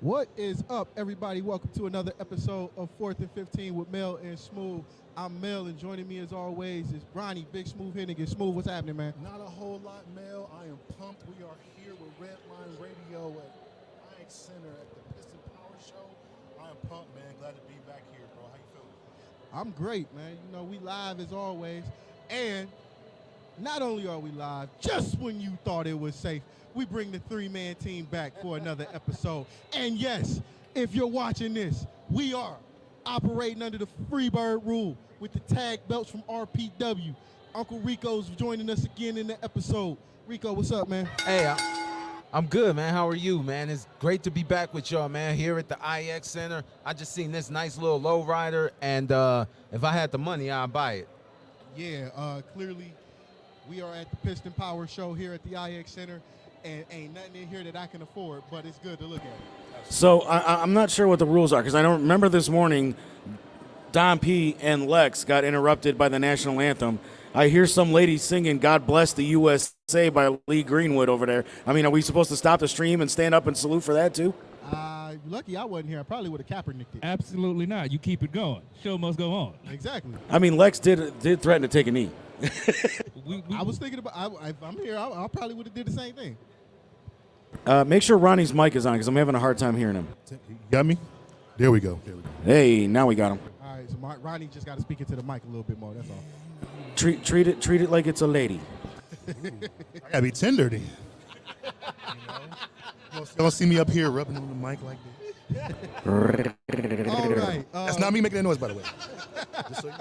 What is up, everybody? Welcome to another episode of 4th and 15 with Mel and Smooth. I'm Mel, and joining me as always is Ronnie, Big Smooth Hennigan. Smooth, what's happening, man? Not a whole lot, Mel. I am pumped. We are here with Redline Radio at IX Center at the Piston Power Show. I am pumped, man. Glad to be back here, bro. How you feeling? I'm great, man. You know, we live as always. And not only are we live, just when you thought it was safe, we bring the three-man team back for another episode. And yes, if you're watching this, we are operating under the Freebird rule with the tag belts from RPW. Uncle Rico's joining us again in the episode. Rico, what's up, man? Hey, I'm good, man. How are you, man? It's great to be back with y'all, man, here at the IX Center. I just seen this nice little lowrider, and if I had the money, I'd buy it. Yeah, clearly we are at the Piston Power Show here at the IX Center, and ain't nothing in here that I can afford, but it's good to look at. So I'm not sure what the rules are because I don't remember this morning. Don P and Lex got interrupted by the national anthem. I hear some lady singing "God Bless the USA" by Lee Greenwood over there. I mean, are we supposed to stop the stream and stand up and salute for that too? Lucky I wasn't here. I probably would have Kaepernicked it. Absolutely not. You keep it going. Show must go on. Exactly. I mean, Lex did threaten to take a knee. I was thinking about. If I'm here, I probably would have did the same thing. Make sure Ronnie's mic is on because I'm having a hard time hearing him. You got me? There we go. Hey, now we got him. All right, so Ronnie just got to speak into the mic a little bit more. That's all. Treat it like it's a lady. I gotta be tender then. You don't see me up here rubbing on the mic like this. All right. That's not me making that noise, by the way. Just so you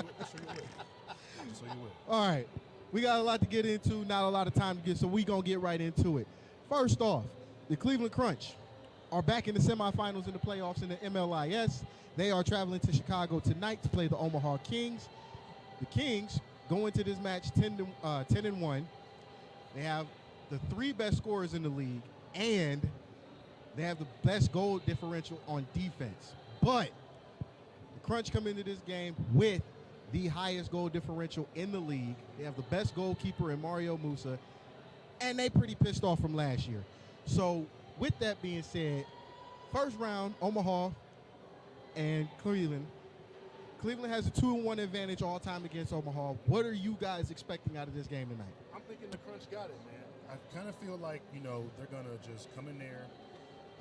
will. All right. We got a lot to get into, not a lot of time to get, so we going to get right into it. First off, the Cleveland Crunch are back in the semifinals in the playoffs in the MLIS. They are traveling to Chicago tonight to play the Omaha Kings. The Kings go into this match 10-1. They have the three best scorers in the league, and they have the best goal differential on defense. But the Crunch come into this game with the highest goal differential in the league. They have the best goalkeeper in Mario Musa, and they pretty pissed off from last year. So with that being said, first round, Omaha and Cleveland. Cleveland has a 2-1 advantage all time against Omaha. What are you guys expecting out of this game tonight? I'm thinking the Crunch got it, man. I kind of feel like, they're going to just come in there,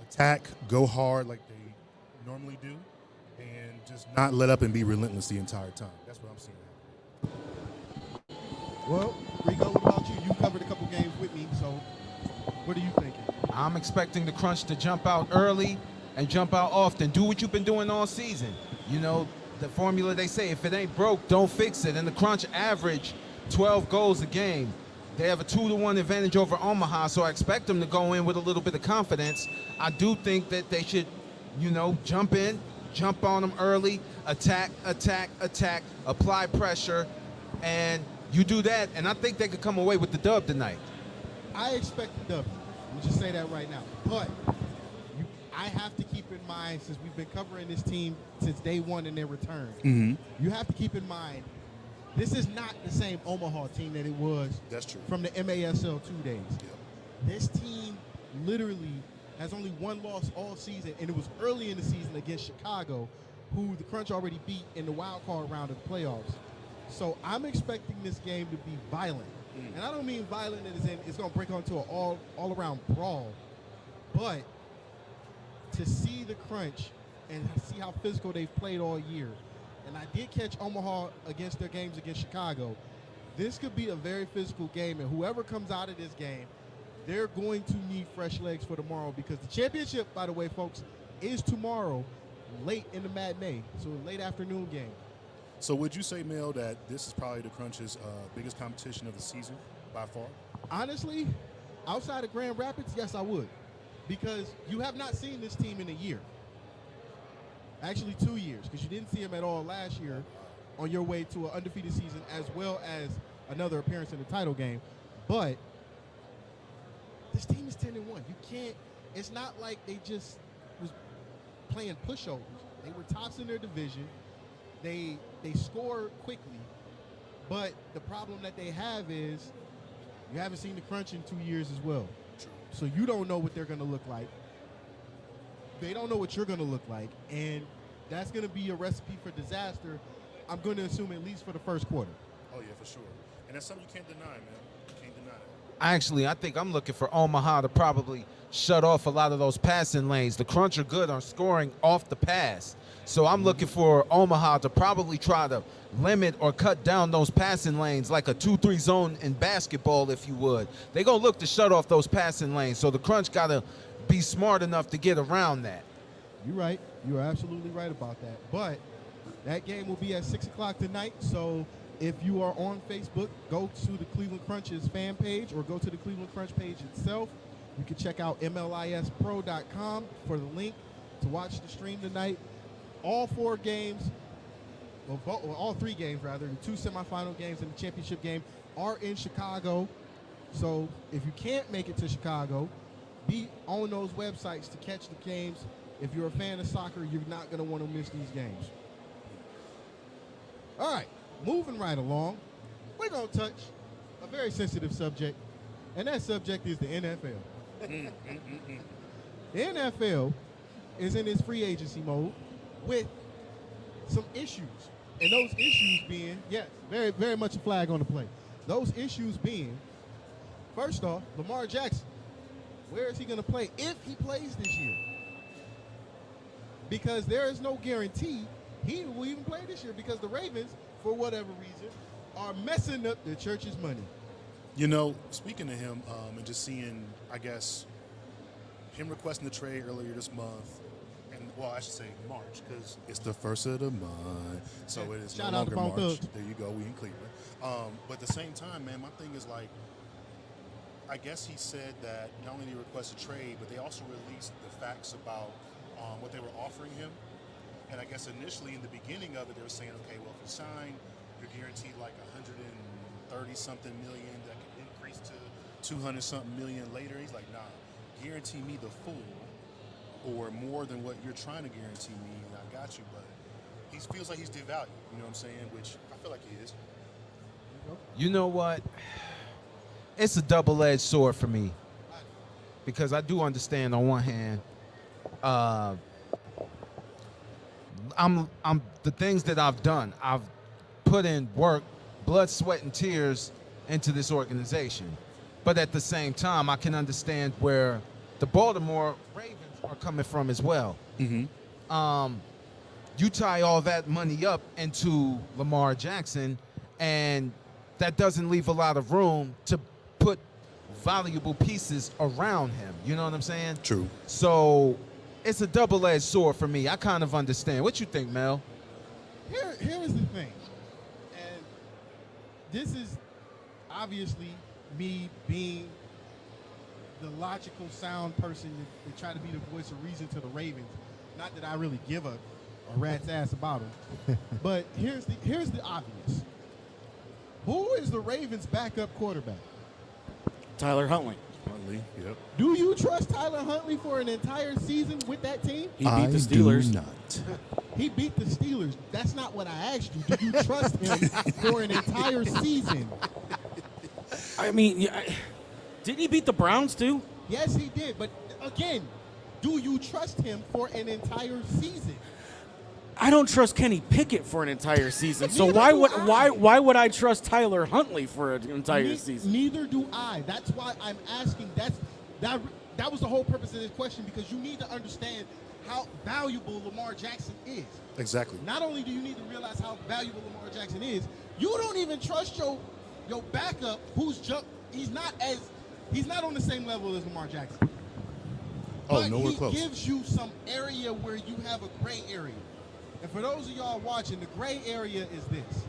attack, go hard like they normally do, and just not let up and be relentless the entire time. That's what I'm seeing. Well, Rico, what about you? You covered a couple games with me, so what are you thinking? I'm expecting the Crunch to jump out early and jump out often. Do what you've been doing all season. You know, the formula they say, if it ain't broke, don't fix it. And the Crunch average 12 goals a game. They have a 2-1 advantage over Omaha, so I expect them to go in with a little bit of confidence. I do think that they should, jump in, jump on them early, attack, apply pressure, and you do that, and I think they could come away with the dub tonight. I expect the W. Let me just say that right now. But I have to keep in mind, since we've been covering this team since day one in their return, you have to keep in mind, this is not the same Omaha team that it was That's true. from the MASL 2 days. Yep. This team literally has only one loss all season, and it was early in the season against Chicago, who the Crunch already beat in the wild card round of the playoffs. So I'm expecting this game to be violent. And I don't mean violent as in it's going to break onto an all-around brawl, but to see the Crunch and see how physical they've played all year, and I did catch Omaha against their games against Chicago, this could be a very physical game, and whoever comes out of this game, they're going to need fresh legs for tomorrow, because the championship, by the way, folks, is tomorrow late in the matinee, so a late afternoon game. So would you say, Mel, that this is probably the Crunch's biggest competition of the season by far? Honestly, outside of Grand Rapids, yes, I would, because you have not seen this team in a year. Actually, 2 years, because you didn't see them at all last year on your way to an undefeated season, as well as another appearance in the title game. But this team is 10-1. You can't. It's not like they just was playing pushovers. They were tops in their division. They score quickly, but the problem that they have is you haven't seen the Crunch in 2 years as well. True. So you don't know what they're going to look like. they don't know what you're going to look like, and that's going to be a recipe for disaster. I'm going to assume at least for the first quarter. Oh yeah, for sure. And that's something you can't deny, man. You can't deny it. I think I'm looking for Omaha to probably shut off a lot of those passing lanes. The Crunch are good on scoring off the pass. So I'm looking for Omaha to probably try to limit or cut down those passing lanes like a 2-3 zone in basketball, if you would. They're going to look to shut off those passing lanes. So the Crunch got to be smart enough to get around that. You're right. You're absolutely right about that. But that game will be at 6 o'clock tonight. So if you are on Facebook, go to the Cleveland Crunch's fan page or go to the Cleveland Crunch page itself. You can check out MLISpro.com for the link to watch the stream tonight. All 4 games, all 3 games rather, the 2 semifinal games and the championship game are in Chicago. So if you can't make it to Chicago, be on those websites to catch the games. If you're a fan of soccer, you're not going to want to miss these games. All right, moving right along, we're going to touch a very sensitive subject, and that subject is the NFL. The NFL is in its free agency mode with some issues. And those issues being, yes, very, very much a flag on the play. Those issues being, first off, Lamar Jackson. Where is he going to play if he plays this year? Because there is no guarantee he will even play this year because the Ravens, for whatever reason, are messing up the church's money. You know, speaking of him, and just seeing, I guess, him requesting the trade earlier this month, and well, I should say March, because it's the first of the month, so it is no Shout out to longer Bone March. Thugs. There you go, we in Cleveland. But at the same time, man, my thing is like, I guess he said that not only did he request a trade, but they also released the facts about what they were offering him. And I guess initially in the beginning of it, they were saying, okay, well, if you sign, you're guaranteed like 130-something million that can increase to 200-something million later. He's like, nah, guarantee me the full or more than what you're trying to guarantee me, and I got you. But he feels like he's devalued, you know what I'm saying? Which I feel like he is. You know what? It's a double-edged sword for me because I do understand on one hand, I'm the things that I've done. I've put in work, blood, sweat, and tears into this organization. But at the same time, I can understand where the Baltimore Ravens are coming from as well. Mm-hmm. You tie all that money up into Lamar Jackson, and that doesn't leave a lot of room to put valuable pieces around him. You know what I'm saying? True. So it's a double-edged sword for me. I kind of understand. What you think, Mel? Here is the thing, and this is obviously me being the logical, sound person to try to be the voice of reason to the Ravens. Not that I really give a rat's ass about them, but here's the obvious. Who is the Ravens' backup quarterback? Tyler Huntley. Huntley, yep. Do you trust Tyler Huntley for an entire season with that team? He beat the Steelers. do not. He beat the Steelers. That's not what I asked you. Do you trust him for an entire season? I mean, didn't he beat the Browns too? Yes, he did. But again, do you trust him for an entire season? I don't trust Kenny Pickett for an entire season. So Neither why do would I. why would I trust Tyler Huntley for an entire season? Neither do I. That's why I'm asking. That was the whole purpose of this question, because you need to understand how valuable Lamar Jackson is. Exactly. Not only do you need to realize how valuable Lamar Jackson is, you don't even trust your backup he's not on the same level as Lamar Jackson. Oh, But nowhere he close. gives you some area where you have a gray area. And for those of y'all watching, the gray area is this.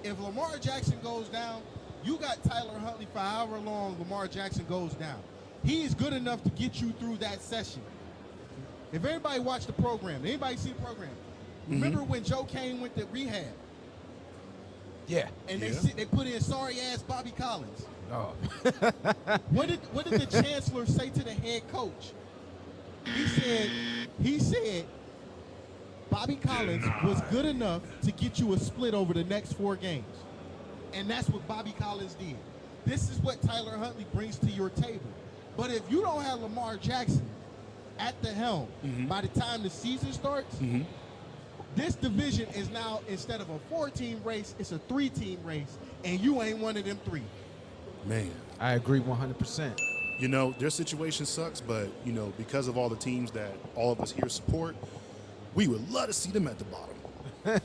If Lamar Jackson goes down, you got Tyler Huntley for however long Lamar Jackson goes down. He is good enough to get you through that session. If everybody watched the program, anybody see the program? Remember when Joe Kane went to rehab Yeah. and Yeah. they put in sorry-ass Bobby Collins? Oh. What did the chancellor say to the head coach? He said Bobby Collins was good enough to get you a split over the next 4 games. And that's what Bobby Collins did. This is what Tyler Huntley brings to your table. But if you don't have Lamar Jackson at the helm, by the time the season starts, this division is now, instead of a 4-team race, it's a 3-team race, and you ain't one of them 3. Man. I agree 100%. You know, their situation sucks, but, you know, because of all the teams that all of us here support, we would love to see them at the bottom.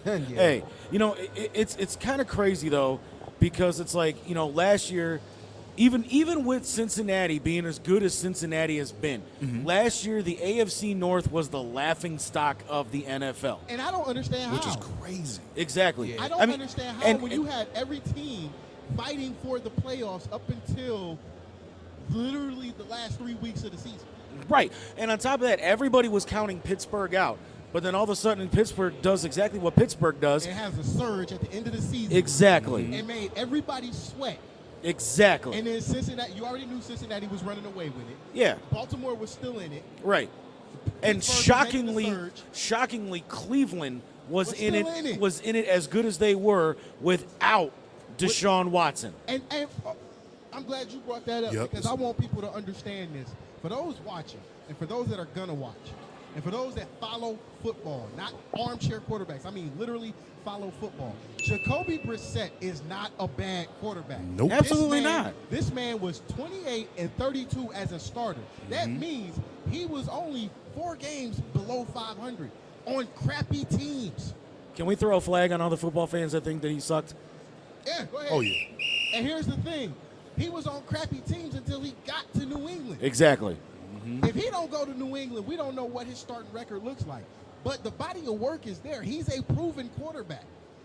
Hey, you know, it's kind of crazy though, because it's like, you know, last year, even with Cincinnati being as good as Cincinnati has been, last year the AFC North was the laughing stock of the NFL. And I don't understand how. Which is crazy. Exactly. I don't understand how when you had every team fighting for the playoffs up until literally the last 3 weeks of the season. Right. And on top of that, everybody was counting Pittsburgh out. But then all of a sudden, Pittsburgh does exactly what Pittsburgh does. It has a surge at the end of the season. Exactly. It made everybody sweat. Exactly. And then Cincinnati, you already knew Cincinnati was running away with it. Yeah. Baltimore was still in it. Right. And Pittsburgh was making the surge. shockingly, Cleveland was in still it, in it. was in it as good as they were without Deshaun Watson. And I'm glad you brought that up because I want people to understand this. For those watching and for those that are going to watch and for those that follow football, not armchair quarterbacks, I mean literally follow football, Jacoby Brissett is not a bad quarterback. Nope. Absolutely not. This man was 28 and 32 as a starter. That means he was only 4 games below 500 on crappy teams. Can we throw a flag on all the football fans that think that he sucked? Yeah, go ahead. Oh, yeah. And here's the thing. He was on crappy teams until he got to New England. Exactly. If he don't go to New England, we don't know what his starting record looks like. But the body of work is there. He's a proven quarterback.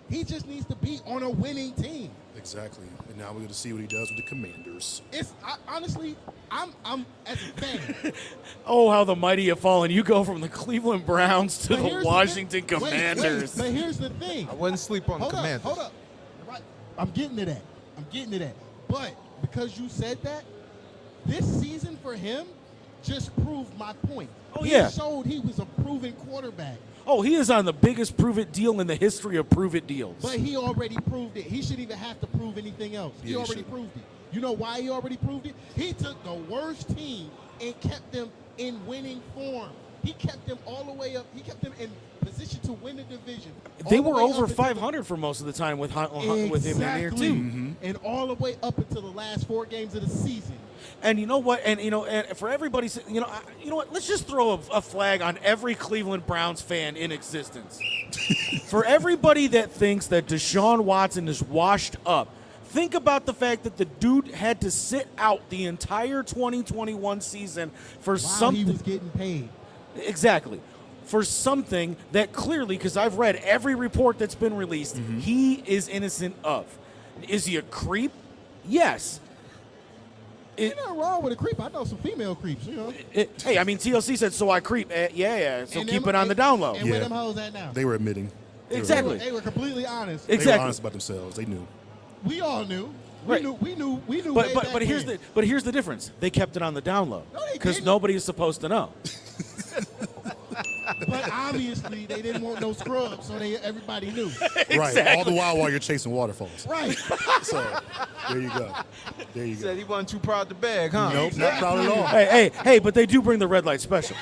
He just needs to be on a winning team. Exactly. And now we're going to see what he does with the Commanders. Honestly, I'm as a fan. Oh, how the mighty have fallen. You go from the Cleveland Browns to But the here's Washington thing. Wait, Commanders. but here's the thing. I wouldn't sleep on the Commanders. Hold up. Right. I'm getting to that. But because you said that, this season for him just proved my point. Oh, He yeah. showed he was a proven quarterback. Oh, he is on the biggest prove-it deal in the history of prove-it deals. But he already proved it. He shouldn't even have to prove anything else. He Yeah, he already shouldn't. proved it. You know why he already proved it? He took the worst team and kept them in winning form. He kept them all the way up. He kept them in position to win the division. They all the were way over up until 500 for most of the time with him in there, too. And all the way up until the last 4 games of the season. And you know what? And for everybody, you know what? Let's just throw a flag on every Cleveland Browns fan in existence. For everybody that thinks that Deshaun Watson is washed up, think about the fact that the dude had to sit out the entire 2021 season for While something. he was getting paid. Exactly. For something that clearly, because I've read every report that's been released, he is innocent of. Is he a creep? Yes. Ain't nothing wrong with a creep. I know some female creeps, you know. Hey, I mean, TLC said, so I creep. Yeah. So And keep them- it on the down low. And where them hoes at now? They were admitting. Exactly. They were completely honest. They Exactly. were honest about themselves. They knew. We all knew. Right. We knew. But way back here's then. here's the difference. They kept it on the down low No, they because didn't. nobody is supposed to know. But obviously they didn't want no scrubs, so everybody knew. Right. All the while you're chasing waterfalls. Right. So there you go. There you He go. said he wasn't too proud to beg, huh? Nope, not proud at all. Hey, but they do bring the red light special.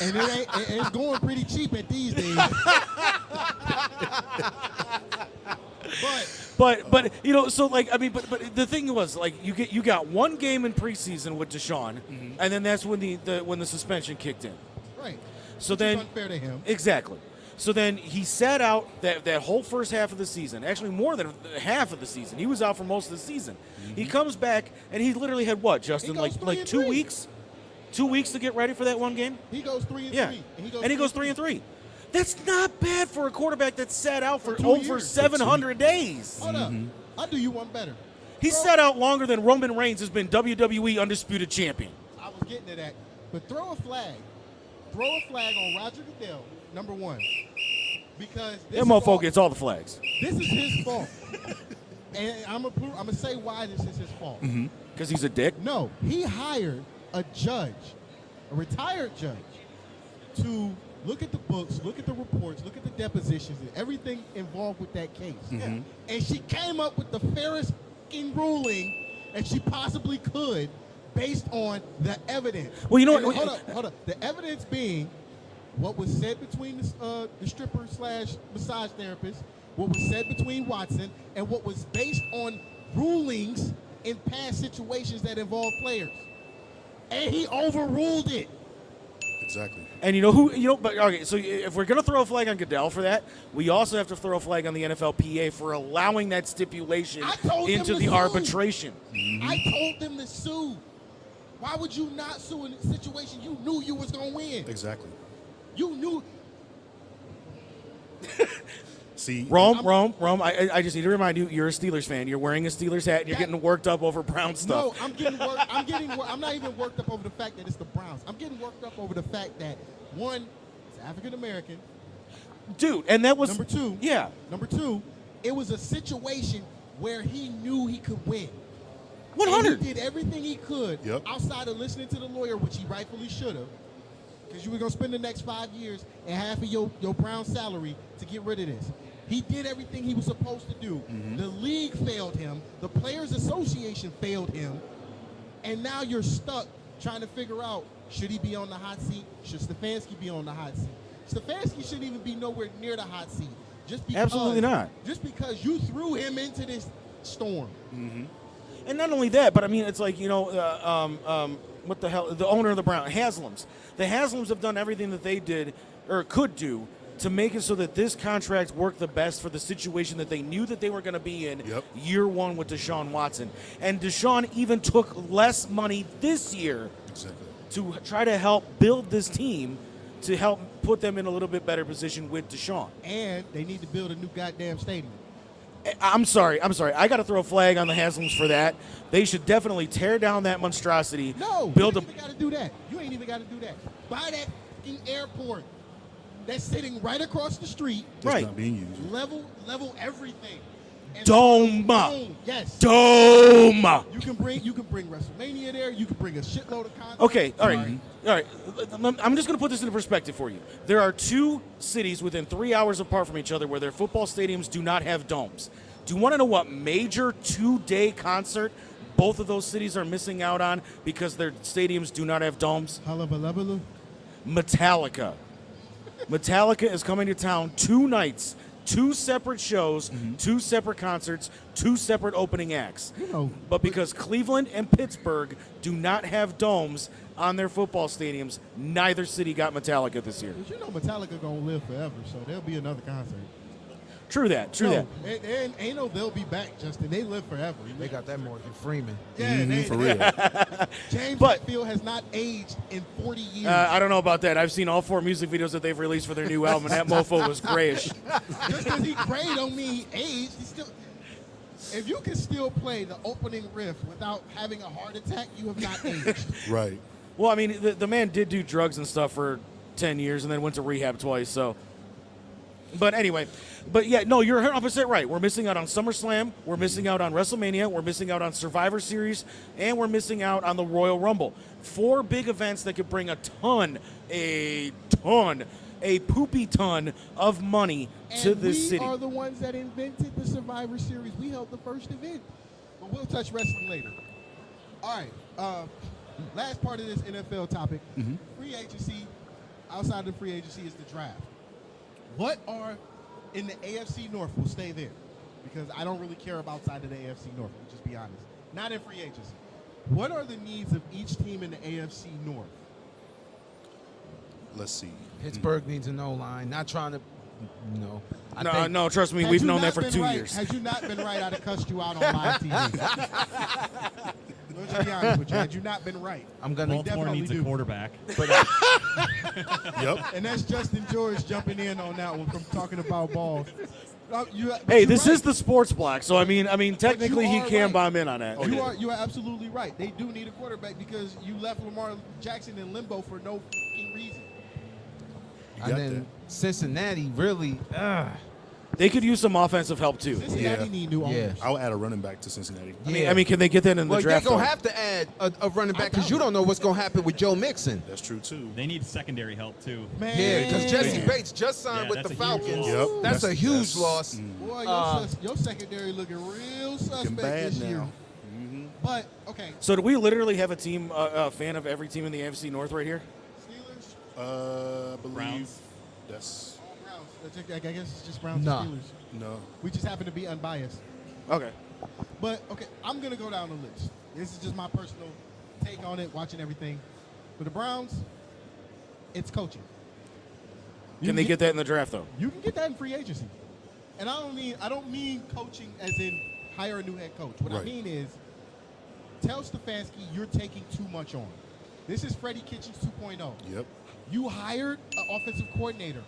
And it's going pretty cheap at these days. But you know, so like I mean, but the thing was like you got one game in preseason with Deshaun, and then that's when when the suspension kicked in. Right. So Which then is unfair to him. Exactly. So then he sat out that whole first half of the season. Actually, more than half of the season. He was out for most of the season. He comes back and he literally had what, Justin? He goes Like 2 3-3. weeks? 2 weeks to get ready for that one game? He goes 3-3. Yeah. And he goes 3-3. That's not bad for a quarterback that sat out for 2 over years. 700 days. Hold up. I'll do you one better. He sat out longer than Roman Reigns has been WWE Undisputed Champion. I was getting to that. But throw a flag. Throw a flag on Roger Goodell, number one. Because That motherfucker gets all the flags. this is his fault. And I'm gonna say why this is his fault. Because he's a dick. No, he hired a judge, a retired judge, to look at the books, look at the reports, look at the depositions, and everything involved with that case. And she came up with the fairest fucking ruling that she possibly could based on the evidence. Well, you know And what- Hold up. The evidence being what was said between the stripper / massage therapist, what was said between Watson, and what was based on rulings in past situations that involve players. And he overruled it. Exactly. And you know who? You know, but okay. So if we're gonna throw a flag on Goodell for that, we also have to throw a flag on the NFLPA for allowing that stipulation I told them into to the sue. arbitration. I told them to sue. Why would you not sue in a situation you knew you was gonna win? Exactly. You knew. See, Rome. I just need to remind you, you're a Steelers fan. You're wearing a Steelers hat, and you're getting worked up over Brown stuff. No, I'm not even worked up over the fact that it's the Browns. I'm getting worked up over the fact that one, it's African American. Dude, and that was Number two. Yeah, Number two, it was a situation where he knew he could win. 100. And he did everything he could Yep. outside of listening to the lawyer, which he rightfully should have, because you were going to spend the next 5 years and half of your Brown salary to get rid of this. He did everything he was supposed to do. The league failed him. The Players Association failed him. And now you're stuck trying to figure out, should he be on the hot seat? Should Stefanski be on the hot seat? Stefanski shouldn't even be nowhere near the hot seat. Just because, Absolutely not. Just because you threw him into this storm. and not only that, but I mean, it's like, you know, what the hell? The owner of the Brown, Haslam's. The Haslams have done everything that they did or could do to make it so that this contract worked the best for the situation that they knew that they were going to be in Yep. year one with Deshaun Watson. And Deshaun even took less money this year exactly. to try to help build this team to help put them in a little bit better position with Deshaun. And they need to build a new goddamn stadium. I'm sorry. I got to throw a flag on the Haslams for that. They should definitely tear down that monstrosity. No, build you a ain't even got to do that. You ain't even got to do that. Buy that fucking airport that's sitting right across the street. Just Right. not being used. Level everything. And Dome. yes. Dome. You can bring WrestleMania there. You can bring a shitload of content. Okay, all right. Sorry. All right. I'm just going to put this into perspective for you. There are two cities within 3 hours apart from each other where their football stadiums do not have domes. Do you want to know what major 2-day concert both of those cities are missing out on because their stadiums do not have domes? Hullabaloo. Metallica. Metallica is coming to town 2 nights, 2 separate shows, 2 separate concerts, 2 separate opening acts. You know, But because Cleveland and Pittsburgh do not have domes on their football stadiums, neither city got Metallica this year. but you know Metallica gonna live forever, so there'll be another concert. True that. True that. Ain't no they'll be back, Justin. They live forever. They got that Morgan Freeman. Yeah, they, For real. James But- Hetfield has not aged in 40 years. I don't know about that. I've seen all 4 music videos that they've released for their new album, and that mofo was grayish. Just because he gray don't mean he aged. He still. If you can still play the opening riff without having a heart attack, you have not aged. Right. Well, I mean, the man did do drugs and stuff for 10 years and then went to rehab twice, so. But anyway, yeah, no, you're 100% right. We're missing out on SummerSlam, we're missing out on WrestleMania, we're missing out on Survivor Series, and we're missing out on the Royal Rumble. 4 big events that could bring a poopy ton of money to And this city. we are the ones that invented the Survivor Series. We held the first event. But we'll touch wrestling later. All right. Last part of this NFL topic. Free agency. Outside of the free agency is the draft. What are in the AFC North? We'll stay there because I don't really care about outside of the AFC North. We'll just be honest. Not in free agency. What are the needs of each team in the AFC North? Let's see. Pittsburgh needs an O-line. Not trying to, No, trust me, Had we've you known not that for been 2 right- years. Had you not been right, I'd have cussed you out on live TV. Let's just be honest with you. Had you not been right, I'm gonna. Baltimore Baltimore needs do. a quarterback. Yep. and that's Justin George jumping in on that one from talking about balls. Hey, this is the sports block, so I mean, technically he are can right. bomb in on that. You are absolutely right. They do need a quarterback because you left Lamar Jackson in limbo for no fucking reason. got And then that. Cincinnati really. They could use some offensive help too. Cincinnati Yeah. need new owners. I'll add a running back to Cincinnati. Yeah. I mean, can they get that in the Well, draft? they're gonna though? have to add a running back because you don't know what's gonna happen with Joe Mixon. That's true too. They need secondary help too. Man, Yeah, because Jesse Bates just signed Yeah, with the that's a huge Falcons. loss. Yep. That's a huge loss. Boy, your secondary looking real Looking suspect bad this year. now. But But okay, So do we literally have a team, a fan of every team in the AFC North right here? Steelers. I believe Browns. that's All Browns. I guess it's just Browns Nah. and Steelers. no. We just happen to be unbiased. Okay. But okay, I'm gonna go down the list. This is just my personal take on it, watching everything. For the Browns, it's coaching. Can they get that in the draft though? You can get that in free agency. And I don't mean coaching as in hire a new head coach. What I Right. mean is tell Stefanski you're taking too much on. This is Freddie Kitchens 2.0. Yep. You hired an offensive coordinator.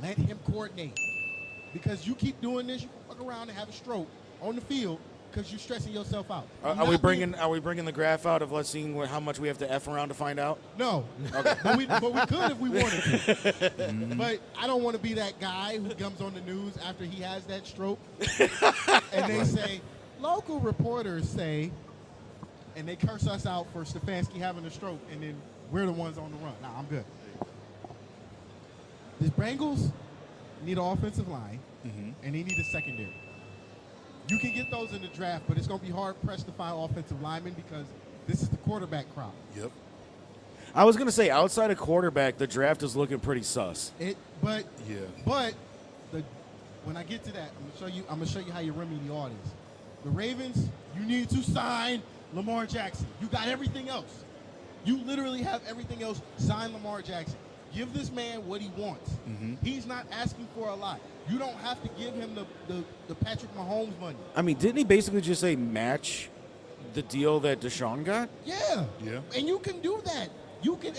Let him coordinate. Because you keep doing this, you fuck around and have a stroke on the field because you're stressing yourself out. I'm Are we not bringing being- Are we bringing the graph out of let's see how much we have to f around to find out? No. But we could if we wanted to. But I don't want to be that guy who comes on the news after he has that stroke and they say, local reporters say, and they curse us out for Stefanski having a stroke, and then we're the ones on the run. Nah, I'm good. The Bengals need an offensive line, and they need a secondary. You can get those in the draft, but it's going to be hard pressed to find offensive linemen because this is the quarterback crop. Yep. I was gonna say outside of quarterback, the draft is looking pretty sus. But Yeah. when I get to that, I'm gonna show you how you remedy the audience. The Ravens, you need to sign Lamar Jackson. You got everything else. You literally have everything else. Sign Lamar Jackson. Give this man what he wants. He's not asking for a lot. You don't have to give him the Patrick Mahomes money. I mean, didn't he basically just say match the deal that Deshaun got? Yeah. Yeah. And you can do that. You can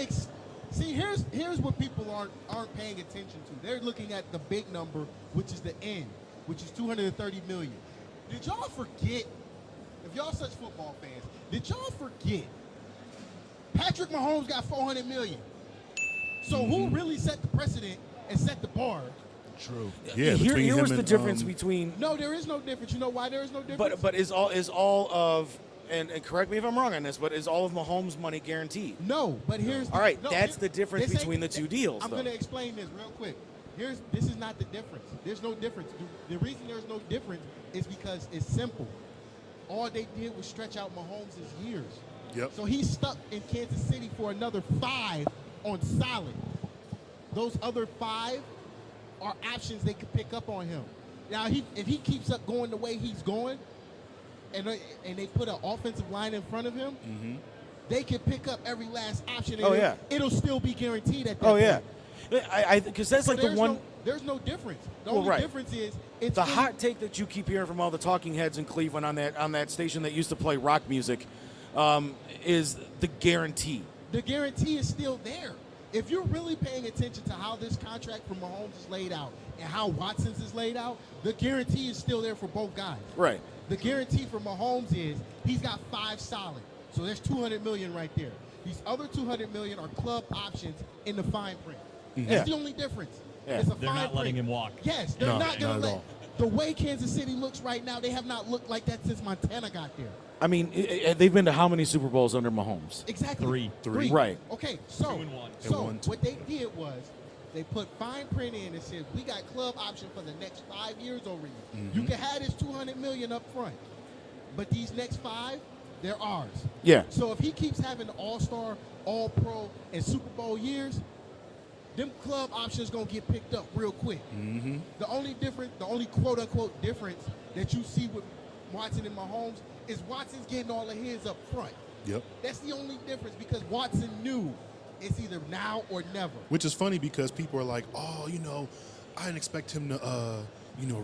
see. Here's what people aren't paying attention to. They're looking at the big number, which is the end, which is 230 million. Did y'all forget? If y'all such football fans, did y'all forget? Patrick Mahomes got 400 million. So who really set the precedent and set the bar? True. Here, between here him was the and, difference between. No, there is no difference. You know why there is no difference? But is all of and correct me if I'm wrong on this, but is all of Mahomes' money guaranteed? No, but here's All right, no, that's here- the difference this ain't- between the two deals, I'm though. going to explain this real quick. This is not the difference. There's no difference. The reason there's no difference is because it's simple. All they did was stretch out Mahomes' years. Yep. So he's stuck in Kansas City for another 5 on solid. Those other 5 are options they could pick up on him. Now, if he keeps up going the way he's going, and they put an offensive line in front of him, they can pick up every last option. And Oh, yeah. it'll still be guaranteed at that Oh point. yeah, because that's like the one. There's no difference. The Well, only right. difference is it's The in- hot take that you keep hearing from all the talking heads in Cleveland on that station that used to play rock music is the guarantee. The guarantee is still there. If you're really paying attention to how this contract for Mahomes is laid out and how Watson's is laid out, the guarantee is still there for both guys. Right. The guarantee for Mahomes is he's got 5 solid. So there's 200 million right there. These other 200 million are club options in the fine print. Yeah. That's the only difference. Yeah. It's a They're fine not letting print. him walk. Yes, they're No, not going not to at let. all. The way Kansas City looks right now, they have not looked like that since Montana got there. I mean, they've been to how many Super Bowls under Mahomes? Exactly. Three. Right. Okay, so 2-1. so And 1-2. what they did was they put fine print in and said we got club option for the next 5 years over you. You can have this 200 million up front, but these next 5, they're ours. Yeah. So if he keeps having All-Star, All-Pro, and Super Bowl years, them club options gonna get picked up real quick. The only quote unquote difference that you see with Watson and Mahomes is Watson's getting all of his up front. Yep. That's the only difference because Watson knew it's either now or never. Which is funny because people are like, oh, I didn't expect him to,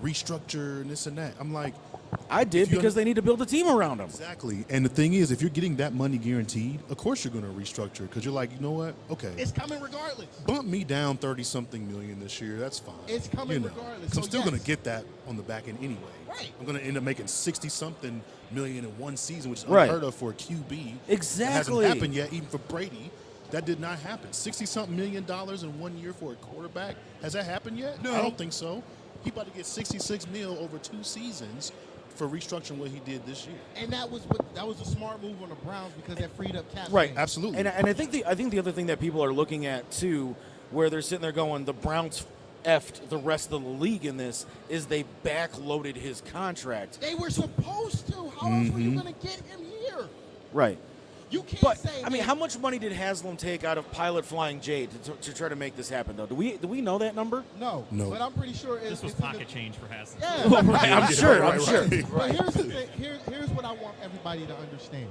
restructure and this and that. I'm like, I did If you because under- they need to build a team around him. exactly. And the thing is, if you're getting that money guaranteed, of course you're going to restructure because you're like, you know what? Okay. It's coming regardless. Bump me down 30-something million this year. That's fine. It's coming regardless. 'Cause I'm So still going yes. to get that on the back end anyway. Right. I'm going to end up making 60-something million in one season, which is Right. unheard of for a QB. Exactly. It hasn't happened yet, even for Brady. That did not happen. $60-something million in 1 year for a quarterback. Has that happened yet? No. I don't think so. He about to get 66 mil over 2 seasons for restructuring what he did this year. And that was a smart move on the Browns because that freed up cap Right. space. Absolutely. And I think the other thing that people are looking at too, where they're sitting there going, the Browns effed the rest of the league in this, is they backloaded his contract. They were supposed to. How else were you going to get him here? Right. You can't But say. I mean, hey, how much money did Haslam take out of Pilot Flying J to try to make this happen? Though, do we know that number? No. No. But I'm pretty sure This was it's in pocket change for Hassan. Yeah. Right, I'm sure. I'm sure. But here's the thing. Here's what I want everybody to understand.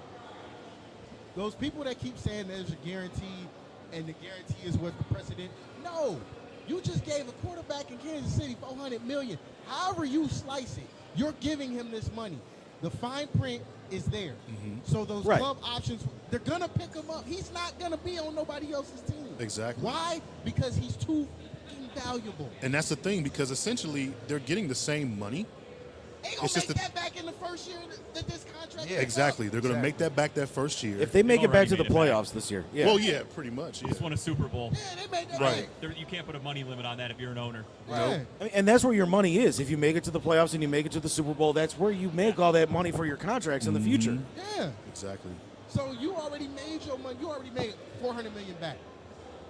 Those people that keep saying there's a guarantee and the guarantee is what the precedent. No. You just gave a quarterback in Kansas City $400 million. However you slice it, you're giving him this money. The fine print is there. So those Right. club options, they're gonna pick him up. He's not gonna be on nobody else's team. Exactly. Why? Because he's too fucking valuable. And that's the thing, because essentially they're getting the same money. They gonna It's just make the- that back in the first year that this contract. Yeah. is up. Exactly. They're going to make that back that first year. If they make it back already to the made it back. playoffs this year, yeah. Well, yeah, pretty much. Yeah. Just won a Super Bowl. Yeah, they made that Right. back. You can't put a money limit on that if you're an owner. Yeah. I mean, and that's where your money is. If you make it to the playoffs and you make it to the Super Bowl, that's where you make all that money for your contracts in the future. Yeah. Exactly. So you already made your money. You already made $400 million back.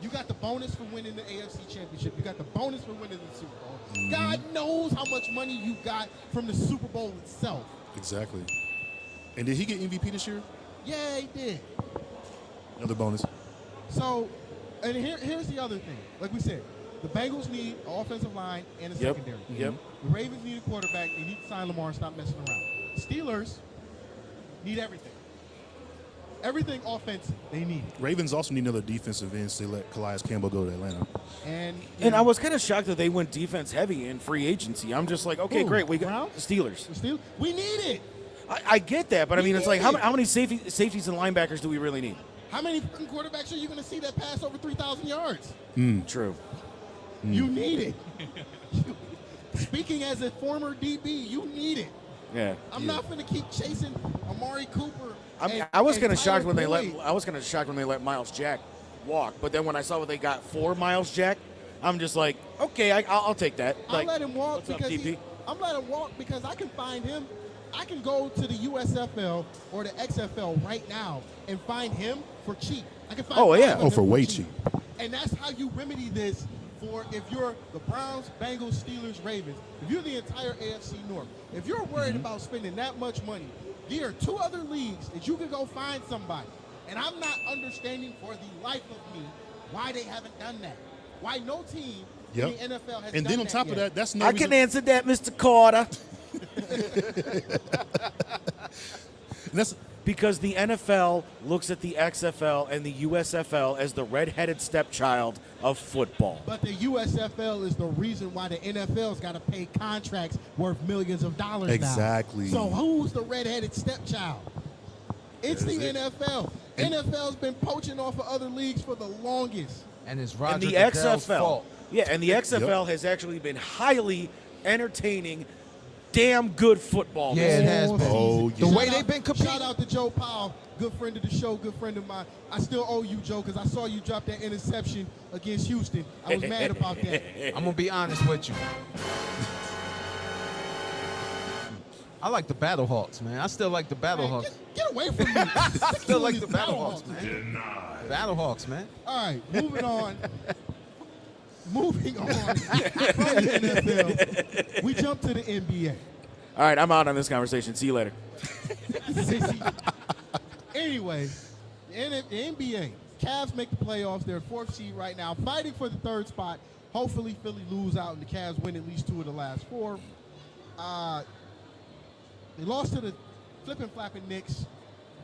You got the bonus for winning the AFC Championship. You got the bonus for winning the Super Bowl. God knows how much money you got from the Super Bowl itself. Exactly. And did he get MVP this year? Yeah, he did. Another bonus. So, and here's the other thing. Like we said, the Bengals need an offensive line and a Yep. secondary. Yep. The Ravens need a quarterback. They need to sign Lamar and stop messing around. Steelers need everything. Everything offensive they need. Ravens also need another defensive end, so they let Calais Campbell go to Atlanta. And And I was kind of shocked that they went defense heavy in free agency. I'm just like, okay, Who? great. We got Browns? Steelers. the Steelers, we need it. I get that, but I We mean, it's like, need it. how many safeties and linebackers do we really need? How many fucking quarterbacks are you going to see that pass over 3,000 yards? True. You need it. Speaking as a former DB, you need it. Yeah. I'm not going to keep chasing Amari Cooper. I mean, and- I was and kind of shocked Tyler when they Boyd. let. I was kind of shocked when they let Miles Jack walk. But then when I saw what they got for Miles Jack, I'm just like, okay, I'll take that. I'll Like, let him walk what's up, because TP? I'm letting him walk because I can find him. I can go to the USFL or the XFL right now and find him for cheap. I can find Oh, yeah. five of Oh, for him way cheap. And that's how you remedy this for if you're the Browns, Bengals, Steelers, Ravens. If you're the entire AFC North, if you're worried about spending that much money, there are two other leagues that you can go find somebody. And I'm not understanding for the life of me why they haven't done that. Why no team Yep. in the NFL has And done then on that top yet. of that, that's no I reason. can answer that, Mr. Carter. That's Because the NFL looks at the XFL and the USFL as the redheaded stepchild of football. But the USFL is the reason why the NFL's got to pay contracts worth millions of dollars Exactly. now. So who's the redheaded stepchild? It's the There's it. NFL. NFL's been poaching off of other leagues for the longest. And it's Roger And the Goodell's XFL, fault. yeah, and the XFL has actually been highly entertaining, damn good football. Yeah, it has been. Oh, season. yeah. The way they've been competing. Shout out to Joe Powell, good friend of the show, good friend of mine. I still owe you, Joe, because I saw you drop that interception against Houston. I was mad about that. I'm gonna be honest with you. I like the Battlehawks, man. I still like the Man, Battlehawks. get away from me. I Still like the Battlehawks, man. Battlehawks, man. All right, moving on. Moving on from the NFL, we jump to the NBA. All right, I'm out on this conversation. See you later. Anyway, the NBA, Cavs make the playoffs. They're fourth seed right now, fighting for the third spot. Hopefully, Philly lose out and the Cavs win at least 2 of the last 4. They lost to the flipping flapping Knicks.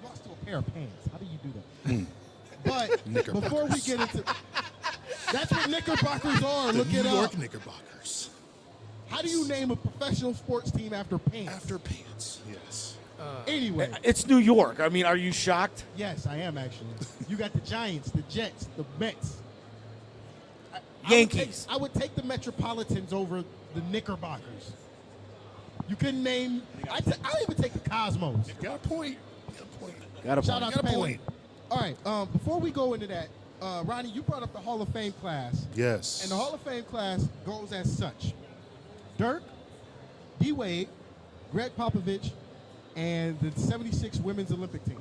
They lost to a pair of pants. How do you do that? But before we get into, that's what Knickerbockers are. The Look New it York up. Knickerbockers. How do you name a professional sports team after pants? After pants, yes. Anyway, It's New York. I mean, are you shocked? yes, I am actually. You got the Giants, the Jets, the Mets. Yankees. I would take the Metropolitans over the Knickerbockers. You couldn't name. I'll even take the Cosmos. Got a point. Got a point. Got a Shout point. out Got to a Palin. point. All right. Before we go into that, Ronnie, you brought up the Hall of Fame class, Yes. and the Hall of Fame class goes as such: Dirk, D. Wade, Greg Popovich, and the '76 Women's Olympic team.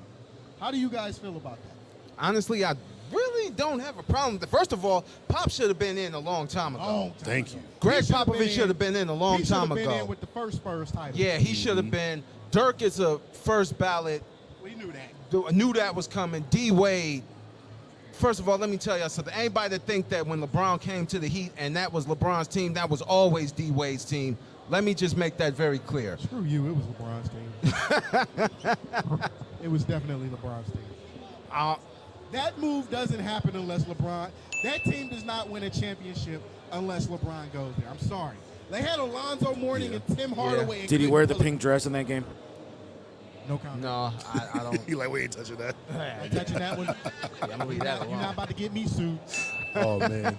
How do you guys feel about that? Honestly, I really don't have a problem. First of all, Pop should have been in a long time ago. Long time Thank ago. you. Greg He should've Popovich been should have been in a long he time should've been ago. in with the first Spurs title. Yeah, he should have been. Dirk is a first ballot we knew that. knew that was coming. D Wade. First of all, let me tell you something. Anybody that think that when LeBron came to the Heat and that was LeBron's team, that was always D Wade's team. Let me just make that very clear. Screw you. It was LeBron's team. It was definitely LeBron's team. That move doesn't happen unless LeBron. That team does not win a championship unless LeBron goes there. I'm sorry. They had Alonzo Mourning and Tim Hardaway. And Did he Clint wear the Capella. pink dress in that game? No comment. No, I don't. He like, we ain't touching that. I'm touching that one. I'm gonna leave that You're alone. not about to get me sued. Oh man.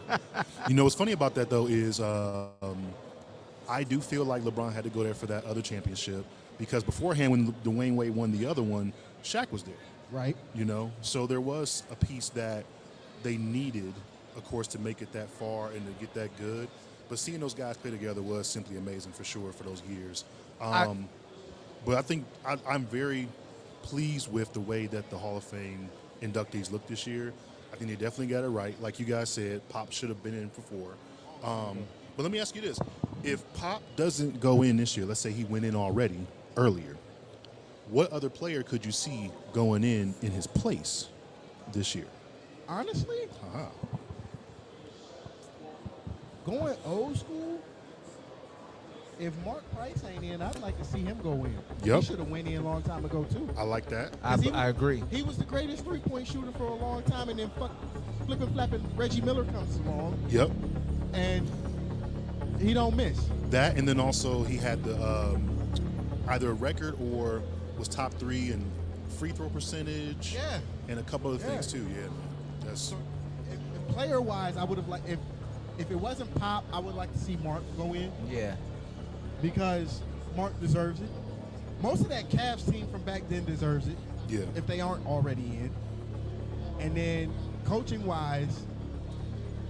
You know what's funny about that though is I do feel like LeBron had to go there for that other championship because beforehand when Dwayne Wade won the other one, Shaq was there. Right. You know, so there was a piece that they needed, of course, to make it that far and to get that good. But seeing those guys play together was simply amazing for sure for those years. But I think I'm very pleased with the way that the Hall of Fame inductees look this year. I think they definitely got it right. Like you guys said, Pop should have been in before. But let me ask you this. If Pop doesn't go in this year, let's say he went in already earlier, what other player could you see going in his place this year? Honestly, going old school, if Mark Price ain't in, I'd like to see him go in. Yep. He should have went in a long time ago, too. I like that. I agree. He was the greatest three-point shooter for a long time, and then flipping, flapping Reggie Miller comes along, Yep. and he don't miss. That, and then also he had the either a record or was top 3 in free throw percentage. Yeah. And a couple other things too. Yeah, man. That's So, if player-wise, I would have liked if it wasn't Pop, I would like to see Mark go in Yeah. because Mark deserves it. Most of that Cavs team from back then deserves it. Yeah. If they aren't already in. And then coaching-wise,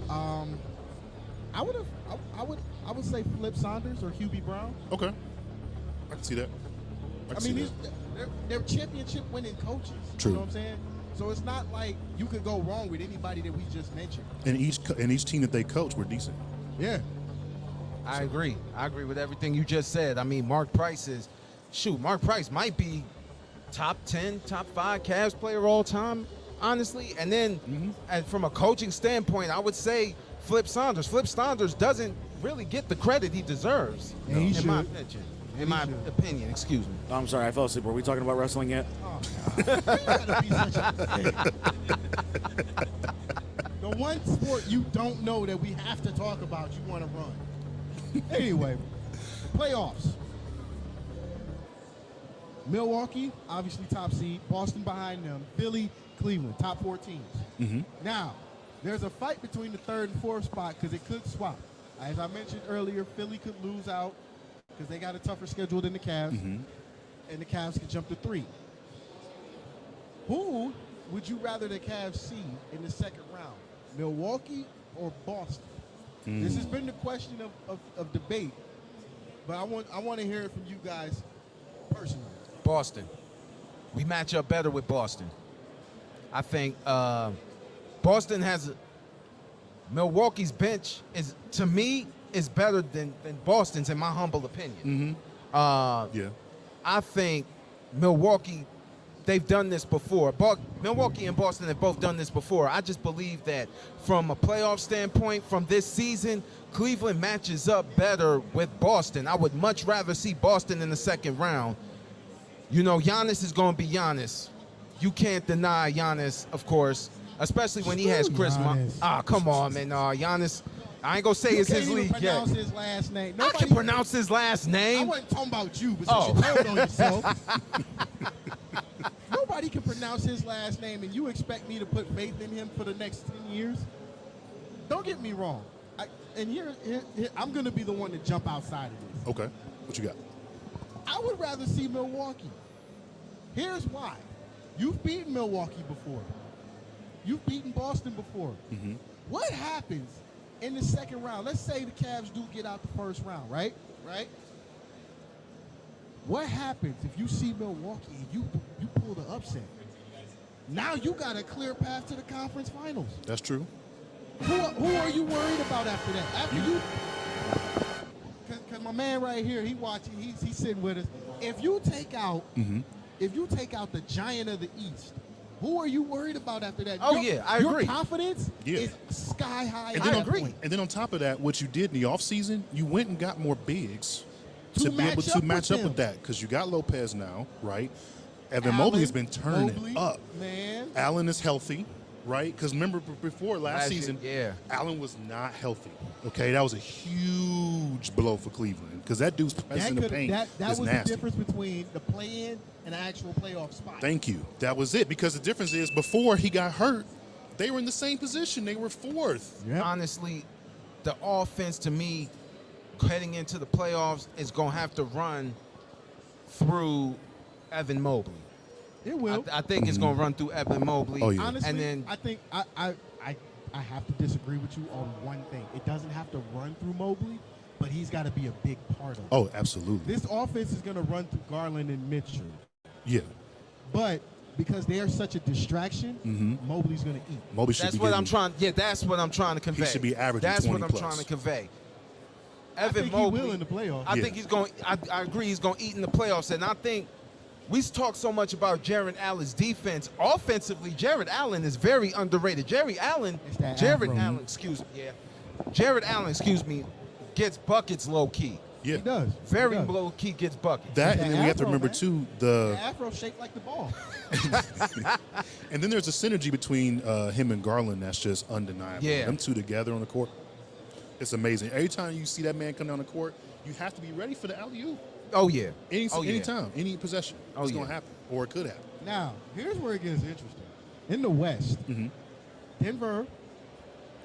I would say Flip Saunders or Hubie Brown. okay. I can see that. I mean, they're championship-winning coaches. True. You know what I'm saying? So it's not like you could go wrong with anybody that we just mentioned. And each team that they coach were decent. Yeah. I agree. I agree with everything you just said. I mean, Mark Price might be top 10, top 5 Cavs player all time, honestly. And then, and from a coaching standpoint, I would say Flip Saunders. Flip Saunders doesn't really get the credit he deserves, And he in my should. opinion. And In he my should. opinion, excuse me. I'm sorry, I fell asleep. Were we talking about wrestling yet? Oh, God. You gotta be such a- The one sport you don't know that we have to talk about, you want to run. Anyway, playoffs. Milwaukee, obviously top seed. Boston behind them. Philly, Cleveland, top 4 teams. Now, there's a fight between the 3rd and 4th spot because it could swap. As I mentioned earlier, Philly could lose out because they got a tougher schedule than the Cavs, and the Cavs could jump to 3. Who would you rather the Cavs see in the second round, Milwaukee or Boston? This has been the question of debate, but I want to hear it from you guys personally. Boston. We match up better with Boston. I think Boston has Milwaukee's bench to me is better than Boston's in my humble opinion. Yeah. I think Milwaukee, they've done this before. Milwaukee and Boston have both done this before. I just believe that from a playoff standpoint, from this season, Cleveland matches up better with Boston. I would much rather see Boston in the second round. You know, Giannis is going to be Giannis. You can't deny Giannis, of course, especially when he has Screw Chris. Giannis. Come on, man. Giannis, I ain't going to say You it's can't his even league yet. pronounce his last name. I can pronounce his last I name. wasn't talking about you, but Oh. since you told on yourself. Nobody can pronounce his last name, and you expect me to put faith in him for the next 10 years? Don't get me wrong. Here, I'm going to be the one to jump outside of this. Okay. What you got? I would rather see Milwaukee. Here's why. You've beaten Milwaukee before. You've beaten Boston before. What happens in the second round? Let's say the Cavs do get out the first round, right? Right? What happens if you see Milwaukee and you pull the upset? Now you got a clear path to the conference finals. That's true. Who are you worried about after that? After you, because my man right here, he watching, he's sitting with us. If you take out if you take out the giant of the East, who are you worried about after that? Oh, yeah, I agree. Your confidence Yeah. is sky high. And at then, that point. and then on top of that, what you did in the offseason, you went and got more bigs To to be able match to up match with up with them. that because you got Lopez now, right? Evan Mobley has been turning Mobley, up. man. Allen is healthy, right? Because remember before last year, season, yeah. Allen was not healthy. Okay, that was a huge blow for Cleveland because that dude's presence in the paint that is was nasty. the difference between the play-in and the actual playoff spot. Thank you. That was it because the difference is before he got hurt, they were in the same position. They were fourth. Yep. Honestly, the offense to me heading into the playoffs is going to have to run through Evan Mobley. It will. I think it's going to run through Evan Mobley. Oh, yeah. Honestly, And then I think I have to disagree with you on one thing. It doesn't have to run through Mobley, but he's got to be a big part of it. Oh, absolutely. This offense is going to run through Garland and Mitchell, Yeah. but because they are such a distraction, Mobley's going to eat. Mobley should that's be what getting, I'm trying. Yeah, that's what I'm trying to convey. should be averaging That's what 20 I'm plus. trying to convey. I Evan think Mobley, he will in the playoffs. I Yeah. think he's going. I agree. He's going to eat in the playoffs, and I think we talk so much about Jared Allen's defense. Offensively, Jared Allen is very underrated. Jared It's that Allen, afro. Jared Allen, excuse me, gets buckets low key. yeah. He does. Very He does. low key gets buckets. That It's and that then we have to afro, remember man. too The afro shaped like the ball. and then there's a synergy between him and Garland that's just undeniable. Yeah. Them two together on the court, it's amazing. Every time you see that man come down the court, you have to be ready for the alley-oop. Oh yeah. Anytime, any possession, Oh, it's yeah. going to happen, or it could happen. Now, here's where it gets interesting. In the West, Denver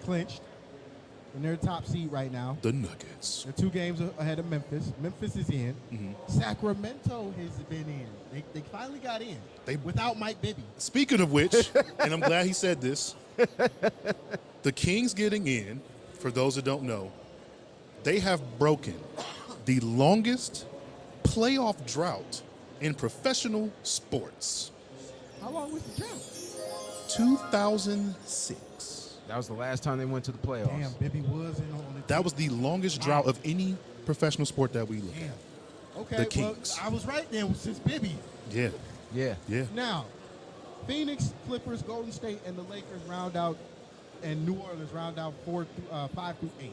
clinched, and they're top seed right now. The Nuggets. They're 2 games ahead of Memphis. Memphis is in. Sacramento has been in. They finally got in They- without Mike Bibby. Speaking of which, and I'm glad he said this, the Kings getting in, for those that don't know, they have broken the longest playoff drought in professional sports. How long was the drought? 2006. That was the last time they went to the playoffs. Damn, Bibby was in on the That was the longest drought of any professional sport that we look Damn. at. Okay, the Kings. well, I was right then since Bibby. Yeah, Yeah. yeah. Now, Phoenix, Clippers, Golden State, and the Lakers round out, and New Orleans round out 5 through 8.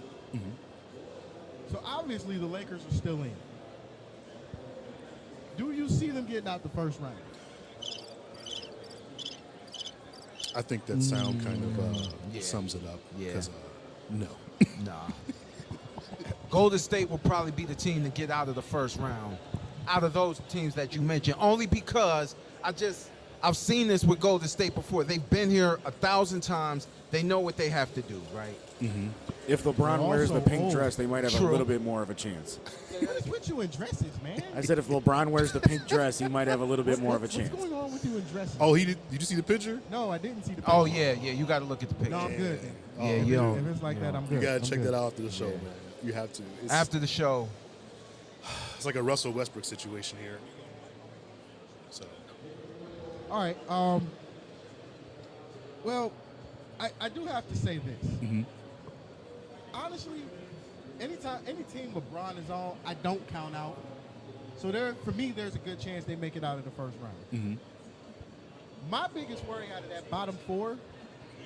So obviously the Lakers are still in. Do you see them getting out the first round? I think that sound kind of yeah. sums it up. Yeah. 'Cause, no. Nah. Golden State will probably be the team to get out of the first round, out of those teams that you mentioned, only because I've seen this with Golden State before. They've been here 1,000 times. They know what they have to do, right? If LeBron They're wears the also pink old. dress, they might have True. a little bit more of a chance. What is with you in dresses, man? I said if LeBron wears the pink dress, he might have a little bit more of a chance. What's going on with you in dresses? Oh, did you see the picture? No, I didn't see the Oh, picture. yeah. You got to look at the picture. No, I'm good. Then. Yeah, If you it- don't- If it's like that, I'm good. You gotta I'm check good. that out after the show, man. You have to. After the show, It's like a Russell Westbrook situation here. So All right. Well, I do have to say this. Honestly, any team LeBron is on, I don't count out. So for me, there's a good chance they make it out of the first round. My biggest worry out of that bottom 4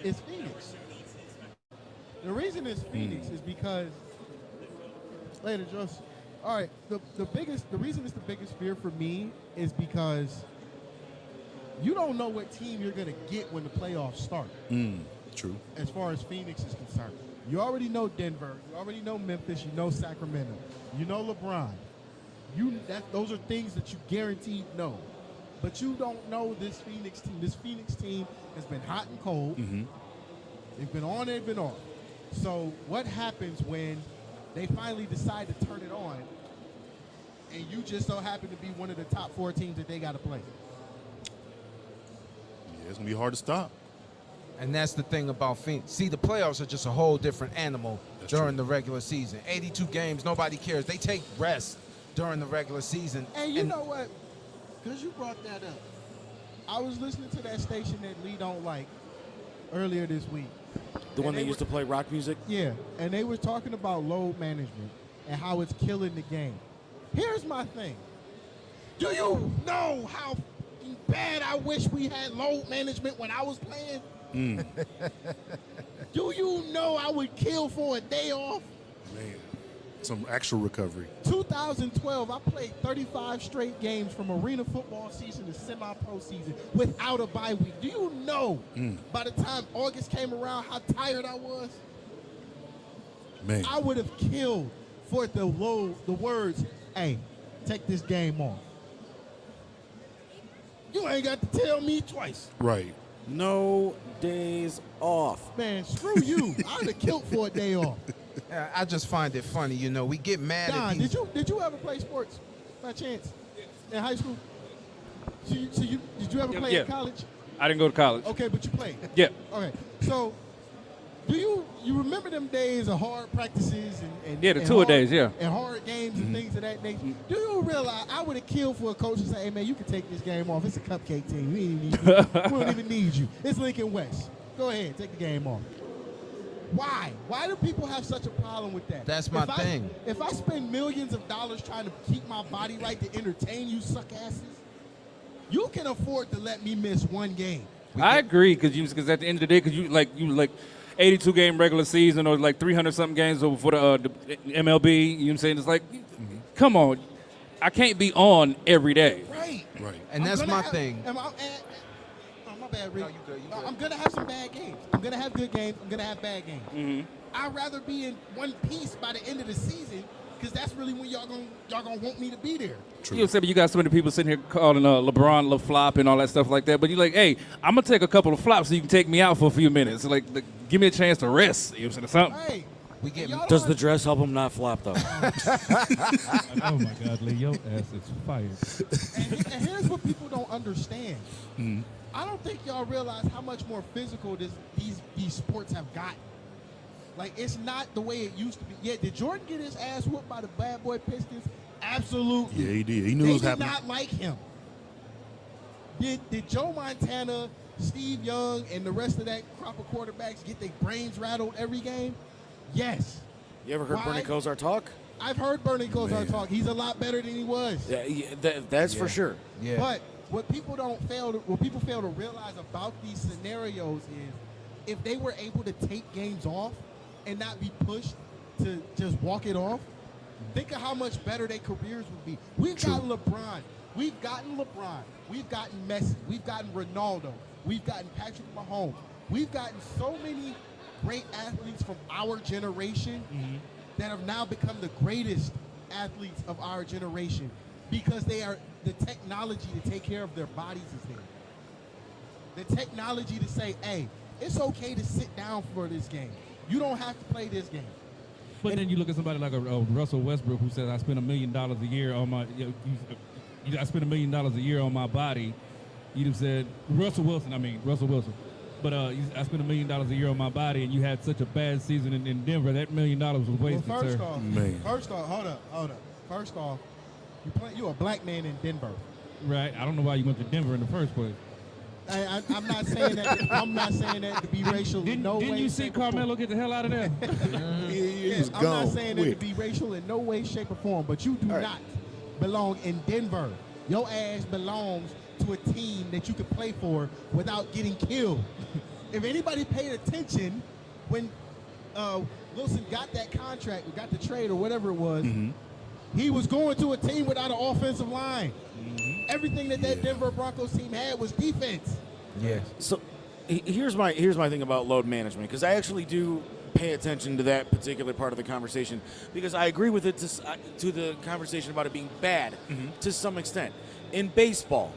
is Phoenix. The reason it's Phoenix is because later, Josh. All right, the reason it's the biggest fear for me is because you don't know what team you're gonna get when the playoffs start. true. As far as Phoenix is concerned, you already know Denver, you already know Memphis, you know Sacramento, you know LeBron. Those are things that you guaranteed know, but you don't know this Phoenix team. This Phoenix team has been hot and cold. They've been on, they've been off. So what happens when they finally decide to turn it on, and you just so happen to be one of the top 4 teams that they got to play? Yeah, it's gonna be hard to stop. and that's the thing about Phoenix. See, the playoffs are just a whole different animal That's during true. the regular season. 82 games, nobody cares. They take rest during the regular season. And you know what? Because you brought that up, I was listening to that station that Lee don't like earlier this week. The one And that they used to play rock music? Yeah, and they were talking about load management and how it's killing the game. Here's my thing. Do you know how fucking bad I wish we had load management when I was playing? Do you know I would kill for a day off? Man, some actual recovery. 2012, I played 35 straight games from arena football season to semi-pro season without a bye week. Do you know by the time August came around how tired I was? Man, I would have killed for the words, hey, take this game off. You ain't got to tell me twice. right. No days off. Man, screw you. I would have killed for a day off. I just find it funny, you know. We get mad at Don, these. did you ever play sports by chance in high school? Did you ever play in college? I didn't go to college. Okay, but you played. Yeah. Okay, so do you remember them days of hard practices and Yeah, the and tour hard- days, yeah. and hard games and things of that nature? Do you realize I would have killed for a coach to say, "Hey man, you can take this game off. It's a cupcake team. We ain't need you. We don't even need you. It's Lincoln West. Go ahead, take the game off." Why? Why do people have such a problem with that? That's my If thing. If I spend millions of dollars trying to keep my body right to entertain you suck asses, you can afford to let me miss one game. I agree because at the end of the day, because you like 82 game regular season or like 300 something games over for the MLB. You know what I'm saying? It's like, come on, I can't be on every day. Right. Right. And I'm that's gonna my have- thing. oh, my bad, Rick. No, you good, you good. I'm gonna have some bad games. I'm gonna have good games. I'm gonna have bad games. I'd rather be in one piece by the end of the season because that's really when y'all gonna want me to be there. True. You know, say, but you got so many people sitting here calling LeBron La Flop and all that stuff like that. But you're like, hey, I'm gonna take a couple of flops so you can take me out for a few minutes. Like give me a chance to rest. You know what I'm saying? Something. Hey, We get y'all Does don't the dress help him not flop, though? Oh my God, Lee, your ass is fired. and here's what people don't understand. I don't think y'all realize how much more physical these sports have gotten. Like, it's not the way it used to be. Yeah, did Jordan get his ass whooped by the bad boy Pistons? Absolutely. Yeah, he did. He knew it They was did happening. not like him. Did Joe Montana, Steve Young, and the rest of that crop of quarterbacks get their brains rattled every game? Yes. You ever heard Why? Bernie Kosar talk? I've heard Bernie Kosar Man. talk. He's a lot better than he was. That's for Yeah. sure. Yeah. But what people fail to realize about these scenarios is if they were able to take games off and not be pushed to just walk it off, think of how much better their careers would be. We've got LeBron. We've gotten LeBron. We've gotten Messi. We've gotten Ronaldo. We've gotten Patrick Mahomes. We've gotten so many great athletes from our generation that have now become the greatest athletes of our generation because they are the technology to take care of their bodies is there. The technology to say, hey, it's okay to sit down for this game. You don't have to play this game. But then you look at somebody like a Russell Westbrook who says, "I spend $1 million a year on my, I spend $1 million a year on my body." You'd have said Russell Wilson. But I spend $1 million a year on my body, and you had such a bad season in Denver. That $1 million was wasted, Well, first sir. off, Man. hold up. First off, you're a black man in Denver. Right? I don't know why you went to Denver in the first place. I'm not saying that. I'm not saying that to be racial. in no Didn't way, you see shape, or form. Carmelo get the hell out of there? He was I'm gone not saying that quick. to be racial in no way, shape, or form, but you do not belong in Denver. Your ass belongs to a team that you could play for without getting killed. If anybody paid attention when Wilson got that contract, or got the trade, or whatever it was, he was going to a team without an offensive line. Everything that Denver Broncos team had was defense. Yeah. So here's my thing about load management, because I actually do pay attention to that particular part of the conversation, because I agree with it to the conversation about it being bad to some extent. In baseball,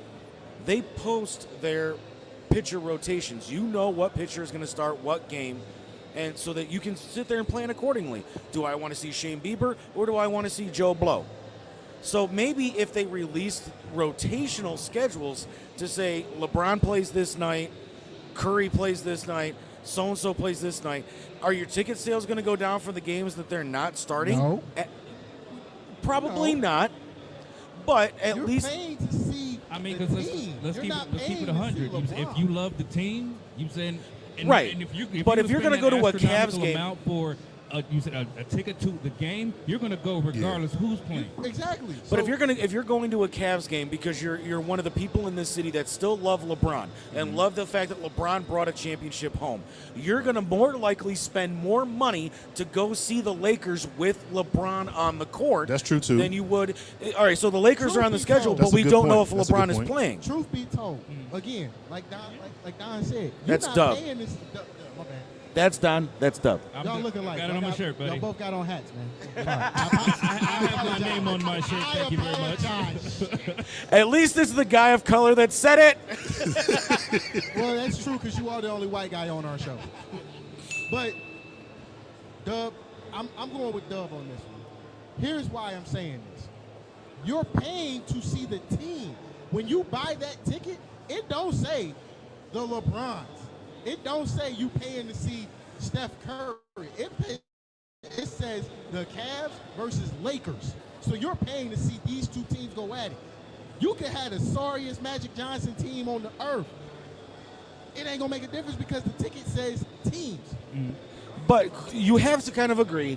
they post their pitcher rotations. You know what pitcher is going to start what game, and so that you can sit there and plan accordingly. Do I want to see Shane Bieber or do I want to see Joe Blow? So maybe if they released rotational schedules to say LeBron plays this night, Curry plays this night, so-and-so plays this night, are your ticket sales going to go down for the games that they're not starting? No. Probably No. not. But at You're least paying to see I mean, the because team. let's You're keep not it paying 100. to see If LeBron. you love the team, you saying and, Right. And if But if you you're gonna gonna go to a Cavs astronomical game- amount for you said a ticket to the game, you're going to go regardless who's playing. Exactly. But So- if you're going to a Cavs game because you're one of the people in this city that still love LeBron and love the fact that LeBron brought a championship home, you're going to more likely spend more money to go see the Lakers with LeBron on the court. That's true, too. Than you would. All right, so the Lakers Truth are on the be schedule, told- but That's a we good don't know point. if That's a good LeBron is point. playing. Truth be told, again, like Don said, you're That's not Dub. paying this. My bad. That's Don. That's Dub. Y'all looking like got it on my shirt, buddy. Y'all both got on hats, man. Sorry. I have my name on my shirt. I Thank you very much. apologize. At least it's the guy of color that said it. Well, that's true because you are the only white guy on our show. But Dub, I'm going with Dub on this one. Here's why I'm saying this. You're paying to see the team. When you buy that ticket, it don't say the LeBrons. It don't say you paying to see Steph Curry. It says the Cavs versus Lakers. So you're paying to see these two teams go at it. You could have the sorriest Magic Johnson team on the earth. It ain't gonna make a difference because the ticket says teams. But you have to kind of agree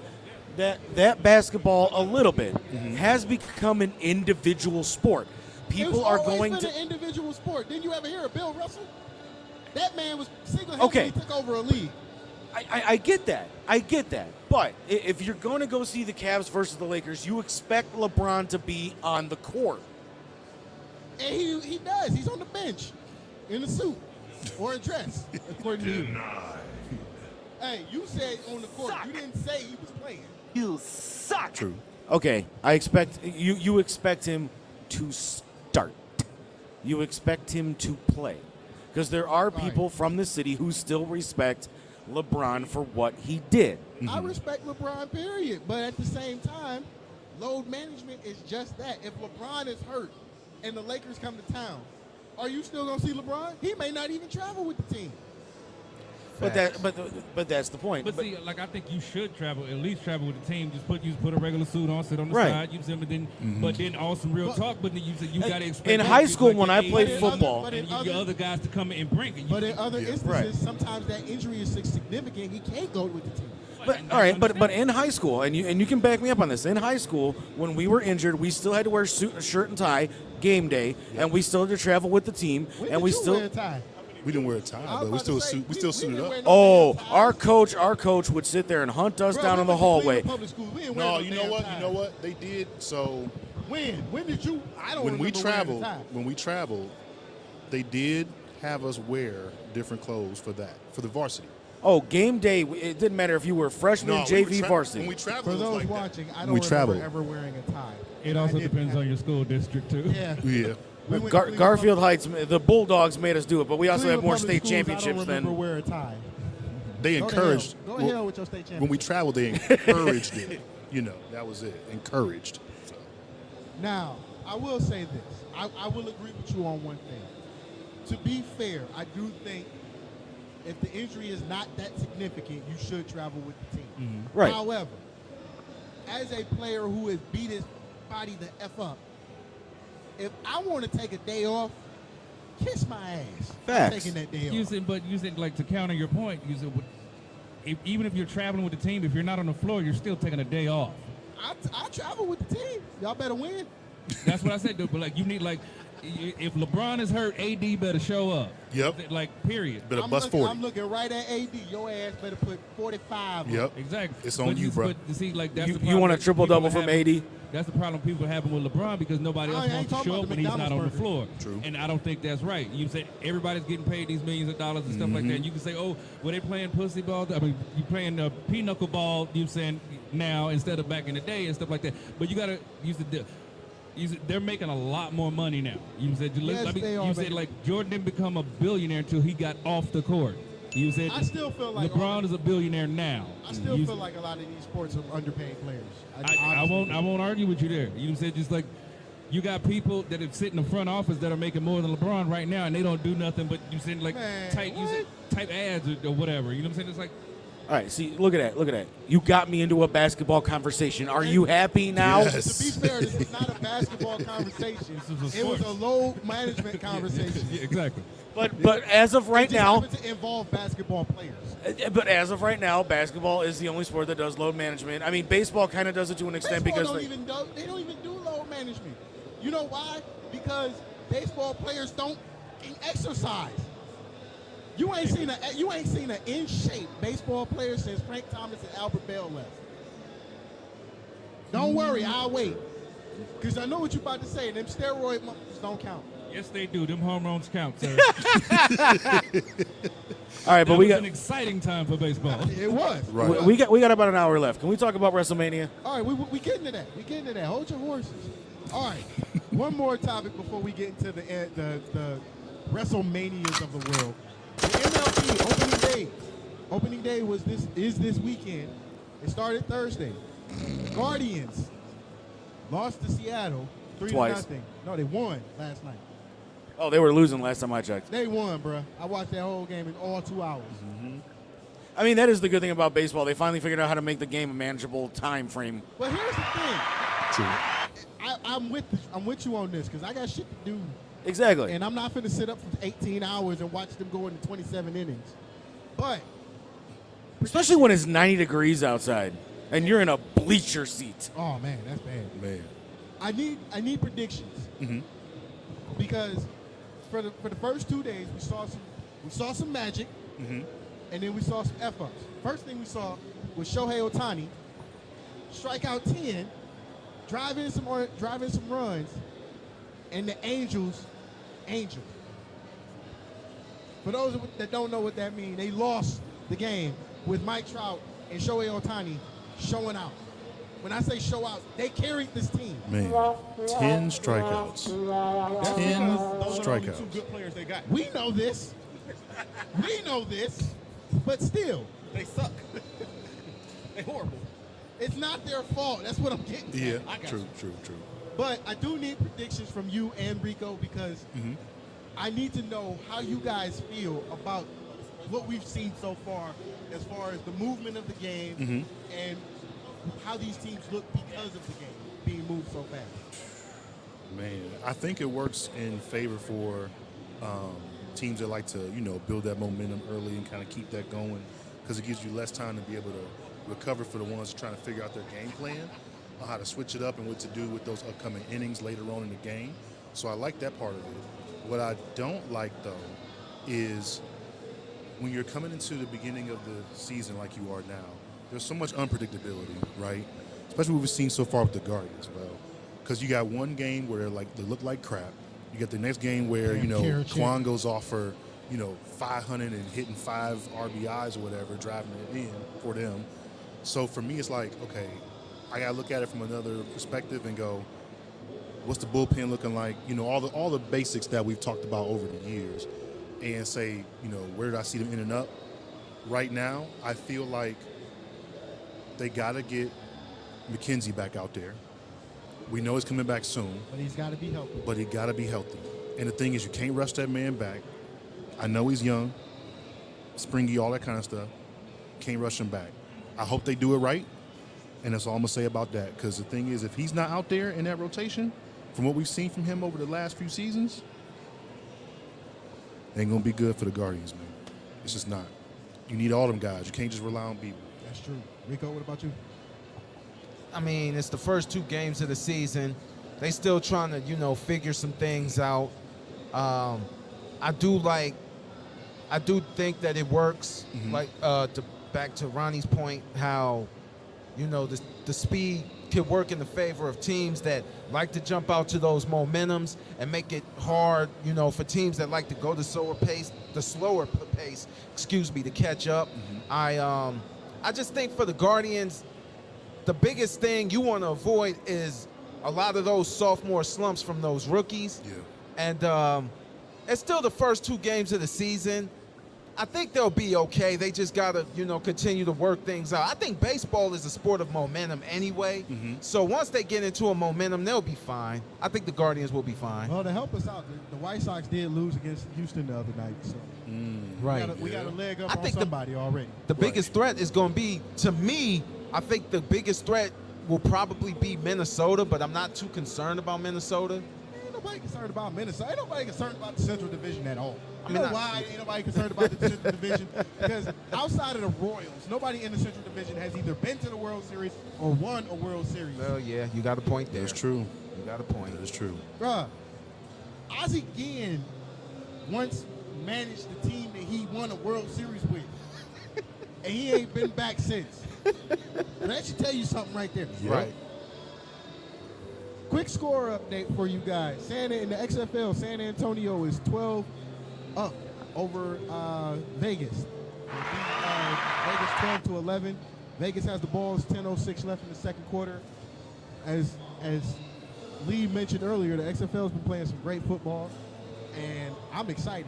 that basketball a little bit has become an individual sport. People are going It's to. always been an individual sport. Didn't you ever hear of Bill Russell? That man was single-handedly Okay. took over a league. I get that. I get that. But if you're going to go see the Cavs versus the Lakers, you expect LeBron to be on the court. And he does. He's on the bench in a suit or a dress, according to you. Hey, you said on the court. You didn't say he was playing. True. Okay, I expect you expect him to start. You expect him to play. Because there are people from the city who still respect LeBron for what he did. I respect LeBron, period. But at the same time, load management is just that. If LeBron is hurt and the Lakers come to town, are you still going to see LeBron? He may not even travel with the team. But that's the point. But see, like I think you should travel, at least travel with the team. Just put a regular suit on, sit on the Right. side. You see, but then also real But- talk. But then you got to expect In that. high Just school like when your I played age football- and your other guys to come and bring it. But in other instances, Right. sometimes that injury is so significant he can't go with the team. But all right, but in high school, and you can back me up on this. In high school, when we were injured, we still had to wear shirt and tie game day, and we still had to travel with the team, When and did we you still. wear a tie? We didn't wear a tie, I was but we about still to say, we still we suited didn't up. wear no Oh, damn ties. our coach would sit there and hunt us Bro, down we in the went to hallway. Cleveland Public School. We didn't wear No, no you know damn what? ties. You know what? They did. So When did you? I don't when we remember wearing a traveled, tie. they did have us wear different clothes for the varsity. Oh, game day, it didn't matter if you were freshman, No, JV, when varsity. we traveled, For it was those like that. watching, I don't We remember traveled. ever wearing a tie. It I also did depends have- on your school district too. Yeah. Yeah. We went to Cleveland Garfield Public- Heights, the Bulldogs made us do it, but we also Cleveland had more Public state Schools, championships I don't remember than. wear a tie. They Go to encouraged. hell. Go to hell with your state championship. When we traveled, they encouraged it. You know, that was it. Encouraged. So. Now, I will say this. I will agree with you on one thing. To be fair, I do think if the injury is not that significant, you should travel with the team. Right. However, as a player who has beat his body the F up, if I want to take a day off, kiss my ass. Facts. I'm taking that day You off. said, like to counter your point, you said even if you're traveling with the team, if you're not on the floor, you're still taking a day off. I travel with the team. Y'all better win. That's what I said, dude. But like you need if LeBron is hurt, AD better show up. Yep. Like period. Better I'm bust looking, 40. I'm looking right at AD. Your ass better put 45 on. Yep. Exactly. It's on you, bro. But you see, like that's You- the you problem want a that triple-double people from have- AD? That's the problem people are having with LeBron because nobody else I ain't wants to talking show about up the when he's not on the McDonald's floor. True. And I don't think that's right. You say everybody's getting paid these millions of dollars and stuff like that. You can say, oh, well, they playing pussy ball. I mean, you playing pinochle ball. You saying now instead of back in the day and stuff like that. But you gotta use the. They're making a lot more money now. You said, Yes, they are, you said but- like Jordan didn't become a billionaire until he got off the court. You said I still feel like LeBron is a billionaire now. I still You feel like a lot of these sports are underpaid players. I won't argue with you there. You said just like you got people that have sit in the front office that are making more than LeBron right now, and they don't do nothing but you said like Man, type what? type ads or whatever. You know what I'm saying? It's like All right, see, look at that. You got me into a basketball conversation. Are you happy now? Yes. To be fair, this was not a basketball conversation. was a It was a sports. load management conversation. Yeah, exactly. But as of right It just now, happened to involve basketball players. but as of right now, basketball is the only sport that does load management. I mean, baseball kind of does it to an extent Baseball because they don't even do load management. You know why? Because baseball players don't exercise. You ain't seen an in shape baseball player since Frank Thomas and Albert Bell left. Don't worry, I'll wait. Because I know what you're about to say. Them steroid don't count. Yes, they do. Them home runs count, sir. all right, but That we was got an exciting time for baseball. It was. Right. we got about an hour left. Can we talk about WrestleMania? All right, we getting to that. We getting to that. Hold your horses. All right, one more topic before we get into the WrestleManias of the world. The MLB opening day is this weekend. It started Thursday. Guardians lost to Seattle 3-0. Twice. No, they won last night. Oh, they were losing last time I checked. They won, bruh. I watched that whole game in all 2 hours. I mean, that is the good thing about baseball. They finally figured out how to make the game a manageable time frame. But here's the thing. True. I'm with you on this because I got shit to do. Exactly. And I'm not finna sit up for 18 hours and watch them go into 27 innings. But Especially when it's 90 degrees outside and you're in a bleacher seat. oh man, that's bad. Man. I need predictions because for the first 2 days we saw some magic and then we saw some f ups. First thing we saw was Shohei Ohtani strike out 10, drive in some runs, and the Angels. For those that don't know what that means, they lost the game with Mike Trout and Shohei Ohtani showing out. When I say show out, they carried this team. Man. 10 strikeouts. 10 Those are the only two strikeouts. good players they got. We know this. But still, They suck. They horrible. it's not their fault. That's what I'm getting at. Yeah, I got true. But I do need predictions from you and Rico because I need to know how you guys feel about what we've seen so far as the movement of the game and how these teams look because of the game being moved so fast. Man, I think it works in favor for teams that like to, build that momentum early and kind of keep that going because it gives you less time to be able to recover for the ones trying to figure out their game plan, on how to switch it up and what to do with those upcoming innings later on in the game. So I like that part of it. What I don't like, though, is when you're coming into the beginning of the season like you are now, there's so much unpredictability, right? Especially what we've seen so far with the Guardians, because you got one game where they look like crap. You got the next game where, Kwan goes off for, 500 and hitting 5 RBIs or whatever, driving it in for them. So for me, it's like, okay, I got to look at it from another perspective and go, what's the bullpen looking like? All the basics that we've talked about over the years, and say, where did I see them in and up? Right now, I feel like they got to get McKenzie back out there. We know he's coming back soon, But he's got to be healthy. but he got to be healthy. And the thing is, you can't rush that man back. I know he's young, springy, all that kind of stuff. Can't rush him back. I hope they do it right, and that's all I'm going to say about that. Because the thing is, if he's not out there in that rotation, from what we've seen from him over the last few seasons, ain't going to be good for the Guardians, man. It's just not. You need all them guys. You can't just rely on people. That's true. Rico, what about you? I mean, it's the first 2 games of the season. They still trying to, figure some things out. I do think that it works. Like back to Ronnie's point, how the speed can work in the favor of teams that like to jump out to those momentums and make it hard, for teams that like to go the slower pace, to catch up. I just think for the Guardians, the biggest thing you want to avoid is a lot of those sophomore slumps from those rookies. Yeah. And it's still the first 2 games of the season. I think they'll be okay. They just gotta, continue to work things out. I think baseball is a sport of momentum anyway. So once they get into a momentum, they'll be fine. I think the Guardians will be fine. Well, to help us out, the White Sox did lose against Houston the other night, so Right. we got a leg up I on think somebody already. The biggest threat is going to be, to me, I think the biggest threat will probably be Minnesota, but I'm not too concerned about Minnesota. Ain't nobody concerned about Minnesota. Ain't nobody concerned about the Central Division at all. You mean, know why ain't nobody concerned about the Central Division? Because outside of the Royals, nobody in the Central Division has either been to the World Series or won a World Series. Well, yeah, you got a point there. That's true. You got a point. That is true. Bruh, Ozzie Guillen once managed the team that he won a World Series with. And he ain't been back since. That should tell you something right there. Right. Quick score update for you guys. In the XFL, San Antonio is 12 up over Vegas. Vegas 12-11. Vegas has the balls, 10:06 left in the second quarter. As Lee mentioned earlier, the XFL has been playing some great football, and I'm excited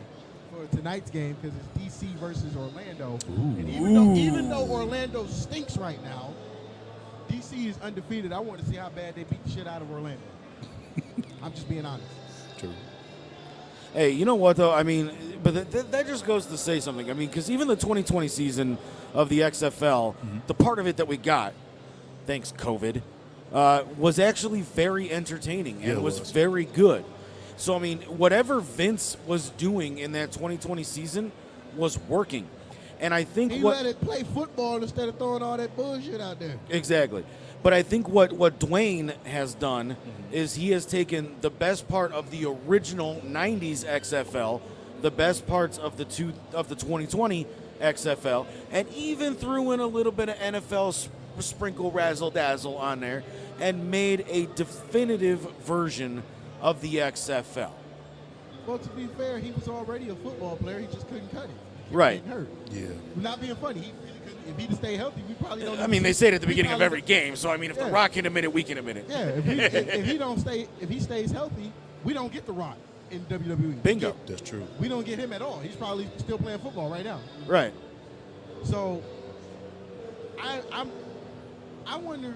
for tonight's game because it's DC versus Orlando. And even though Orlando stinks right now, DC is undefeated. I want to see how bad they beat the shit out of Orlando. I'm just being honest. True. Hey, you know what, though? I mean, but that just goes to say something. I mean, because even the 2020 season of the XFL, the part of it that we got, thanks COVID, was actually very entertaining and Yeah, it was was. very good. So, I mean, whatever Vince was doing in that 2020 season was working. And I think He let it play football instead of throwing all that bullshit out there. Exactly. But I think what Dwayne has done is he has taken the best part of the original 90s XFL, the best parts of the 2020 XFL, and even threw in a little bit of NFL sprinkle razzle dazzle on there and made a definitive version of the XFL. Well, to be fair, he was already a football player. He just couldn't cut it. He kept Right. getting hurt. Yeah. Not being funny. He really couldn't. If he'd stay healthy, we probably don't. I mean, they say it at the we beginning of probably- every game, so I mean, if Yeah. The Rock can admit it, we can admit it. Yeah, if he stays healthy, we don't get The Rock in WWE. Bingo. That's true. We don't get him at all. He's probably still playing football right now. Right. So, I wonder,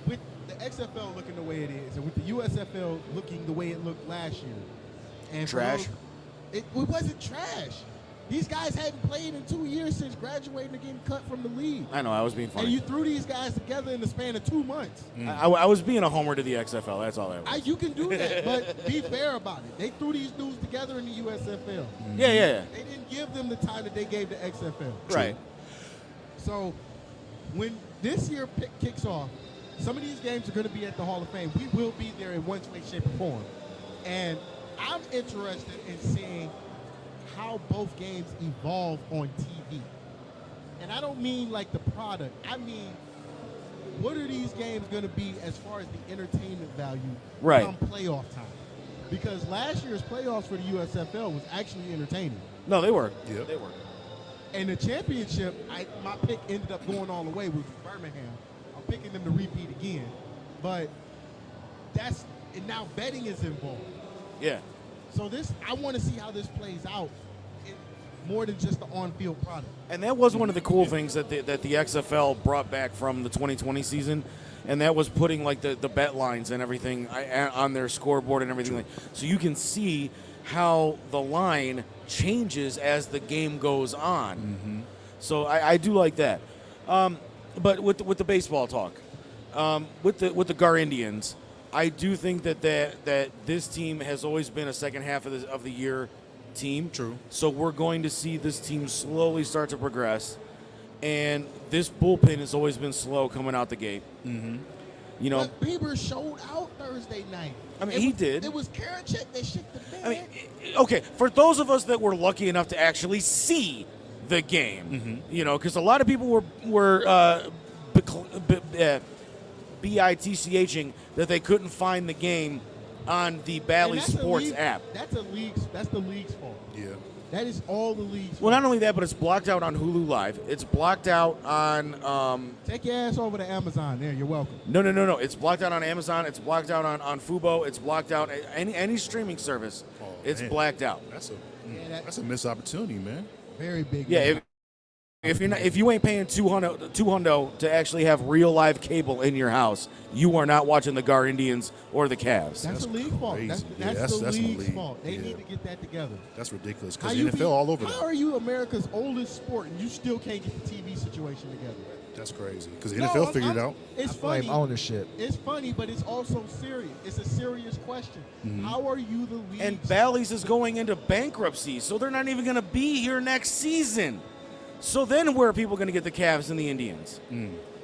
with the XFL looking the way it is, and with the USFL looking the way it looked last year, and for Trash? those- it wasn't trash. These guys hadn't played in 2 years since graduating and getting cut from the league. I know, I was being And funny. you threw these guys together in the span of 2 months. I was being a homer to the XFL, that's all that was. You can do that, but be fair about it. They threw these dudes together in the USFL. Yeah. They didn't give them the time that they gave the XFL. Right. So when this year kicks off, some of these games are going to be at the Hall of Fame. We will be there in one way, shape, or form. And I'm interested in seeing how both games evolve on TV. And I don't mean like the product. I mean, what are these games going to be as far as the entertainment value Right. come playoff time? Because last year's playoffs for the USFL was actually entertaining. No, they were. Yep. They were. And the championship, my pick ended up going all the way with Birmingham. I'm picking them to repeat again. But and now betting is involved. Yeah. So I want to see how this plays out more than just the on-field product. And that was one of the cool things that the XFL brought back from the 2020 season, and that was putting like the bet lines and everything on their scoreboard and everything. So you can see how the line changes as the game goes on. So I do like that. But with the baseball talk, with the Gar Indians, I do think that this team has always been a second half of the year team. True. So we're going to see this team slowly start to progress, and this bullpen has always been slow coming out the gate. You know, But Bieber showed out Thursday night. I mean, he did. It was Karinchak that shit the bed. I mean, okay, for those of us that were lucky enough to actually see the game, you know, because a lot of people were bitching that they couldn't find the game on the Bally And that's Sports league- app. That's the league's fault. Yeah. That is all the league's Well, fault. not only that, but it's blocked out on Hulu Live. It's blocked out on Take your ass over to Amazon. There, you're welcome. no. It's blocked out on Amazon. It's blocked out on Fubo. It's blocked out any streaming service. Oh, It's man. blacked out. That's that- a missed opportunity, man. Very big. Yeah, name. if you ain't paying 200 to actually have real live cable in your house, you are not watching the Gar Indians or the Cavs. That's the league fault. crazy. That's, Yeah, that's the that's the league's league. fault. They Yeah. need to get that together. That's ridiculous How because you NFL be- all over How that. are you America's oldest sport and you still can't get the TV situation together? That's crazy because the No, NFL I'm- figured it I'm- out. It's I blame funny. ownership. It's funny, but it's also serious. It's a serious question. How are you the league? And Bally's is going into bankruptcy, so they're not even going to be here next season. So then where are people going to get the Cavs and the Indians?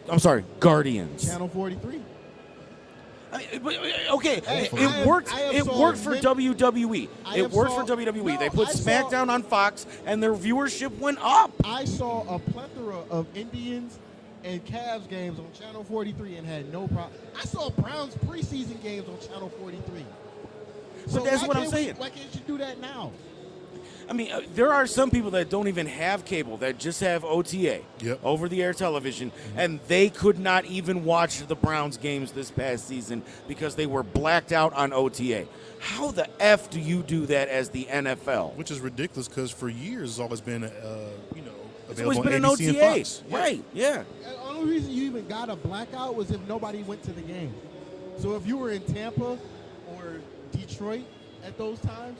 I'm sorry, Guardians. Channel 43. Okay, Hey, it worked. I have It saw worked for many- WWE. I It have worked saw- for WWE. They No, put I saw- SmackDown on Fox, and their viewership went up. I saw a plethora of Indians and Cavs games on Channel 43 and had no problem. I saw Browns preseason games on Channel 43. So that's why what I'm can't we- saying. Why can't you do that now? I mean, there are some people that don't even have cable, that just have OTA, Yep. over-the-air television, and they could not even watch the Browns games this past season because they were blacked out on OTA. How the F do you do that as the NFL? Which is ridiculous because for years it's always been, It's always available been on an ABC and OTA. Fox. Yeah. Right, yeah. The only reason you even got a blackout was if nobody went to the game. So if you were in Tampa or Detroit at those times,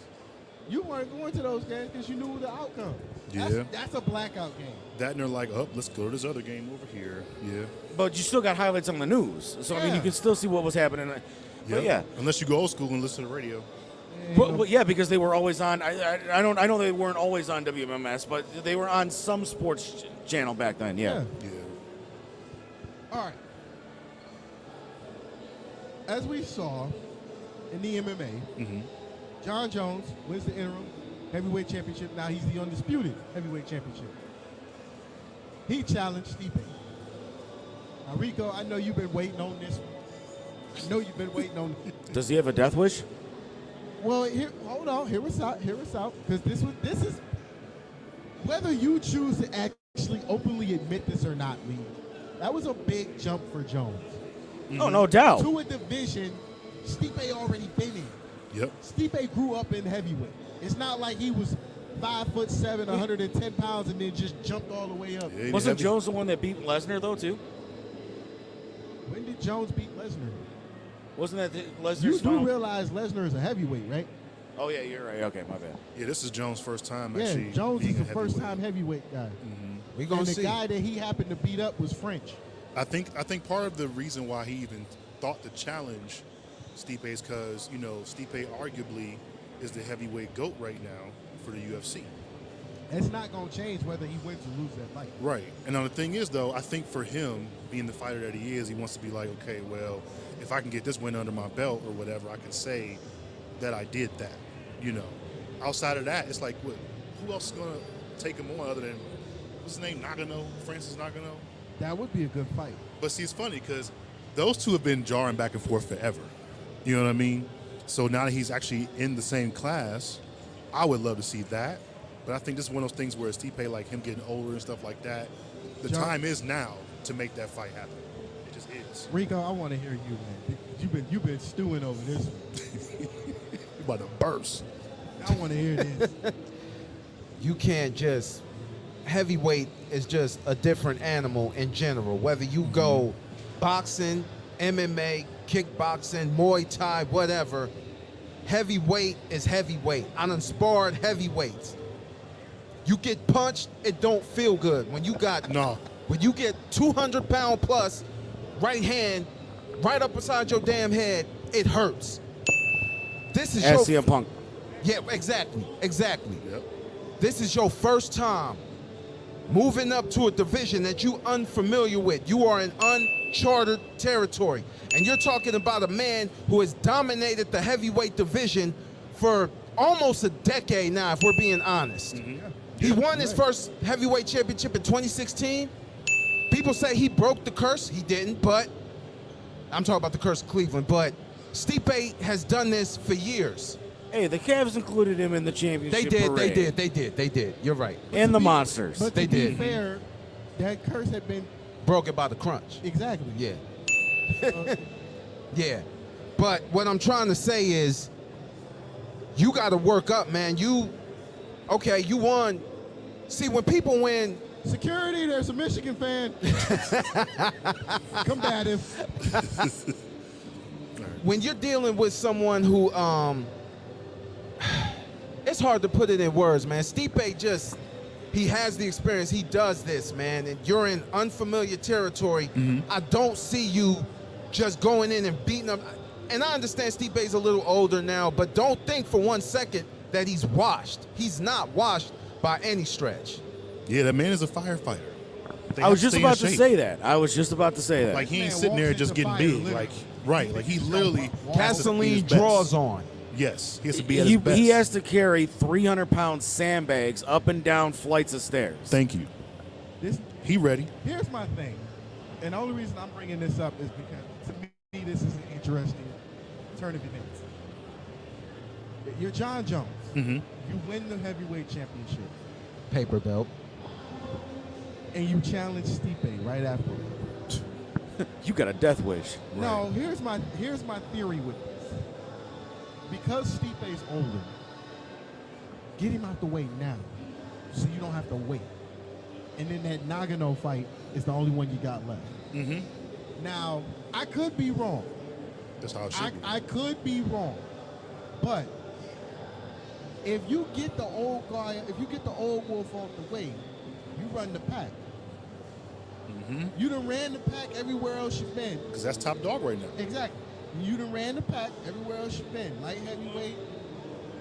you weren't going to those games because you knew the outcome. Yeah. That's a blackout game. That and they're like, oh, let's go to this other game over here. Yeah. But you still got highlights on the news. So, I mean, you Yeah. can still see what was happening. But yeah. Unless you go old school and listen to the radio. But yeah, because they were always on. I know they weren't always on WMMS, but they were on some sports channel back then. Yeah. Yeah. All right. As we saw in the MMA, John Jones wins the interim heavyweight championship. Now he's the undisputed heavyweight championship. He challenged Stipe. Now, Rico, I know you've been waiting on this one. I know you've been waiting on. Does he have a death wish? Well, here, hold on. Hear us out. Hear us out. Because this is whether you choose to actually openly admit this or not, Lee. That was a big jump for Jones. Oh, no doubt. To a division Stipe already been in. Yep. Stipe grew up in heavyweight. It's not like he was 5'7", 110 pounds, and then just jumped all the way up. Yeah, he Wasn't didn't have Jones the one that beat Lesnar though too? When did Jones beat Lesnar? Wasn't that Lesnar's You do final? realize Lesnar is a heavyweight, right? Oh yeah, you're right. Okay, my bad. Yeah, this is Jones' first time Yeah, actually. Jones being is a the first heavyweight. time heavyweight guy. We gonna And the see. guy that he happened to beat up was French. I think part of the reason why he even thought to challenge Stipe is because, Stipe arguably is the heavyweight GOAT right now for the UFC. It's not going to change whether he wins or loses that fight. Right. And now the thing is, though, I think for him, being the fighter that he is, he wants to be like, okay, well, if I can get this win under my belt or whatever, I can say that I did that. Outside of that, it's like, what? Who else is going to take him on other than, what's his name, Nagano, Francis Nagano? That would be a good fight. But see, it's funny because those two have been jarring back and forth forever. You know what I mean? So now that he's actually in the same class, I would love to see that. But I think this is one of those things where Stipe, like him getting older and stuff like that, the John- time is now to make that fight happen. It just is. Rico, I want to hear you, man. You've been stewing over this one. You're about to burst. I want to hear this. You can't just heavyweight is just a different animal in general. Whether you go boxing, MMA, kickboxing, Muay Thai, whatever, heavyweight is heavyweight. I done sparred heavyweights. You get punched, it don't feel good. When you got No. when you get 200-pound plus right hand right up beside your damn head, it hurts. This is As your CM Punk. yeah, exactly. Yep. This is your first time moving up to a division that you unfamiliar with. You are in uncharted territory. And you're talking about a man who has dominated the heavyweight division for almost a decade now, if we're being honest. He won his first heavyweight championship in 2016. People say he broke the curse. He didn't, but I'm talking about the curse of Cleveland. But Stipe has done this for years. Hey, the Cavs included him in the championship parade. They did. You're right. And the Monsters. But They to be did. fair, that curse had been Broken by the crunch. exactly. Yeah. Yeah. But what I'm trying to say is you got to work up, man. You won See, when people win, Security, there's a Michigan fan. Combative. when you're dealing with someone who, it's hard to put it in words, man. Stipe he has the experience. He does this, man, and you're in unfamiliar territory. I don't see you just going in and beating him. And I understand Stipe's a little older now, but don't think for 1 second that he's washed. He's not washed by any stretch. Yeah, that man is a firefighter. They I have was just stay in about to shape. say that. I was just about to say that. Like he ain't Man sitting there walks just into getting fire, big. literally. Like right, like he literally has to be his Gasoline best. draws on. Yes, he has to be at his best. he has to carry 300-pound sandbags up and down flights of stairs. Thank you. This, He ready. here's my thing, and the only reason I'm bringing this up is because to me this is an interesting turn of events. You're John Jones. Mm-hmm. You win the heavyweight championship, Paper belt. and you challenge Stipe right after. You got a death wish. No, here's my theory with this. Because Stipe's older, get him out the way now, so you don't have to wait. And then that Nagano fight is the only one you got left. Mm-hmm. Now, I could be wrong. That's how it should be. I could be wrong, but if you get the old guy, if you get the old wolf off the way, you run the pack. Mm-hmm. You done ran the pack everywhere else you've been. Because that's top dog right now. Exactly. You done ran the pack everywhere else you've been. Light heavyweight,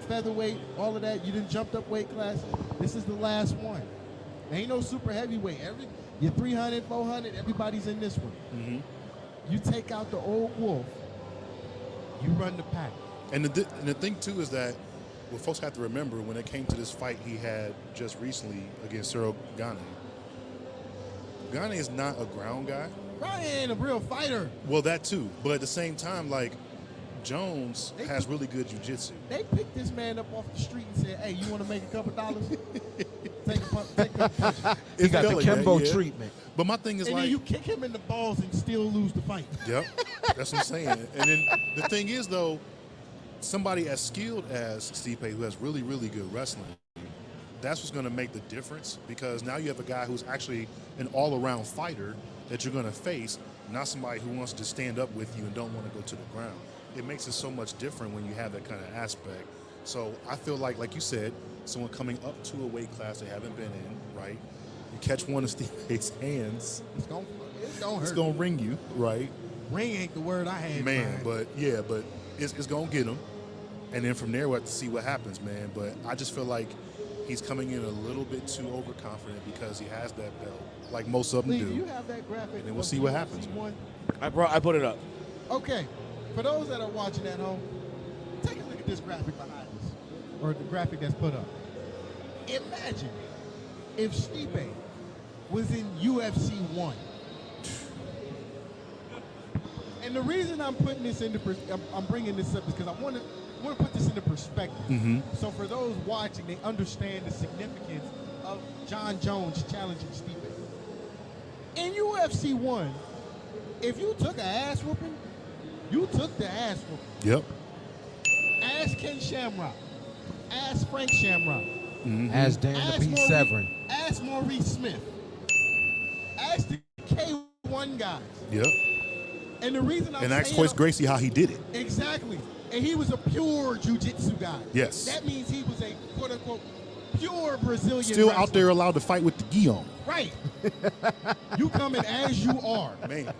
featherweight, all of that. You done jumped up weight classes. This is the last one. There ain't no super heavyweight. You're 300, 400, everybody's in this one. Mm-hmm. You take out the old wolf, you run the pack. And the thing too is that what folks have to remember when it came to this fight he had just recently against Cyril Gane. Gane is not a ground guy. Ryan ain't a real fighter. Well, that too. But at the same time, like Jones has really good jiu-jitsu. They picked this man up off the street and said, "Hey, you want to make a couple dollars? take a couple punches." He got the felt like that, Kembo yeah. treatment. But my thing is And like, then you kick him in the balls and still lose the fight. yep, that's what I'm saying. And then the thing is though, somebody as skilled as Stipe, who has really, really good wrestling, that's what's going to make the difference, because now you have a guy who's actually an all-around fighter that you're going to face, not somebody who wants to stand up with you and don't want to go to the ground. It makes it so much different when you have that kind of aspect. So I feel like you said, someone coming up to a weight class they haven't been in, right? You catch one of Stipe's hands, It's gonna hurt. it's going to ring you, right? Ring ain't the word I had. Man, Brian. but it's going to get him. And then from there, we'll have to see what happens, man. But I just feel like he's coming in a little bit too overconfident because he has that belt, like most of them Lee, do. do you have that graphic? And then we'll of see what happens, UFC one? I put it up. Okay, for those that are watching at home, take a look at this graphic behind us, or the graphic that's put up. Imagine if Stipe was in UFC 1. And the reason I'm putting this into, I'm bringing this up is because I want to put this into perspective. Mm-hmm. So for those watching, they understand the significance of John Jones challenging Stipe. In UFC 1, if you took an ass whooping, you took the ass whooping. Yep. Ask Ken Shamrock. Ask Frank Shamrock. Mm-hmm. As Dan the Ask Beast Severn. Ask Maurice Smith. Ask the K1 guys. Yep. And the reason I'm And ask saying Royce Gracie how he did it. exactly, and he was a pure jiu-jitsu guy. Yes. That means he was a quote-unquote pure Brazilian Still wrestler. out there allowed to fight with the gi on. Right. You coming as you are. Man.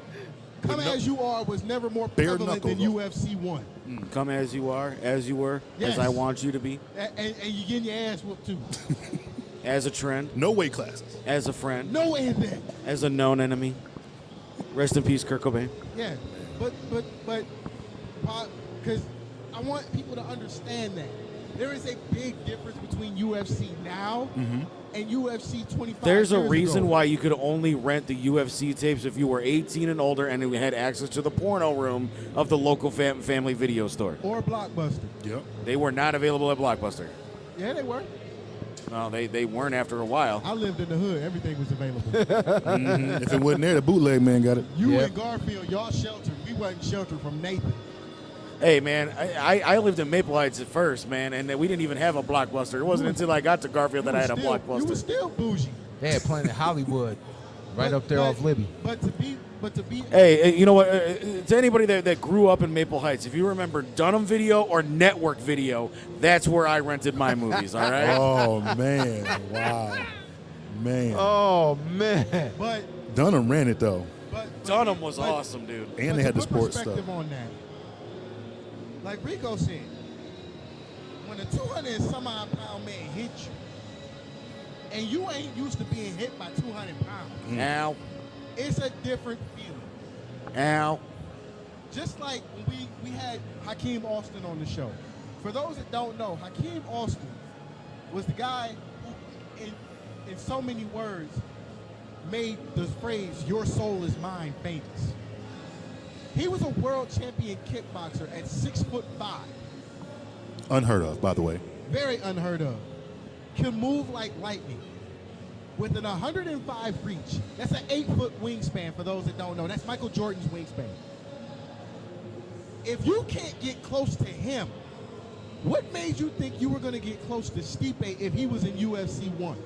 Come With no- as you are was never more Bare prevalent knuckle, than though. UFC 1. Come as you are, as you were, Yes. as I want you to be, And you getting your ass whooped too. as a trend, No weight classes. as a friend, No way in that. as a known enemy. Rest in peace, Kurt Cobain. Yeah, but, because I want people to understand that there is a big difference between UFC now and UFC 25 There's a years reason ago. why you could only rent the UFC tapes if you were 18 and older and you had access to the porno room of the local family video store. Or Blockbuster. Yep. They were not available at Blockbuster. Yeah, they were. No, they weren't after a while. I lived in the hood. Everything was available. Mhm. If it wasn't there, the bootleg man got it. You Yep. and Garfield, y'all sheltered. We wasn't sheltered from Nathan. Hey, man, I lived in Maple Heights at first, man, and we didn't even have a Blockbuster. It wasn't until I got to Garfield that I had a You were Blockbuster. still bougie. They had Planet Hollywood right But- up there but- off Libby. But to be Hey, you know what? To anybody that grew up in Maple Heights, if you remember Dunham Video or Network Video, that's where I rented my movies, all right? Oh man, wow, man. Oh man. but Dunham ran it though, Dunham was but- awesome, dude. and but they to had the put sports stuff. perspective on that. Like Rico said, when a 200 and some odd pound man hit you, and you ain't used to being hit by 200 pounds, Ow, it's a different feeling. ow. Just like when we had Hakeem Austin on the show. For those that don't know, Hakeem Austin was the guy who, in so many words, made the phrase "your soul is mine" famous. He was a world champion kickboxer at 6'5", Unheard of, by the way. very unheard of. Can move like lightning. With an 105 reach, that's an 8-foot wingspan for those that don't know. That's Michael Jordan's wingspan. If you can't get close to him, what made you think you were going to get close to Stipe if he was in UFC 1?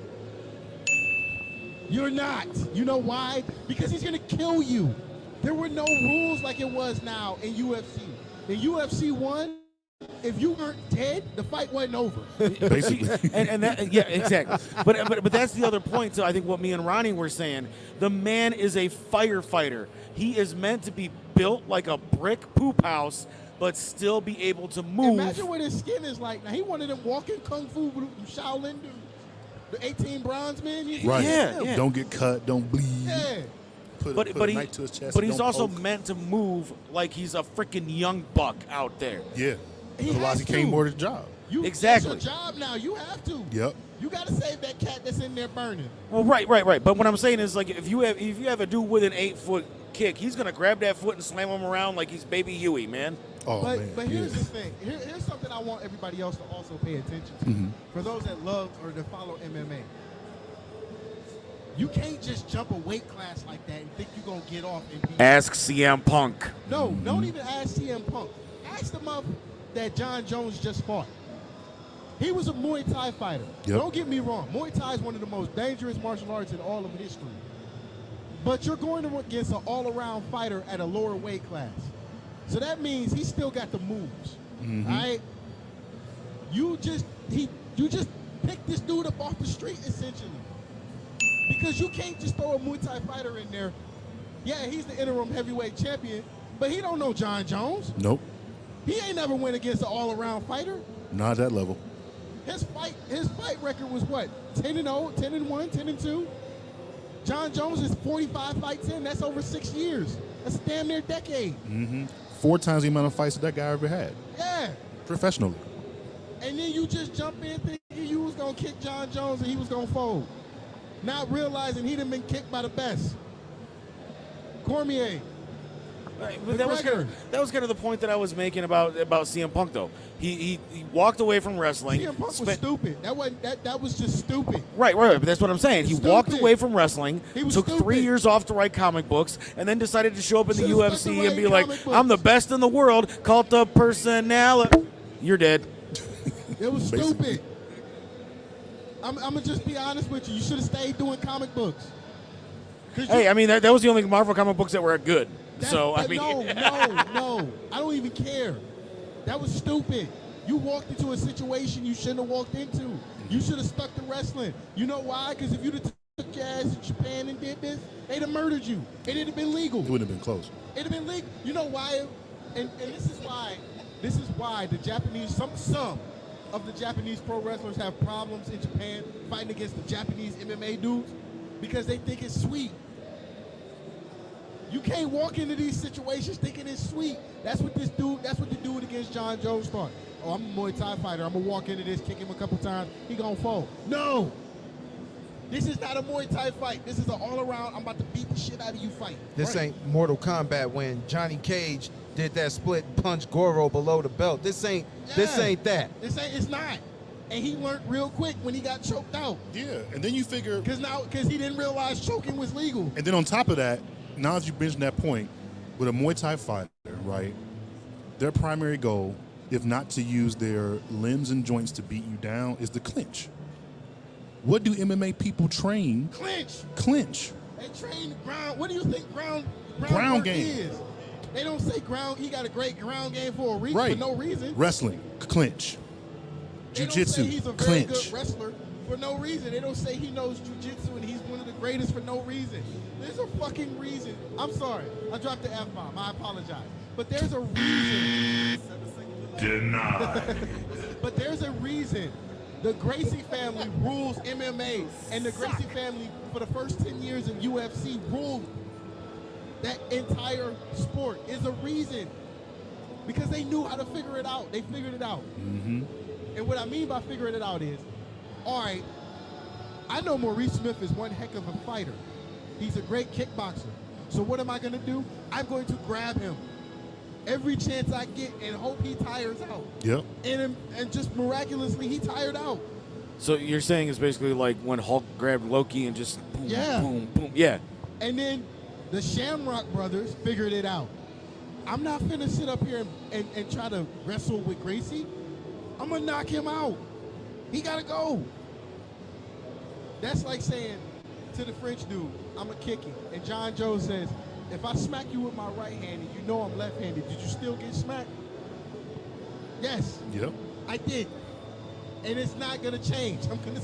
You're not. You know why? Because he's going to kill you. There were no rules like it was now in UFC. In UFC 1, if you weren't dead, the fight wasn't over. Basically, and that, yeah, exactly. But that's the other point. So I think what me and Ronnie were saying, the man is a firefighter. He is meant to be built like a brick poop house, but still be able to move. Imagine what his skin is like. Now, he one of them walking kung fu Shaolin dudes. The 18 bronze men. right? Yeah, yeah. Don't get cut. Don't bleed. Yeah. Put a He, knife to his chest. but and he's don't also poke. meant to move like he's a freaking young buck out there. Yeah. He Otherwise, has he can't to. more to the job. Exactly. That's your job now. You have to. Yep. You got to save that cat that's in there burning. Well, right. But what I'm saying is, like, if you have a dude with an 8-foot kick, he's gonna grab that foot and slam him around like he's Baby Huey, man. Oh but man. but here's yeah. the thing. Here's something I want everybody else to also pay attention to. Mm-hmm. For those that love or that follow MMA. You can't just jump a weight class like that and think you're going to get off and be... Ask CM Punk. No, don't even ask CM Punk. Ask the month that John Jones just fought. He was a Muay Thai fighter. Yep. Don't get me wrong. Muay Thai is one of the most dangerous martial arts in all of history. But you're going against an all-around fighter at a lower weight class. So that means he still got the moves. Mm-hmm. All right? You just picked this dude up off the street, essentially. Because you can't just throw a Muay Thai fighter in there. Yeah, he's the interim heavyweight champion, but he don't know John Jones. Nope. He ain't never went against an all-around fighter. Not at that level. His fight record was what? 10-0, 10-1, 10-2. John Jones is 45 fights in. That's over 6 years. That's a damn near decade. Mm-hmm. 4 times the amount of fights that guy ever had Yeah. professionally. And then you just jump in thinking you was going to kick John Jones and he was going to fold. Not realizing he done been kicked by the best. Cormier. Right, but that was kind of the point that I was making about CM Punk, though. He walked away from wrestling. CM Punk was stupid. That was just stupid. Right, but that's what I'm saying. He walked Stupid. away from wrestling, He was took 3 stupid. years off to write comic books, and then decided to show up in the Should've stuck to UFC and be writing like, comic I'm the books. best in the world, cult of personality. You're dead. It was Basically. stupid. I'm going to just be honest with you. You should have stayed doing comic books. 'Cause Hey, you- I mean, that was the only Marvel comic books that were good. So, I mean. No. I don't even care. That was stupid. You walked into a situation you shouldn't have walked into. You should have stuck to wrestling. You know why? Because if you'd have took your ass to Japan and did this, they'd have murdered you. It'd have been legal. It wouldn't have been close. It'd have been legal. You know why? And this is why the Japanese, some of the Japanese pro wrestlers have problems in Japan fighting against the Japanese MMA dudes because they think it's sweet. You can't walk into these situations thinking it's sweet. That's what the dude against John Jones thought. Oh, I'm a Muay Thai fighter. I'm going to walk into this, kick him a couple times. He going to fold. No. This is not a Muay Thai fight. This is an all-around, I'm about to beat the shit out of you fight. This Right. ain't Mortal Kombat when Johnny Cage did that split punch Goro below the belt. This ain't that. It's not. And he learned real quick when he got choked out. Yeah, and then you figure, Because he didn't realize choking was legal. and then on top of that, now that you mentioned that point, with a Muay Thai fighter, right? their primary goal, if not to use their limbs and joints to beat you down, is to clinch. What do MMA people train? Clinch. Clinch. They train ground. What do you think ground Ground work game. is? They don't say ground. He got a great ground game for a reason, Right. for no reason. Wrestling, clinch. They don't say Jiu-jitsu, he's a very clinch. good wrestler for no reason. They don't say he knows jiu-jitsu and he's one of the greatest for no reason. There's a fucking reason. I'm sorry. I dropped the F-bomb. I apologize. But there's a reason. Denied. But there's a reason. The Gracie family rules MMA, and the Gracie family, for the first 10 years in UFC, ruled that entire sport. Is a reason. Because they knew how to figure it out. They figured it out. Mm-hmm. And what I mean by figuring it out is, all right, I know Maurice Smith is one heck of a fighter. He's a great kickboxer. So what am I going to do? I'm going to grab him every chance I get and hope he tires out. Yep. And just miraculously, he tired out. So you're saying it's basically like when Hulk grabbed Loki and just boom, Yeah. boom, boom. Yeah. And then the Shamrock brothers figured it out. I'm not finna sit up here and try to wrestle with Gracie. I'm gonna knock him out. He gotta go. That's like saying to the French dude, I'm gonna kick him. And John Jones says, if I smack you with my right hand and you know I'm left-handed, did you still get smacked? Yes, Yep. I did. And it's not gonna change. I'm gonna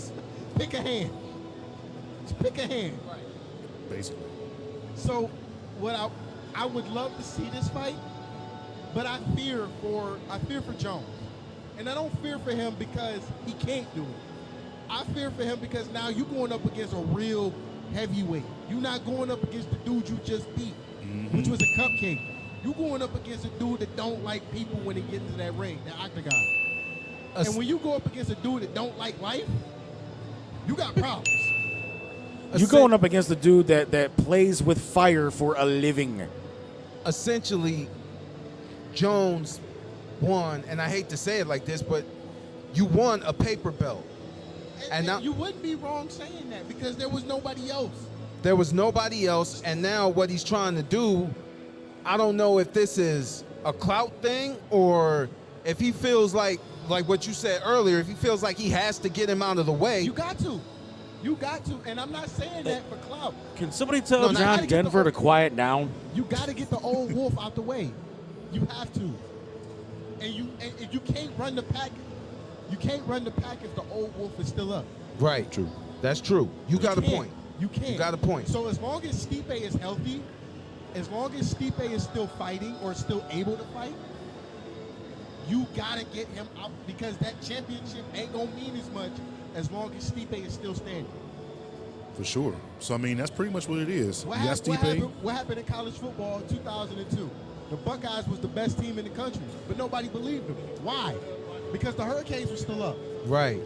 pick a hand. Just pick a hand. Basically. So, what I would love to see this fight, but I fear for Jones, and I don't fear for him because he can't do it. I fear for him because now you're going up against a real heavyweight. You're not going up against the dude you just beat, which was a cupcake. You're going up against a dude that don't like people when he gets into that ring, the octagon. And when you go up against a dude that don't like life, you got problems. You're going up against a dude that plays with fire for a living. Essentially, Jones won, and I hate to say it like this, but you won a paper belt. And now you wouldn't be wrong saying that because there was nobody else. there was nobody else, and now what he's trying to do, I don't know if this is a clout thing or if he feels like what you said earlier, if he feels like he has to get him out of the way. You got to. You got to. And I'm not saying that for clout. Can somebody tell No, no, I gotta John get the Denver to whole- quiet down? You got to get the old wolf out the way. You have to. And you can't run the pack. You can't run the pack if the old wolf is still up. Right. True. That's true. You got a can't. point. You can't. You got a point. So as long as Stipe is healthy, as long as Stipe is still fighting or still able to fight, you gotta get him out because that championship ain't gonna mean as much as long as Stipe is still standing. For sure. So, I mean, that's pretty much what it is. You got Stipe. What happened in college football in 2002? The Buckeyes was the best team in the country, but nobody believed them. Why? Because the Hurricanes were still up. Right.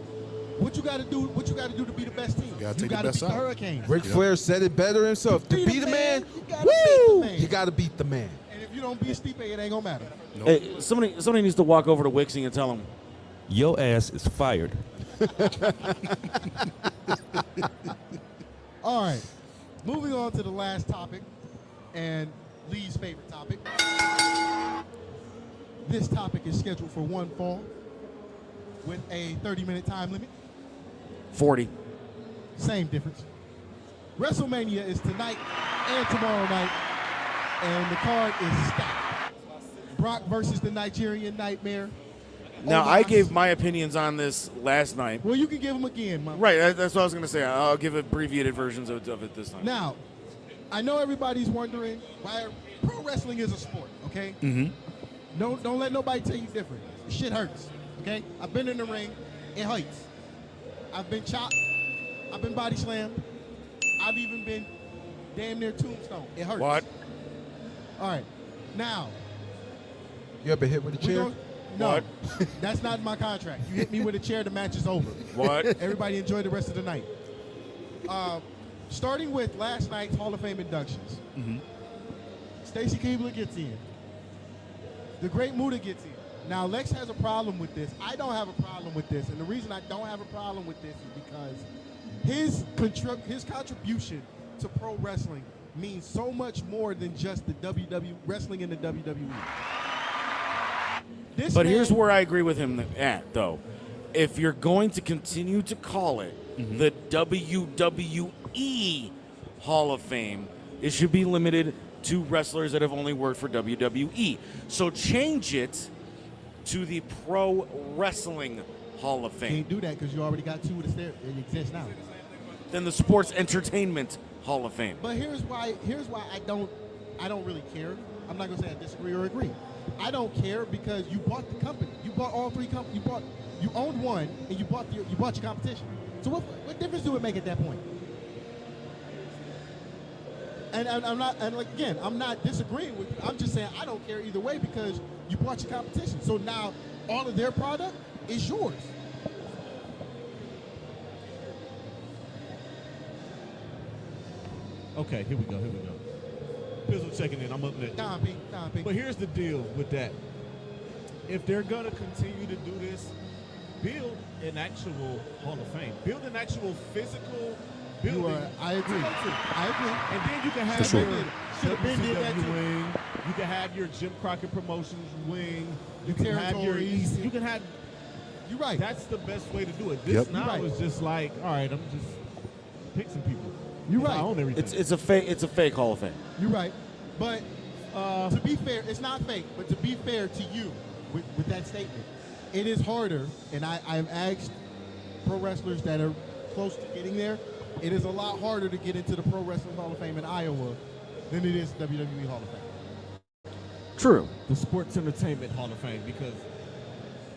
What you got to do? What you got to do to be the best team? Gotta take the gotta best beat the out. Hurricanes. Ric Flair said it better himself. To beat a man, you gotta beat the man. you got to beat the man. And if you don't beat Stipe, it ain't gonna matter. Nope. Hey, somebody needs to walk over to Wixie and tell him. Your ass is fired. All right, moving on to the last topic, and Lee's favorite topic. This topic is scheduled for one fall with a 30-minute time limit. 40. Same difference. WrestleMania is tonight and tomorrow night, and the card is stacked. Brock versus the Nigerian Nightmare. Now, Omos. I gave my opinions on this last night. Well, you can give them again, man. Right, that's what I was going to say. I'll give abbreviated versions of it this time. Now, I know everybody's wondering why pro wrestling is a sport, okay? Mm-hmm. Don't let nobody tell you different. Shit hurts, okay? I've been in the ring. It hurts. I've been chopped. I've been body slammed. I've even been damn near tombstone. It hurts. What? All right. Now, You ever hit with a we chair? gon- no, What? that's not in my contract. You hit me with a chair, the match is over. What? Everybody enjoy the rest of the night. Starting with last night's Hall of Fame inductions. Mhm. Stacy Keibler gets in. The Great Muta gets in. Now, Lex has a problem with this. I don't have a problem with this. And the reason I don't have a problem with this is because his contribution to pro wrestling means so much more than just the WWE, wrestling in the WWE. This But man- here's where I agree with him at, though. If you're going to continue to call it the WWE Hall of Fame, it should be limited to wrestlers that have only worked for WWE. So change it to the Pro Wrestling Hall of Fame. Can't do that because you already got two that exist now. Then the Sports Entertainment Hall of Fame. But here's why I don't really care. I'm not gonna say I disagree or agree. I don't care because you bought the company. You bought all three companies. You owned one and you bought your competition. So what difference do it make at that point? And I'm not, and like again, I'm not disagreeing with you. I'm just saying I don't care either way because you bought your competition. So now all of their product is yours. Okay, here we go. Pizzle checking in. I'm up next. Don P. But here's the deal with that. If they're gonna continue to do this, build an actual Hall of Fame. Build an actual physical building. I agree. to go to. I agree. And then you can have For sure. your Should have been did that WCW too. wing. You can have your Jim Crockett Promotions wing. You The can have your territories. East. You can have. You're right. That's the best way to do it. This Yep. now You're right. is just like, all right, I'm just pick some people. You're And right. I own everything. It's a fake Hall of Fame. You're right. But to be fair, it's not fake, but to be fair to you with that statement, it is harder, and I've asked pro wrestlers that are close to getting there, it is a lot harder to get into the Pro Wrestling Hall of Fame in Iowa than it is WWE Hall of Fame. True. the Sports Entertainment Hall of Fame because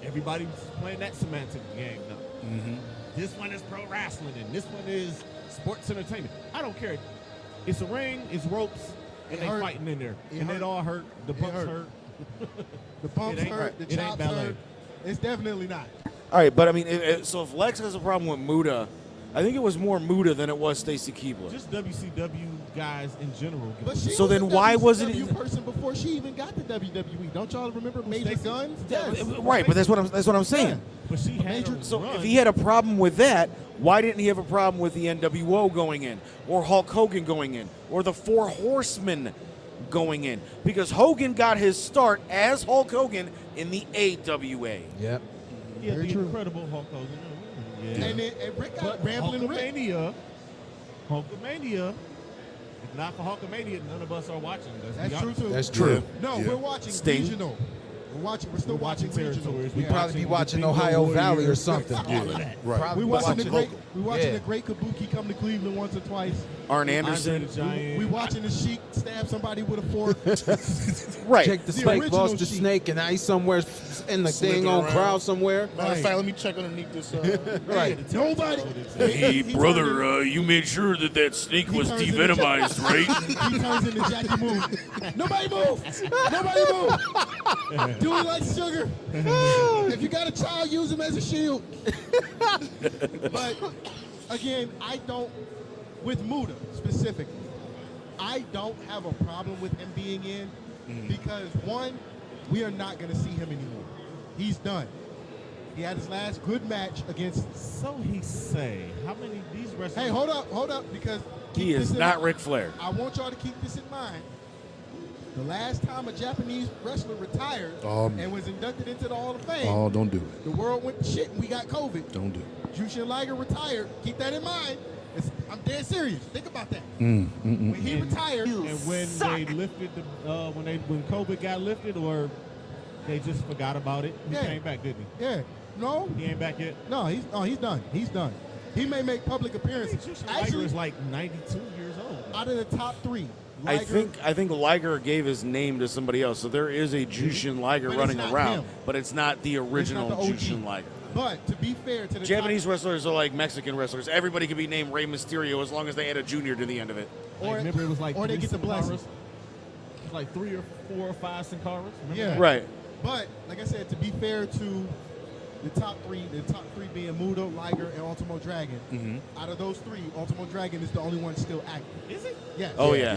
everybody's playing that semantic game now. Mm-hmm. This one is pro wrestling and this one is sports entertainment. I don't care. It's a ring, it's ropes, and It they hurt. fighting in there. It And hurt. it all hurt. The It bumps hurt. hurt. The bumps It ain't- hurt, the it ain't chops ballet. hurt. It's definitely not. All right, but I mean, so if Lex has a problem with Muda, I think it was more Muda than it was Stacy Keibler. Just WCW guys in general. But she So was then a why wasn't WCW it- person before she even got to WWE? Don't y'all remember Major Stacey? Guns? Yeah, Yes. right, but that's what I'm saying. But she had Major- a So run. if he had a problem with that, why didn't he have a problem with the NWO going in, or Hulk Hogan going in, or the Four Horsemen going in? Because Hogan got his start as Hulk Hogan in the AWA. Yep. yeah, Very the true. incredible Hulk Hogan. Yeah. And Rick got But rambling Rick. Hulkamania, if not for Hulkamania, none of us are watching. Let's be That's true honest. too. That's true. No, Yeah. we're watching Sting. regional. We're still We're watching watching regional. territories. We'd Yeah. probably be watching the Bingo Ohio Valley or Warriors. something. Yeah, right. Probably We watching the watching great. local. We watching Yeah. the great Kabuki come to Cleveland once or twice. Arn Andre Anderson. the Giant. We watching the Sheik stab somebody with a fork. Right. Jake the The Snake original lost the Sheik. snake, and now he's somewhere in the Slithering dang on around. crowd somewhere. Matter of fact, let me check underneath this. Right. Nobody. Hey, He brother, turned you made sure that snake He was turns into devenomized, right? He turns into Jackie Move. Nobody move. Nobody move. Do it like sugar. If you got a child, use him as a shield. But again, I don't, with Muda specifically, I don't have a problem with him being in because one, we are not going to see him anymore. He's done. He had his last good match against. So he say, how many these wrestlers? Hey, hold up, because He keep is this in not mind. Ric Flair. I want y'all to keep this in mind. The last time a Japanese wrestler retired and was inducted into the Hall of Fame, Oh, don't do it. the world went to shit and we got COVID. Don't do it. Jushin Liger retired. Keep that in mind. I'm dead serious. Think about that. Mm. When he retired, And when they lifted the when COVID got lifted, or they just forgot about it, he Yeah. came back, didn't yeah, no, he? He ain't back yet. no, he's done. He's done. He may make public appearances. Jushin Liger Actually, is like 92 years old. out of the top three, I Liger, think Liger gave his name to somebody else, so there is a Jushin Liger But it's running not around, him. but it's not the original the OG. Jushin Liger. But to be fair to the Japanese wrestlers are like Mexican wrestlers. Everybody can be named Rey Mysterio as long as they add a junior to the end of it. Or- Remember, it was like or they three get the Sin blessing. Caras? It was like 3 or 4 or 5 Sin Caras. Remember Yeah. that? Right. But like I said, to be fair to the top three being Muda, Liger, and Ultimo Dragon. Out of those three, Ultimo Dragon is the only one still active. Is it? Yes. Oh, yeah.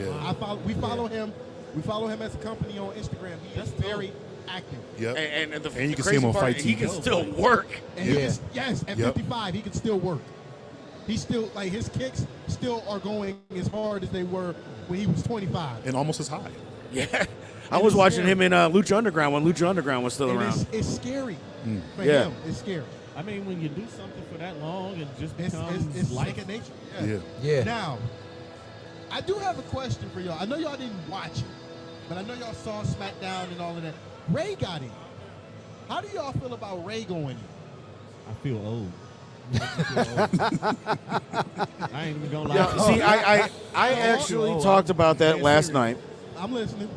We follow him. We follow him as a company on Instagram. He is very active. Yep. And And you the can see crazy him on part, Fight he TV. can still work. And he is, yes, at Yep. 55, he can still work. He's still, like, his kicks still are going as hard as they were when he was 25. And almost as high. Yeah. I was watching him in Lucha Underground when Lucha Underground was still And around. it's scary for Yeah. him. It's scary. I mean, when you do something for that long and just It's becomes life life. and nature. Yeah. Yeah. Now, I do have a question for y'all. I know y'all didn't watch it, but I know y'all saw SmackDown and all of that. Ray got in. How do y'all feel about Ray going in? I feel old. I ain't even gonna lie. Yeah, see, I actually talked about that last night. I'm listening.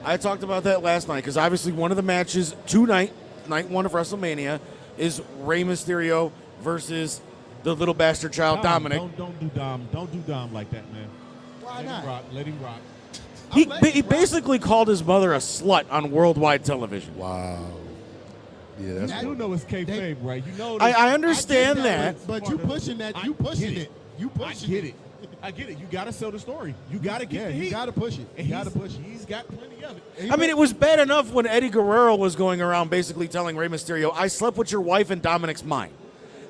I talked about that last night because obviously one of the matches tonight, night one of WrestleMania, is Rey Mysterio versus the little bastard child Dominic. Don't do Dom. Don't do Dom like that, man. Why Let not? him rock. Let him rock. He basically called his mother a slut on worldwide television. Wow. Yeah, that's You know it's kayfabe, right? You know. I understand I that. get But you pushing that. You pushing it. You I pushing get it. I get it. You got to sell the story. You got to get the heat. you got to push it. And You got to push it. He's got plenty of it. I mean, it was bad enough when Eddie Guerrero was going around basically telling Rey Mysterio, "I slept with your wife and Dominic's mine."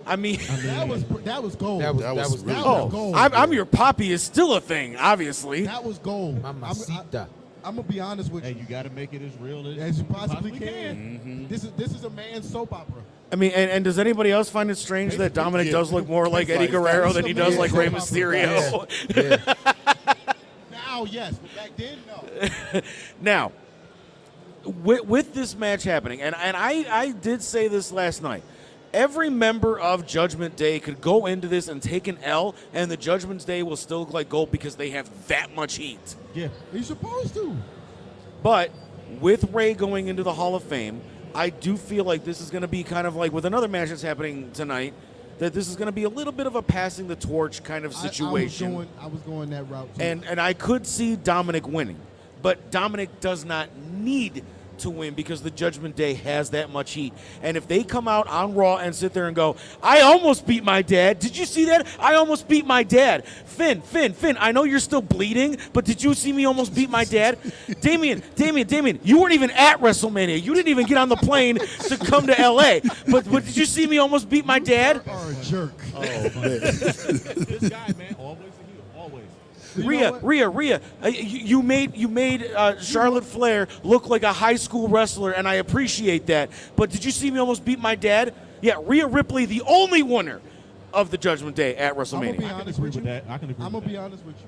I mean, that was gold. That was That that was was really that really was gold. I'm your poppy is still a thing, obviously. That was gold. Mamacita. I'm gonna be honest with Hey, you. you got to make it as real As you possibly can. This is a man's soap opera. I mean, and does anybody else find it strange that Dominic Yeah. does look more like It's Eddie like- Guerrero it's than a he does man like Rey soap opera. Mysterio? Now, yes, but back then, no. Now, with this match happening, and I did say this last night, every member of Judgment Day could go into this and take an L, and the Judgment Day will still look like gold because they have that much heat. Yeah. You're supposed to. But with Ray going into the Hall of Fame, I do feel like this is going to be kind of like with another match that's happening tonight, that this is going to be a little bit of a passing the torch kind of situation. I was going that route too. And I could see Dominic winning, but Dominic does not need to win because the Judgment Day has that much heat. And if they come out on Raw and sit there and go, "I almost beat my dad. Did you see that? I almost beat my dad. Finn, I know you're still bleeding, but did you see me almost beat my dad? Damien, you weren't even at WrestleMania. You didn't even get on the plane to come to LA. But did you see me almost beat my dad? You are a jerk. This guy, man, always a heel. Always. You know what? Rhea, you made Charlotte Flair look like a high school wrestler, and I appreciate that. But did you see me almost beat my dad? Yeah, Rhea Ripley, the only winner of the Judgment Day at I'm gonna WrestleMania. be I can honest agree with you. with that. I can agree I'm with gonna be that. honest with you.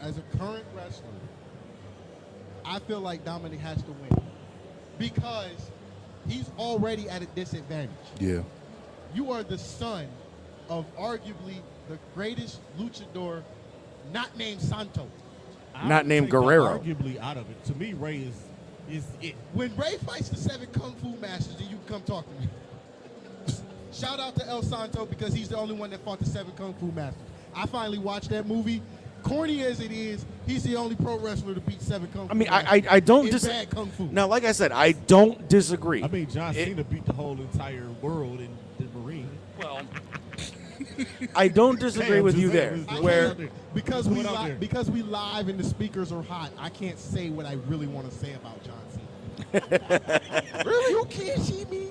As a current wrestler, I feel like Dominic has to win because he's already at a disadvantage. Yeah. You are the son of arguably the greatest luchador, not named Santo. I Not would named take the Guerrero. Arguably out of it. To me, Ray is it. When Ray fights the 7 Kung Fu Masters, then you can come talk to me. Shout out to El Santo because he's the only one that fought the 7 Kung Fu Masters. I finally watched that movie. Corny as it is, he's the only pro wrestler to beat 7 Kung Fu I mean, Masters I don't in bad Kung Fu. Now, like I said, I don't disagree. I mean, John Cena beat the whole entire world in the Marine. Well, I don't disagree with you there. I Where can't- because What's we going on there? because we live and the speakers are hot, I can't say what I really want to say about John Cena. Really? You can't see me.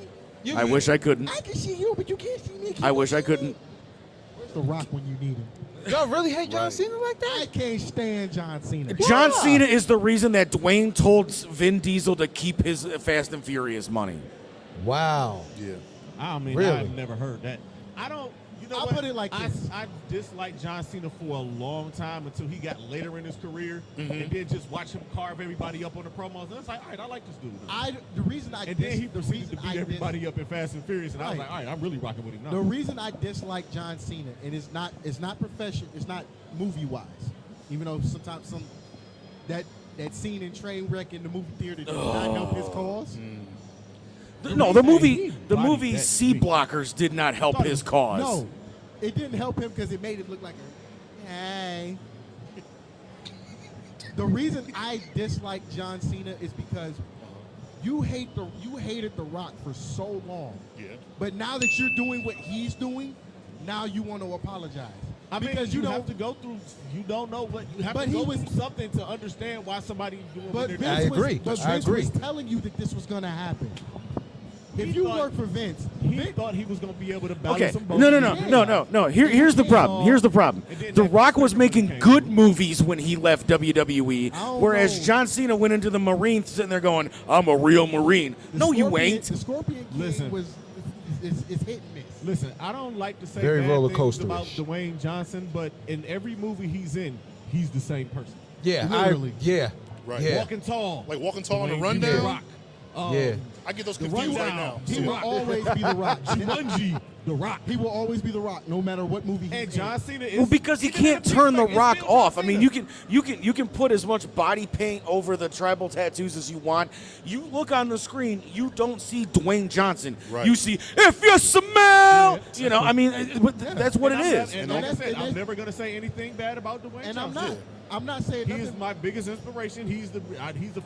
I wish I couldn't. I can see you, but you can't see me. Can I you wish I see couldn't. me? Where's The Rock when you need him? Y'all really hate John Cena like I that? can't stand John Cena. John Cena is the reason that Dwayne told Vin Diesel to keep his Fast and Furious money. Wow. Yeah. I mean, Really? I've never heard that. I don't. You know I'll what? put it like this. I disliked John Cena for a long time until he got later in his career, and then just watch him carve everybody up on the promos. And it's like, all right, I like this dude. The reason I And then he the proceeded to reason beat I everybody up in Fast and Furious, and I was Right. like, all right, I'm really rocking with him now. The reason I dislike John Cena, and it's not profession, it's not movie wise, even though sometimes that scene in Trainwreck in the movie theater did not help his cause. No, the reason movie he the bodied movie that C big- Blockers did not help thought it his was- cause. No, it didn't help him because it made him look like a hey. The reason I dislike John Cena is because you hated The Rock for so long. Yeah. But now that you're doing what he's doing, now you want to apologize. I mean, because you don't have to go through. You don't know what you have But to go he was- through something to understand why somebody's doing But what they're Vince doing. I agree. Was, but I Vince agree. was telling you that this was going to happen. If you work for Vince, he Vince thought he was going to be able to balance Okay, them both. no. Here's the problem. Here's the problem. And then The that Rock was December making came good through. movies when he left WWE, I don't whereas know. John Cena went into the Marines sitting there going, "I'm a real Marine." The No, you Scorpion- ain't. The Scorpion King Listen. is hit and miss. Listen, I don't like to say Very bad roller things coaster-ish. about Dwayne Johnson, but in every movie he's in, he's the same person. Yeah, Literally. Right. Yeah. Walking tall. Like Walking Tall on the Dwayne Rundown? The Rock. Yeah. I get those The confused right Rundown. now. He will always be the Rock. Jumanji, The Rock. He will always be the Rock, no matter what movie he's And in. John Cena is Well, because he even in can't the turn the Peacemaker, it's Rock still John off. I mean, Cena. you can put as much body paint over the tribal tattoos as you want. You look on the screen, you don't see Dwayne Johnson. Right. You see, if you smell, you know. I mean, that's what it And I'm is. not- And No, like I that's- said, and I'm never going to say anything bad about Dwayne And I'm Johnson. not. I'm not saying He nothing. is my biggest inspiration. He's the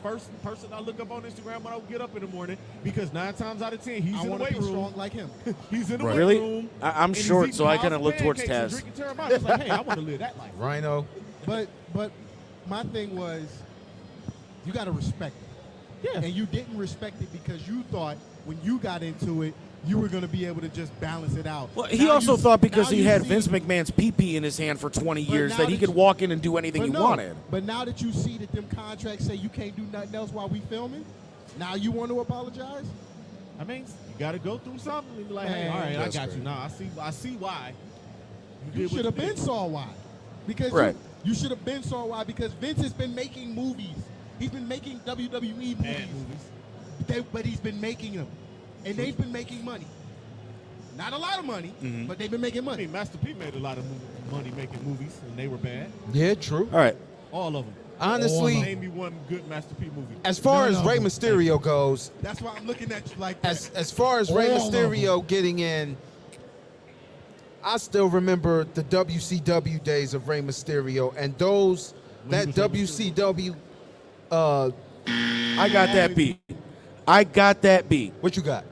first person I look up on Instagram when I get up in the morning because 9 times out of 10 he's I in the want to weight be room. strong like him. He's in the Right. weight Really? room. I'm and he's short, eating so I pies kinda and look towards pancakes and Taz. drinking Terramana. It's like, hey, I want to live that life. Rhino. But my thing was, you got to respect it. Yeah. And you didn't respect it because you thought when you got into it, you were going to be able to just balance it out. Well, he Now also you- thought because now he you had see- Vince McMahon's pee-pee in his hand for 20 But years now that he that could you- walk in and do anything But he no, wanted. But now that you see that them contracts say you can't do nothing else while we filming, now you want to apologize? I mean, you got to go through something and be like, hey, Man, all right, I that's got crazy. you. Now I see why. You did what should have been did. saw why. Because Right. you should have been saw why because Vince has been making movies. He's been making WWE movies. Bad movies. But he's been making them. And they've been making money. Not a lot of money, but they've been making I money. mean, Master P made a lot of money making movies, and they were bad. Yeah, true. All right. All of them. Honestly, Name me one good Master P movie. as far None as of Rey them. Mysterio goes, That's why I'm looking at you like that. as far as Rey All of them. Mysterio getting in, I still remember the WCW days of Rey Mysterio and those When he that was Rey WCW. I got that beat. I got that beat. What you got?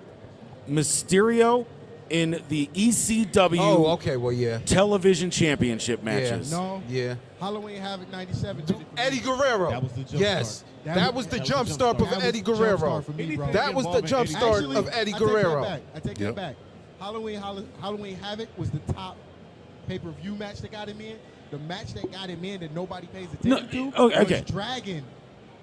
Mysterio in the ECW Oh, okay. Well, yeah. television championship matches. No. Yeah. Halloween Havoc 97 did it for me. Eddie Guerrero. That was the jump yes. start. That was the jump start of That was Eddie the jump Guerrero. start for me, bro. That was the Involving jump Eddie start Actually, of Eddie I take that Guerrero. back. I take Yep. that back. Halloween Havoc was the top pay-per-view match that got him in. The match that got him in that nobody pays No, attention to okay. was Dragon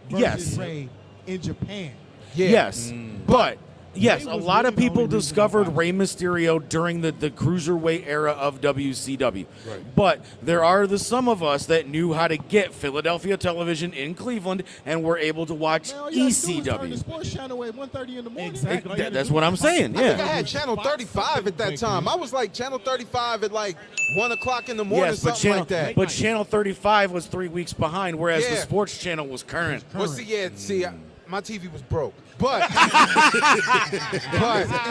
versus Yes. Ray in Japan. Yeah. Yes, but yes, Ray a was lot of really the people only reason discovered why. Rey Mysterio during the cruiserweight era of WCW. Right. But there are some of us that knew how to get Philadelphia television in Cleveland and were able to watch Man, all you had to do was turn the ECW. sports channel at 1:30 in the morning. Exactly. All you had to That's do what was I'm saying. I think I Yeah. had channel 35 at that time. I was like channel 35 at like 1 o'clock in the morning, Yes, but something like that. Channel 35 was 3 weeks behind, whereas the Yeah. sports channel was current. Well, see, my TV was broke, but At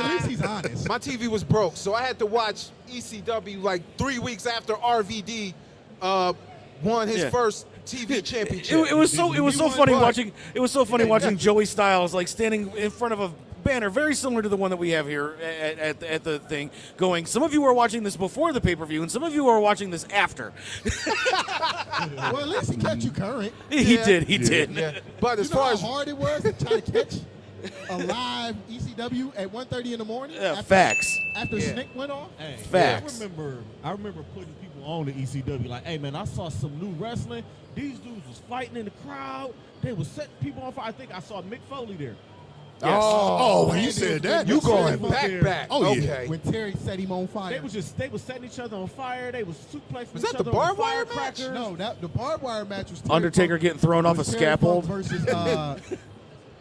least he's honest. my TV was broke, so I had to watch ECW like 3 weeks after RVD won his Yeah. first TV championship. It was so won funny what? watching. It was so funny watching Joey Styles like standing in front of a banner very similar to the one that we have here at the thing, going. Some of you are watching this before the pay-per-view, and some of you are watching this after. Well, at least he kept you current. He Yeah. did. He did. Yeah, but You as know far how as hard it was to try to catch a live ECW at 1:30 in the morning? Facts. After Yeah. Snick went off? Hey, Facts. I remember putting people on the ECW like, hey man, I saw some new wrestling. These dudes was fighting in the crowd. They was setting people on fire. I think I saw Mick Foley there. Yes. Oh, when man, you said that, you Mick going Foley back, there. back. Oh, yeah. Okay. When Terry set him on fire. They was setting each other on fire. They was suplexing Was each that the other on barbed wire match? firecrackers. No, the barbed wire match was Terry Undertaker Funk, getting thrown off a was Terry Funk scaffold. versus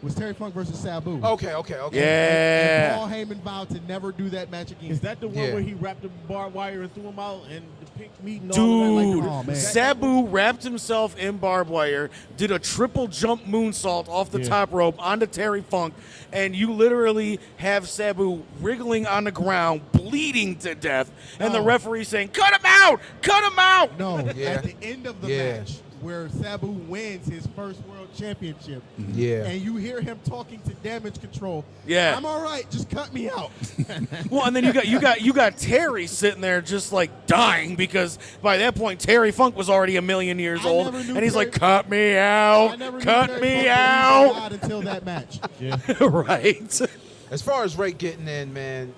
was Terry Funk versus Sabu. okay. And Yeah. Paul Heyman vowed to never do that match again. Is that the one Yeah. where he wrapped the barbed wire and threw him out and the pink meat and all of that? Dude, oh, man. Sabu wrapped himself in barbed wire, did a triple jump moonsault off the Yeah. top rope onto Terry Funk, and you literally have Sabu wriggling on the ground, bleeding to death, and the No. referee saying, "Cut him out! Cut him out!" No, Yeah. at the end of the Yeah. match where Sabu wins his first world championship, Yeah. and you hear him talking to Damage Control. Yeah. I'm all right. Just cut me out. Well, and then you got Terry sitting there just like dying because by that point Terry Funk was already a million years I old, never knew and he's Terry- like, "Cut me I out! never knew Cut Terry me Funk was out!" God until that match. Yeah. Right? As far as Ray getting in, man,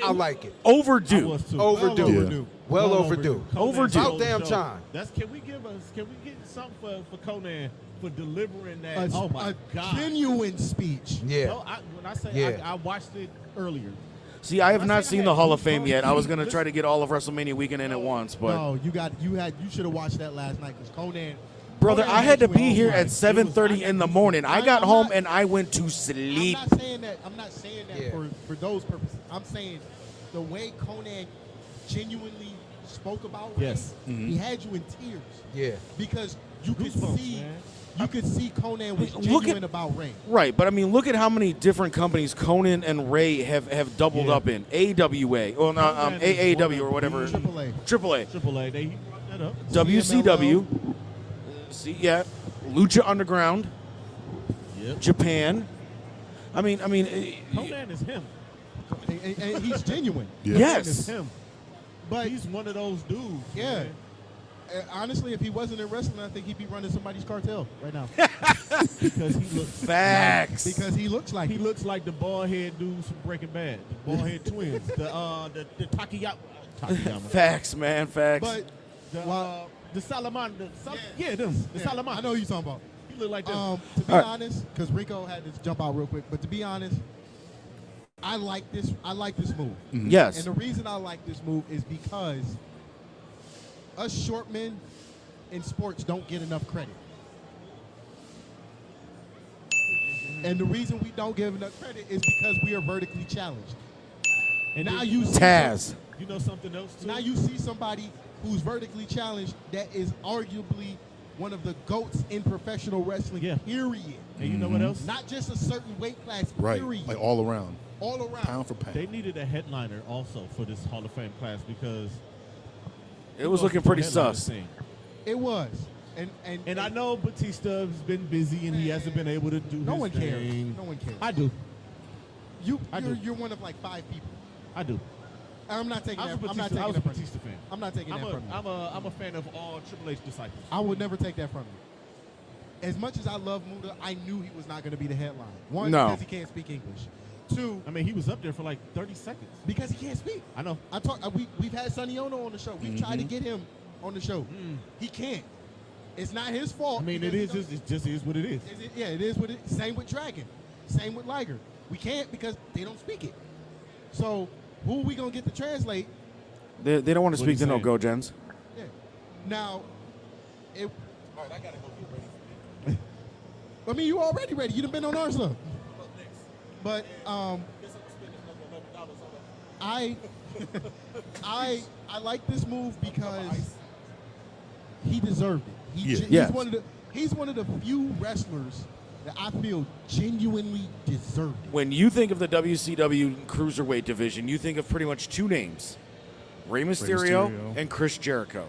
I like it. I Overdue. was too. Overdue. Yeah. Overdue. Well overdue. Conan Overdue. stole About the damn show. time. Can we get something for Conan for delivering A, that? Oh my a God! genuine speech. Yeah. No, when I say Yeah. I watched it earlier. See, I have When I not say I seen had the Hall of goosebumps, Fame yet. I was gonna listen- try to get all of WrestleMania weekend in at once, but No, you should have watched that last night because Conan. brother, Conan I had to you in be here all at night. 7:30 in the morning. I got I'm home not- and I went to I'm sleep. not saying that. I'm not saying that Yeah. for those purposes. I'm saying the way Conan genuinely spoke about Ray, Yes. he had you in tears Yeah. because you could Goosebumps, see man. you could see Conan was Look at- genuine about Ray. Right, but I mean, look at how many different companies Conan and Ray have doubled Yeah. up in. AWA, or no, Conan is AAW one or of whatever. the- AAA. AAA. AAA, they brought that up. WCW. See, yeah, Lucha Underground, Yep. Japan. I mean, Conan is him. And he's genuine. Yeah. Conan yes. is him. But He's one of those dudes. yeah, man. honestly, if he wasn't in wrestling, I think he'd be running somebody's cartel right now Because he looks Facts. because he looks like he looks like the bald head dudes from Breaking Bad, the bald head twins, the Takayama, Facts, man, facts. But the Salamander, Yeah. them, the yeah, Salamander. I know who you're talking about. He look like them. To be All right. honest, because Rico had to jump out real quick, but to be honest, I like this. I like this move, yes. and the reason I like this move is because us short men in sports don't get enough credit, and the reason we don't give enough credit is because we are vertically challenged. And Now then- you see Taz. you know something else too? Now you see somebody who's vertically challenged that is arguably one of the GOATs in professional wrestling, Yeah. period. And you know what else? Not just a certain weight class, Right. period. Like all around, all around. pound for pound. They needed a headliner also for this Hall of Fame class because It was looking pretty sus. Thing. It was. And I know Batista has been busy and he hasn't been able to do no his one cares. thing. No one cares. I do. I do. You're one of like 5 people. I do. I'm not taking I was that. a I'm not Batista, taking I was a that from you. Batista fan. I'm not taking that from you. I'm a fan of all Triple H disciples. I would never take that from you. As much as I love Muda, I knew he was not going to be the headline. One, No. because he can't speak English. Two, I mean, he was up there for like 30 seconds. because he can't speak. I know. We've had Sonny Ono on the show. We've tried to get him on the show. He can't. It's not his fault. I mean, it because is. It just is what it is. Yeah, it is what it. Same with Dragon. Same with Liger. We can't because they don't speak it. So who are we gonna get to translate? They don't want to What speak he to no saying? go gens. Yeah. Now, it. All right, I gotta go get ready. I mean, you already ready. You done been on our stuff. But I like this move because he deserved it. Yeah. Yes. He's one of the few wrestlers that I feel genuinely deserved it. When you think of the WCW Cruiserweight division, you think of pretty much 2 names. Rey Mysterio, Mysterio. and Chris Jericho.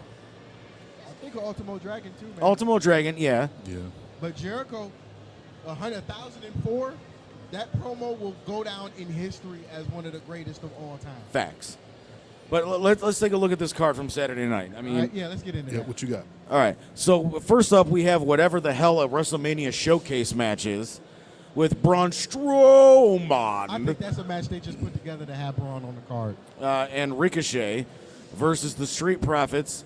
I think of Ultimo Dragon too, man. Ultimo Dragon, yeah. Yeah. But Jericho, 100,004, that promo will go down in history as one of the greatest of all time. Facts. But let's take a look at this card from Saturday night. I mean, All right, yeah, let's get into Yeah. that. What you got? all right. So first up, we have whatever the hell a WrestleMania showcase match is with Braun Strowman I think that's a match they just put together to have Braun on the card. and Ricochet versus the Street Profits,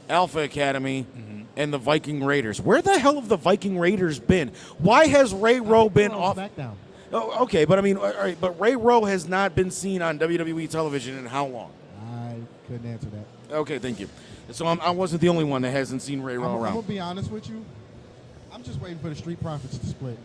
Alpha Academy, and the Viking Raiders. Where the hell have the Viking Raiders been? Why has Ray Rowe been They're on off? SmackDown. Oh, okay, but I mean, all right, but Ray Rowe has not been seen on WWE television in how long? I couldn't answer that. Okay, thank you. So I wasn't the only one that hasn't seen Ray Rowe I'm around. gonna be honest with you. I'm just waiting for the Street Profits to split.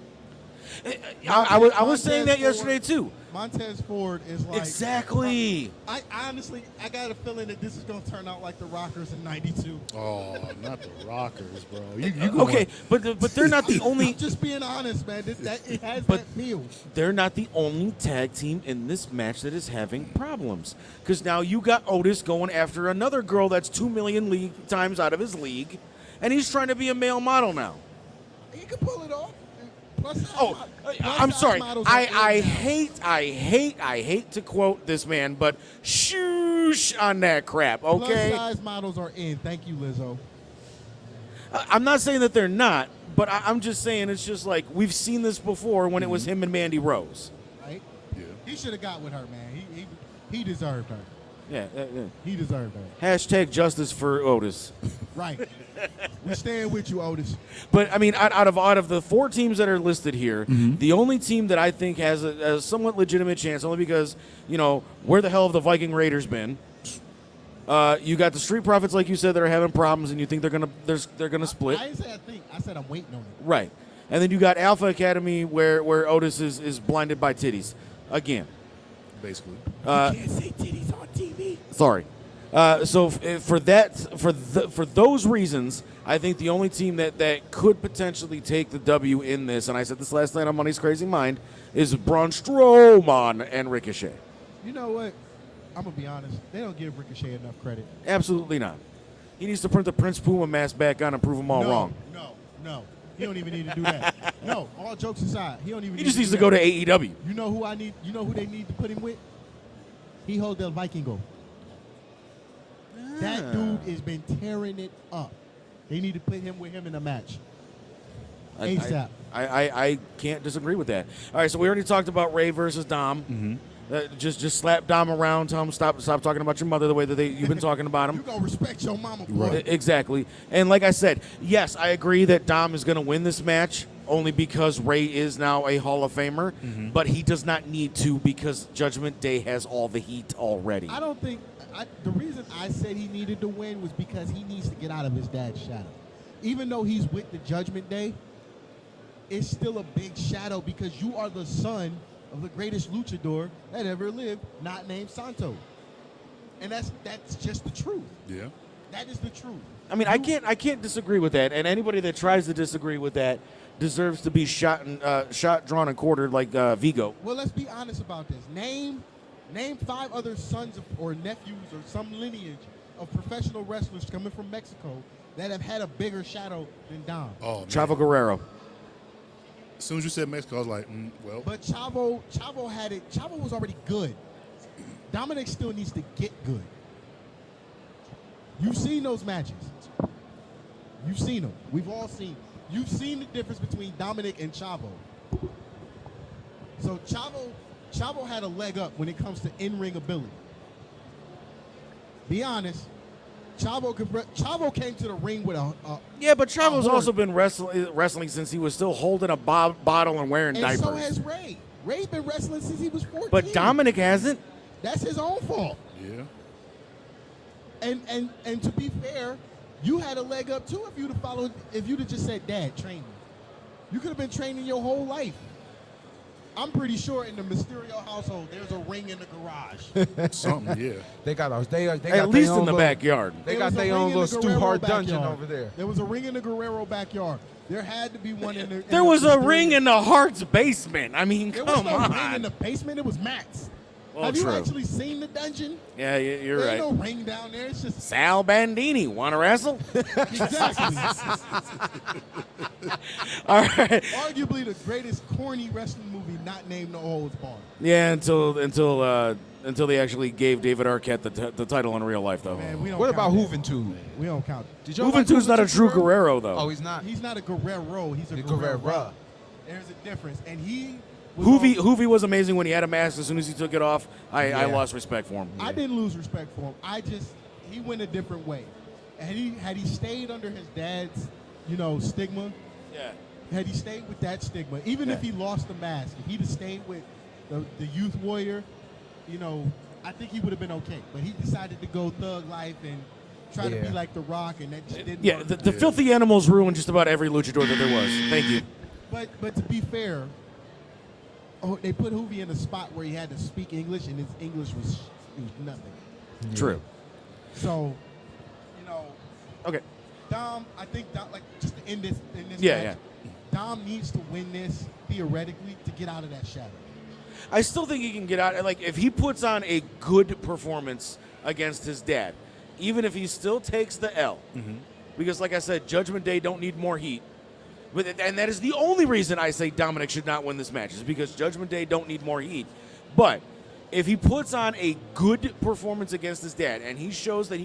I was Montez saying that Ford- yesterday too. Montez Ford is like Exactly. I honestly, I got a feeling that this is gonna turn out like the Rockers in '92. Oh, not the Rockers, bro. You going- Okay, but they're not the only. I'm just being honest, man. It has But- that feel. They're not the only tag team in this match that is having problems. Because now you got Otis going after another girl that's 2 million times out of his league, and he's trying to be a male model now. He can pull it off. Plus size Oh, plus I'm size sorry. models are in I now. hate to quote this man, but shoosh on that crap. Okay, Plus size models are in. Thank you, Lizzo. I'm not saying that they're not, but I'm just saying it's just like we've seen this before when it was him and Mandy Rose. Right? He should have got with her, man. He deserved her. Yeah. He deserved her. Hashtag justice for Otis. Right. We're staying with you, Otis. But I mean, out of the 4 teams that are listed here, the only team that I think has a somewhat legitimate chance, only because where the hell have the Viking Raiders been? You got the Street Profits, like you said, that are having problems, and you think they're gonna split. I didn't say I think. I said I'm waiting on it. Right. And then you got Alpha Academy, where Otis is blinded by titties again. Basically. You can't say titties on TV. Sorry. So for those reasons, I think the only team that could potentially take the W in this, and I said this last night on Money's Crazy Mind, is Braun Strowman and Ricochet. You know what? I'm gonna be honest. They don't give Ricochet enough credit. Absolutely not. He needs to print the Prince Puma mask back on and prove them all wrong. No. He don't even need to do that. No, all jokes aside, he don't even. He just needs to go to AEW. You know who I need? You know who they need to put him with? Hijo del Vikingo. That dude has been tearing it up. They need to put him with him in a match. ASAP. I can't disagree with that. All right, so we already talked about Ray versus Dom. Just slap Dom around, tell him stop talking about your mother the way that you've been talking about him. You gonna respect your mama, boy. Right. Exactly. And like I said, yes, I agree that Dom is going to win this match only because Ray is now a Hall of Famer, but he does not need to because Judgment Day has all the heat already. I don't think the reason I said he needed to win was because he needs to get out of his dad's shadow. Even though he's with the Judgment Day, it's still a big shadow because you are the son of the greatest luchador that ever lived, not named Santo. And that's just the truth. Yeah. That is the truth. I mean, I can't disagree with that, and anybody that tries to disagree with that deserves to be shot, drawn, and quartered like Vigo. Well, let's be honest about this. Name 5 other sons or nephews or some lineage of professional wrestlers coming from Mexico that have had a bigger shadow than Dom. Oh, man. Chavo Guerrero. As soon as you said Mexico, I was like, well. But Chavo had it. Chavo was already good. Dominic still needs to get good. You've seen those matches. You've seen them. We've all seen. You've seen the difference between Dominic and Chavo. So Chavo had a leg up when it comes to in-ring ability. Be honest. Chavo came to the ring with a Yeah, but Chavo's also been wrestling since he was still holding a bottle and wearing diapers. And so has Ray. Ray's been wrestling since he was 14. But Dominic hasn't. That's his own fault. Yeah. And to be fair, you had a leg up too if you'd have just said, Dad, train me. You could have been training your whole life. I'm pretty sure in the Mysterio household, there's a ring in the garage. Something, yeah. They got at least in the backyard. They got their own little Stu Hart dungeon over there. There was a ring in the Guerrero backyard. There had to be one in the. There was a ring in the Hart's basement. I mean, there come was no on. ring in the basement. It was Matt's. Well, Have true. you actually seen the dungeon? Yeah, you're There's right. no ring down there. It's just Sal Bandini, want to wrestle? exactly. All right. Arguably the greatest corny wrestling movie not named No Holds Barred. Yeah, until they actually gave David Arquette the title in real life, though. Man, we don't What count about that. Juventud? We don't count it. Did y'all like Juventude's not a Juventud true Guerrero, though. Oh, he's not. He's not a Guerrero. He's a The Guerrero. Guerrero. There's a difference. And he was Hoovy was amazing when he had a mask. As soon as he took it off, I Yeah. lost respect for him. I didn't lose respect for him. He went a different way. And had he stayed under his dad's, stigma, Yeah. had he stayed with that stigma, even if he lost the mask, if he'd have stayed with the youth warrior, I think he would have been okay. But he decided to go thug life and try to be like The Rock, and that just didn't Yeah, work. the filthy animals ruined just about every luchador that there was. Thank you. But to be fair, they put Hoovy in a spot where he had to speak English, and his English was nothing. True. So, Okay. Dom, I think just to end this Yeah, match, Dom needs to win this theoretically to get out of that shadow. I still think he can get out. Like, if he puts on a good performance against his dad, even if he still takes the L, because, like I said, Judgment Day don't need more heat. And that is the only reason I say Dominic should not win this match, is because Judgment Day don't need more heat. But if he puts on a good performance against his dad, and he shows that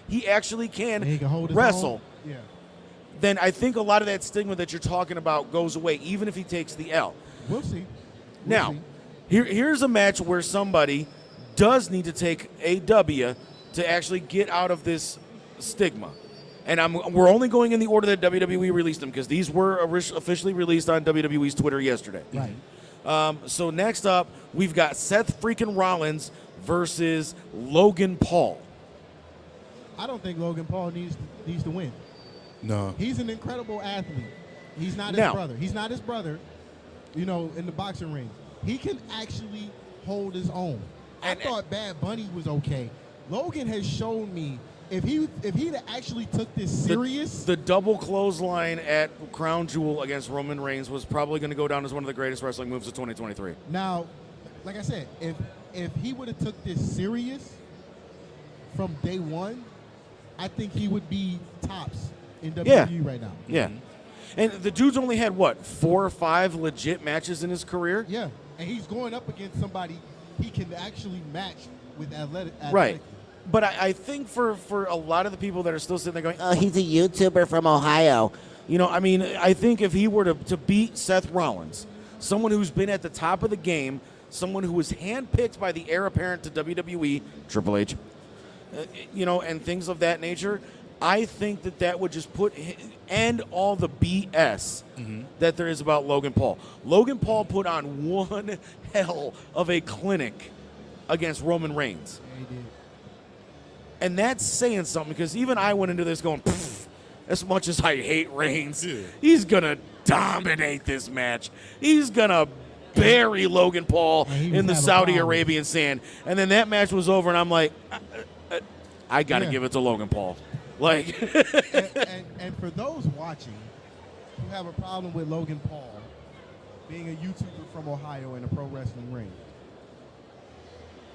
he actually can And he can hold his wrestle, own. Yeah. then I think a lot of that stigma that you're talking about goes away, even if he takes the L. We'll see. Now, Here's a match where somebody does need to take a W to actually get out of this stigma. And we're only going in the order that WWE released them because these were officially released on WWE's Twitter yesterday. Right. So next up, we've got Seth freaking Rollins versus Logan Paul. I don't think Logan Paul needs to win. No. He's an incredible athlete. He's not his Now- brother. He's not his brother, in the boxing ring. He can actually hold his own. I thought Bad Bunny was okay. Logan has shown me if he'd actually took this serious. The double clothesline at Crown Jewel against Roman Reigns was probably going to go down as one of the greatest wrestling moves of 2023. Now, like I said, if he would have took this serious from day one, I think he would be tops in WWE right now. Yeah. And the dude's only had, 4 or 5 legit matches in his career? Yeah, and he's going up against somebody he can actually match with athletic. Right. But I think for a lot of the people that are still sitting there going, Oh, he's a YouTuber from Ohio. I think if he were to beat Seth Rollins, someone who's been at the top of the game, someone who was handpicked by the heir apparent to WWE, Triple H, and things of that nature, I think that would just end all the BS that there is about Logan Paul. Logan Paul put on one hell of a clinic against Roman Reigns. Yeah, he did. And that's saying something because even I went into this going, as much as I hate Reigns, he's going to dominate this match. He's going to bury Logan Paul in the Saudi Arabian sand. And then that match was over, and I'm like, I got to give it to Logan Paul. Like, and for those watching who have a problem with Logan Paul being a YouTuber from Ohio in a pro wrestling ring,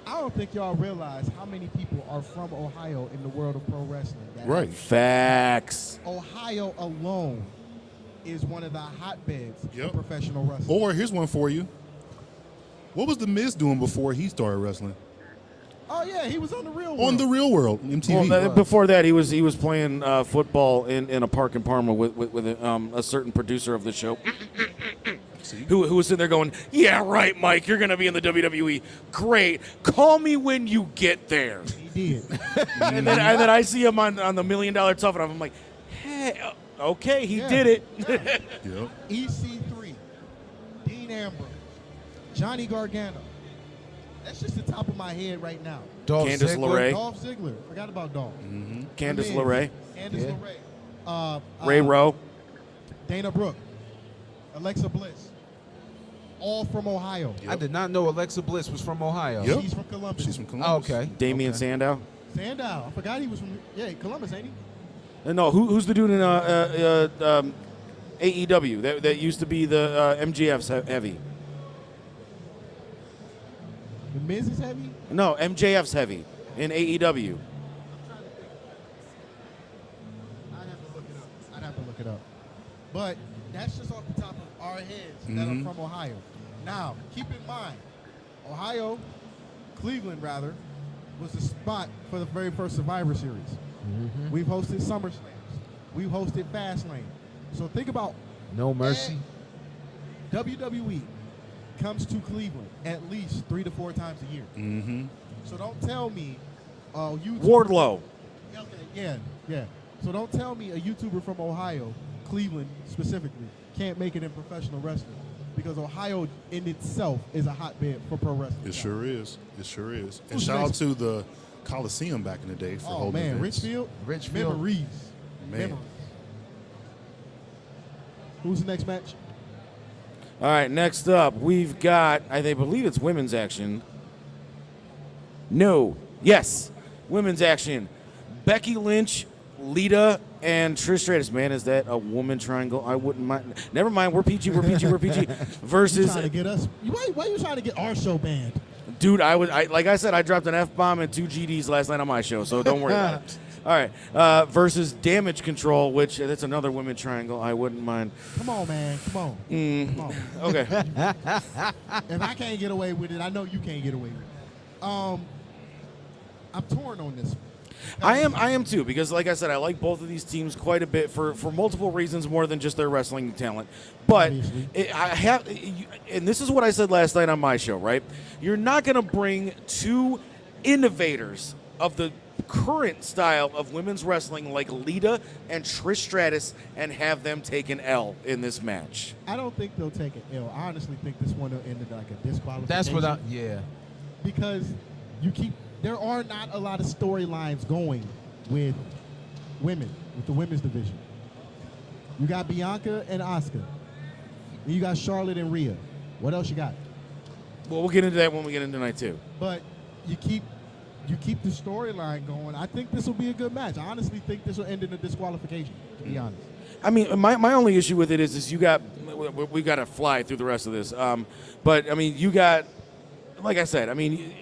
I don't think y'all realize how many people are from Ohio in the world of pro wrestling. Right. Facts. Ohio alone is one of the hotbeds for professional wrestling. Or here's one for you. What was The Miz doing before he started wrestling? Oh yeah, he was on the Real World. On the Real World, MTV. Before that, he was playing football in a park in Parma with a certain producer of the show, who was sitting there going, "Yeah, right, Mike, you're going to be in the WWE. Great, call me when you get there." He did. and then I see him on the $1 Million Tough Enough. I'm like, hey, okay, he did it. Yep. EC3, Dean Ambrose, Johnny Gargano. That's just the top of my head right now. Candice LeRae. Dolph Ziggler. Forgot about Dolph. Candice LeRae. Candice LeRae. Ray Rowe. Dana Brooke. Alexa Bliss. All from Ohio. I did not know Alexa Bliss was from Ohio. Yep. She's from Columbus. She's from Columbus. Oh, okay. Damian Sandow. Sandow. I forgot he was from Columbus, ain't he? No, who's the dude in AEW that used to be the MJF's heavy? The Miz is heavy? No, MJF's heavy in AEW. I'd have to look it up. But that's just off the top of our heads that are from Ohio. Now, keep in mind, Ohio, Cleveland rather, was the spot for the very first Survivor Series. We've hosted SummerSlams. We've hosted Fastlane. So think about No Mercy. WWE comes to Cleveland at least 3 to 4 times a year. Mm-hmm. So don't tell me you Wardlow. Okay, yeah. So don't tell me a YouTuber from Ohio, Cleveland specifically, can't make it in professional wrestling because Ohio in itself is a hotbed for pro wrestling. It sure is. It sure is. And Who's shout out next? to the Coliseum back in the day for Oh holding man, events. Richfield. Memories. Man. Memories. Who's the next match? All right, next up, we've got, I believe it's women's action. No. Yes, women's action. Becky Lynch, Lita, and Trish Stratus. Man, is that a woman triangle? I wouldn't mind. Never mind, we're PG. You Versus, trying to get us? Why you trying to get our show banned? dude, like I said, I dropped an F-bomb and 2 GDs last night on my show, so don't worry about it. All right, versus Damage Control, which that's another women triangle. I wouldn't mind. Come on, man. Come on. Come on. Okay. If I can't get away with it, I know you can't get away with it. I'm torn on this one. I am too, because like I said, I like both of these teams quite a bit for multiple reasons, more than just their wrestling talent. But and this is what I said last night on my show, right? You're not going to bring two innovators of the current style of women's wrestling like Lita and Trish Stratus and have them take an L in this match. I don't think they'll take an L. I honestly think this one will end in like a disqualification. That's what because there are not a lot of storylines going with women, with the women's division. You got Bianca and Asuka. Then you got Charlotte and Rhea. What else you got? Well, we'll get into that when we get into night 2. But you keep the storyline going. I think this will be a good match. I honestly think this will end in a disqualification, to be honest. I mean, my only issue with it is we got to fly through the rest of this. But I mean, you got, like I said, I mean,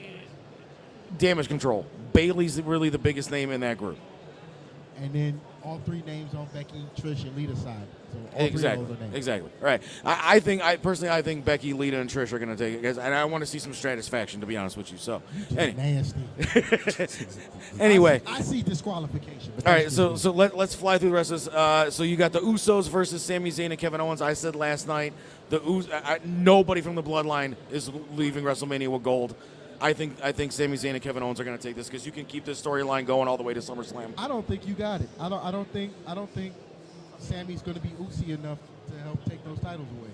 Damage Control. Bailey's really the biggest name in that group. And then all three names on Becky, Trish, and Lita's side. So all three of those are names. Exactly. Right. I personally think Becky, Lita, and Trish are going to take it, and I want to see some Stratusfaction, to be honest with you. So, nasty. Anyway, I see disqualification. But all right, so let's fly through the rest of this. So you got the Usos versus Sami Zayn and Kevin Owens. I said last night nobody from the Bloodline is leaving WrestleMania with gold. I think Sami Zayn and Kevin Owens are going to take this because you can keep this storyline going all the way to SummerSlam. I don't think you got it. I don't think Sammy's going to be Uzi enough to help take those titles away.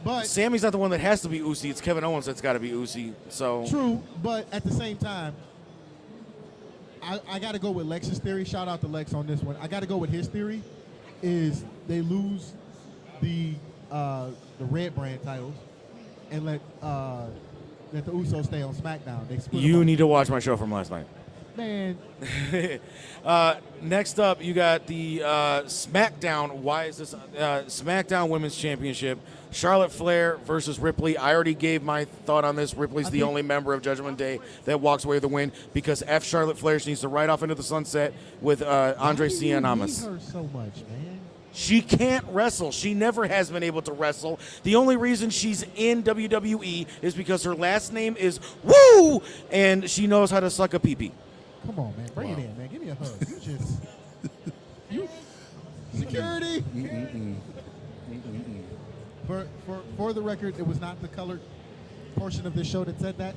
But Sammy's not the one that has to be Uzi. It's Kevin Owens that's got to be Uzi. So true, but at the same time, I got to go with Lex's theory. Shout out to Lex on this one. I got to go with his theory. Is they lose the red brand titles and let the Usos stay on SmackDown. They split you need to watch my show from last night. Man. Next up, you got the SmackDown. Why is this SmackDown Women's Championship? Charlotte Flair versus Ripley. I already gave my thought on this. Ripley's the only member of Judgment Day that walks away with the win because F Charlotte Flair. She needs to ride off into the sunset with Andre Cien Namas. Why do you hate her so much, man? She can't wrestle. She never has been able to wrestle. The only reason she's in WWE is because her last name is Woo, and she knows how to suck a pee-pee. Come on, man. Bring it in, man. Give me a hug. Security. For the record, it was not the colored portion of this show that said that.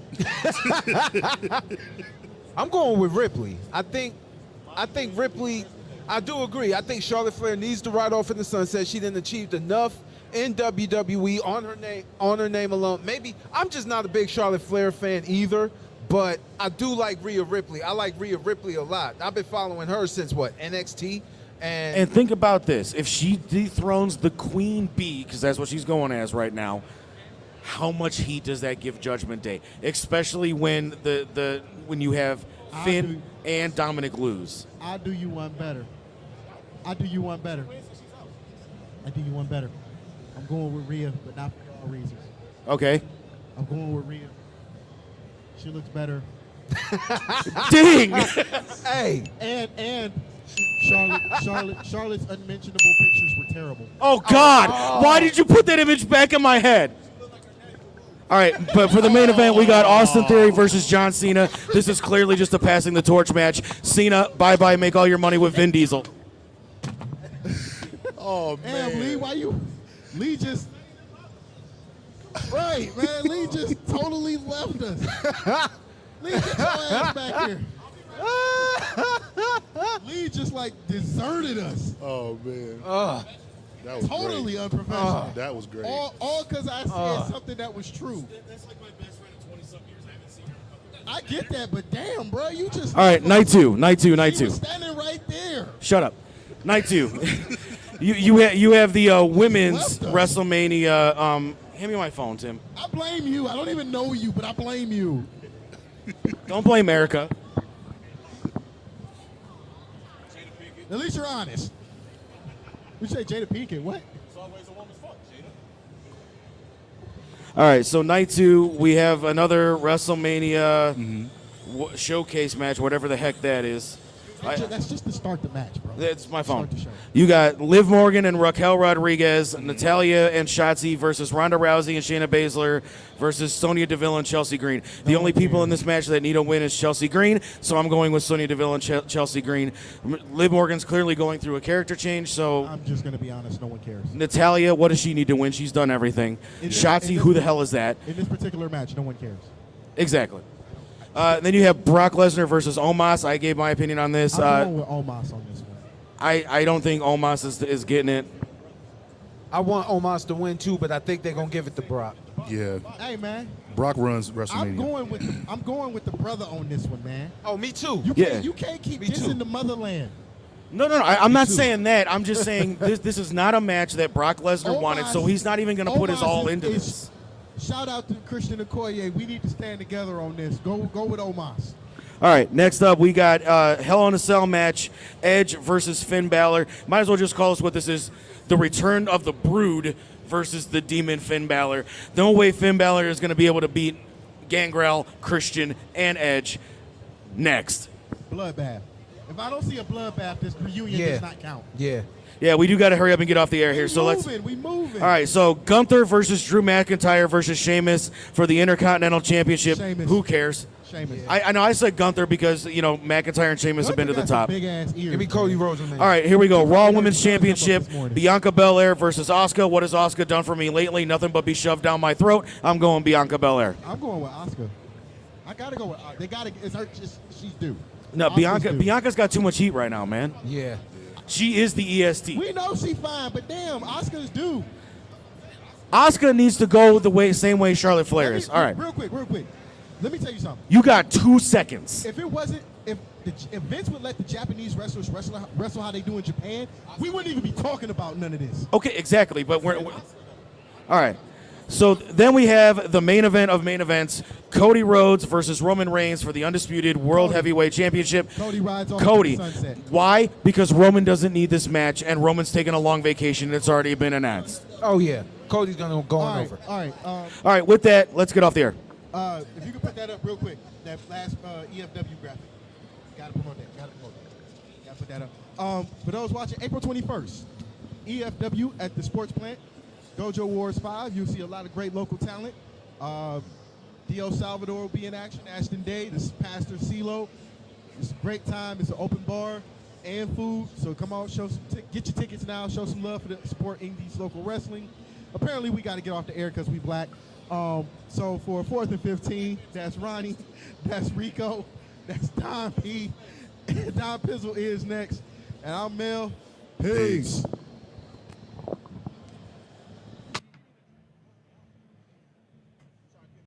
I'm going with Ripley. I think Ripley. I do agree. I think Charlotte Flair needs to ride off in the sunset. She didn't achieve enough in WWE on her name alone. Maybe I'm just not a big Charlotte Flair fan either, but I do like Rhea Ripley. I like Rhea Ripley a lot. I've been following her since NXT. And think about this: if she dethrones the Queen Bee, because that's what she's going as right now, how much heat does that give Judgment Day? Especially when when you have Finn and Dominic lose. I'll do you one better. I'm going with Rhea, but not for all reasons. Okay. I'm going with Rhea. She looks better. Ding! Hey. And Charlotte's unmentionable pictures were terrible. Oh God! Why did you put that image back in my head? All right, but for the main event, we got Austin Theory versus John Cena. This is clearly just a passing the torch match. Cena, bye-bye, make all your money with Vin Diesel. Oh, man. Damn, Lee just... Right, man, Lee just totally left us. Lee, get your ass back here. Lee just, deserted us. Oh, man. That was totally great. unprofessional. That was great. All because I said something that was true. That's like my best friend of 20-something years. I haven't seen her. I get that, but damn, bro, you just... All right, night two. She was standing right there. Shut up. Night 2. you have the women's WrestleMania. Hand me my phone, Tim. I blame you. I don't even know you, but I blame you. Don't blame America. At least you're honest. You say Jada Pinkett, what? It's always a woman's fault, Jada. All right, so night 2, we have another WrestleMania showcase match, whatever the heck that is. That's just to start the match, bro. It's my phone. Start the show. You got Liv Morgan and Raquel Rodriguez, Natalia and Shotzi versus Ronda Rousey and Shayna Baszler versus Sonya Deville and Chelsea Green. The only people in this match that need a win is Chelsea Green, so I'm going with Sonya Deville and Chelsea Green. Liv Morgan's clearly going through a character change, so I'm just going to be honest. No one cares. Natalia, what does she need to win? She's done everything. Shotzi, who the hell is that? In this particular match, no one cares. Exactly. Then you have Brock Lesnar versus Omos. I gave my opinion on this. I'm going with Omos on this one. I don't think Omos is getting it. I want Omos to win too, but I think they're gonna give it to Brock. Yeah. Hey, man. Brock runs I'm WrestleMania. going with the brother on this one, man. Oh, me too. You can't keep dissing the motherland. No. I'm not saying that. I'm just saying this is not a match that Brock Lesnar wanted, so he's not even going to put his all into this. Shout out to Christian Okoye. We need to stand together on this. Go with Omos. All right, next up we got Hell in a Cell match, Edge versus Finn Balor. Might as well just call us what this is: the return of the Brood versus the Demon Finn Balor. No way Finn Balor is going to be able to beat Gangrel, Christian, and Edge. Next. Bloodbath. If I don't see a bloodbath, this reunion does not count. Yeah, we do got to hurry up and get off the air here. We moving. All right, so Gunther versus Drew McIntyre versus Sheamus for the Intercontinental Championship. Sheamus. Who cares? Sheamus. I know I said Gunther because, McIntyre and Sheamus have been to the top. Big ass ears. Give me Cody Rhodes. All right, here we go. Raw Women's Championship. Bianca Belair versus Asuka. What has Asuka done for me lately? Nothing but be shoved down my throat. I'm going Bianca Belair. I'm going with Asuka. I gotta go with. They gotta. It's her. She's due. No, Asuka's due. Bianca's got too much heat right now, man. Yeah. She is the EST. We know she's fine, but damn, Asuka's due. Asuka needs to go the same way Charlotte Flair is. All right. Real quick. Let me tell you something. You got 2 seconds. If Vince would let the Japanese wrestlers wrestle how they do in Japan, we wouldn't even be talking about none of this. Okay, exactly. But we're all right. So then we have the main event of main events: Cody Rhodes versus Roman Reigns for the undisputed World Heavyweight Championship. Cody rides off Cody. to the sunset. Why? Because Roman doesn't need this match, and Roman's taking a long vacation, and it's already been announced. Oh yeah. Cody's gonna go on over. All right. All right. With that, let's get off the air. If you could put that up real quick, that last EFW graphic. Gotta promote that. Gotta put that up. For those watching, April 21st, EFW at the Sports Plant, Dojo Wars 5. You'll see a lot of great local talent. Dio Salvador will be in action. Ashton Day, this is Pastor CeeLo. It's a great time. It's an open bar and food. So come on, get your tickets now. Show some love for the sport indies local wrestling. Apparently, we got to get off the air because we black. So for 4th and 15, that's Ronnie, that's Rico, that's Don P. Don Pizzle is next, and I'm Mel. Peace.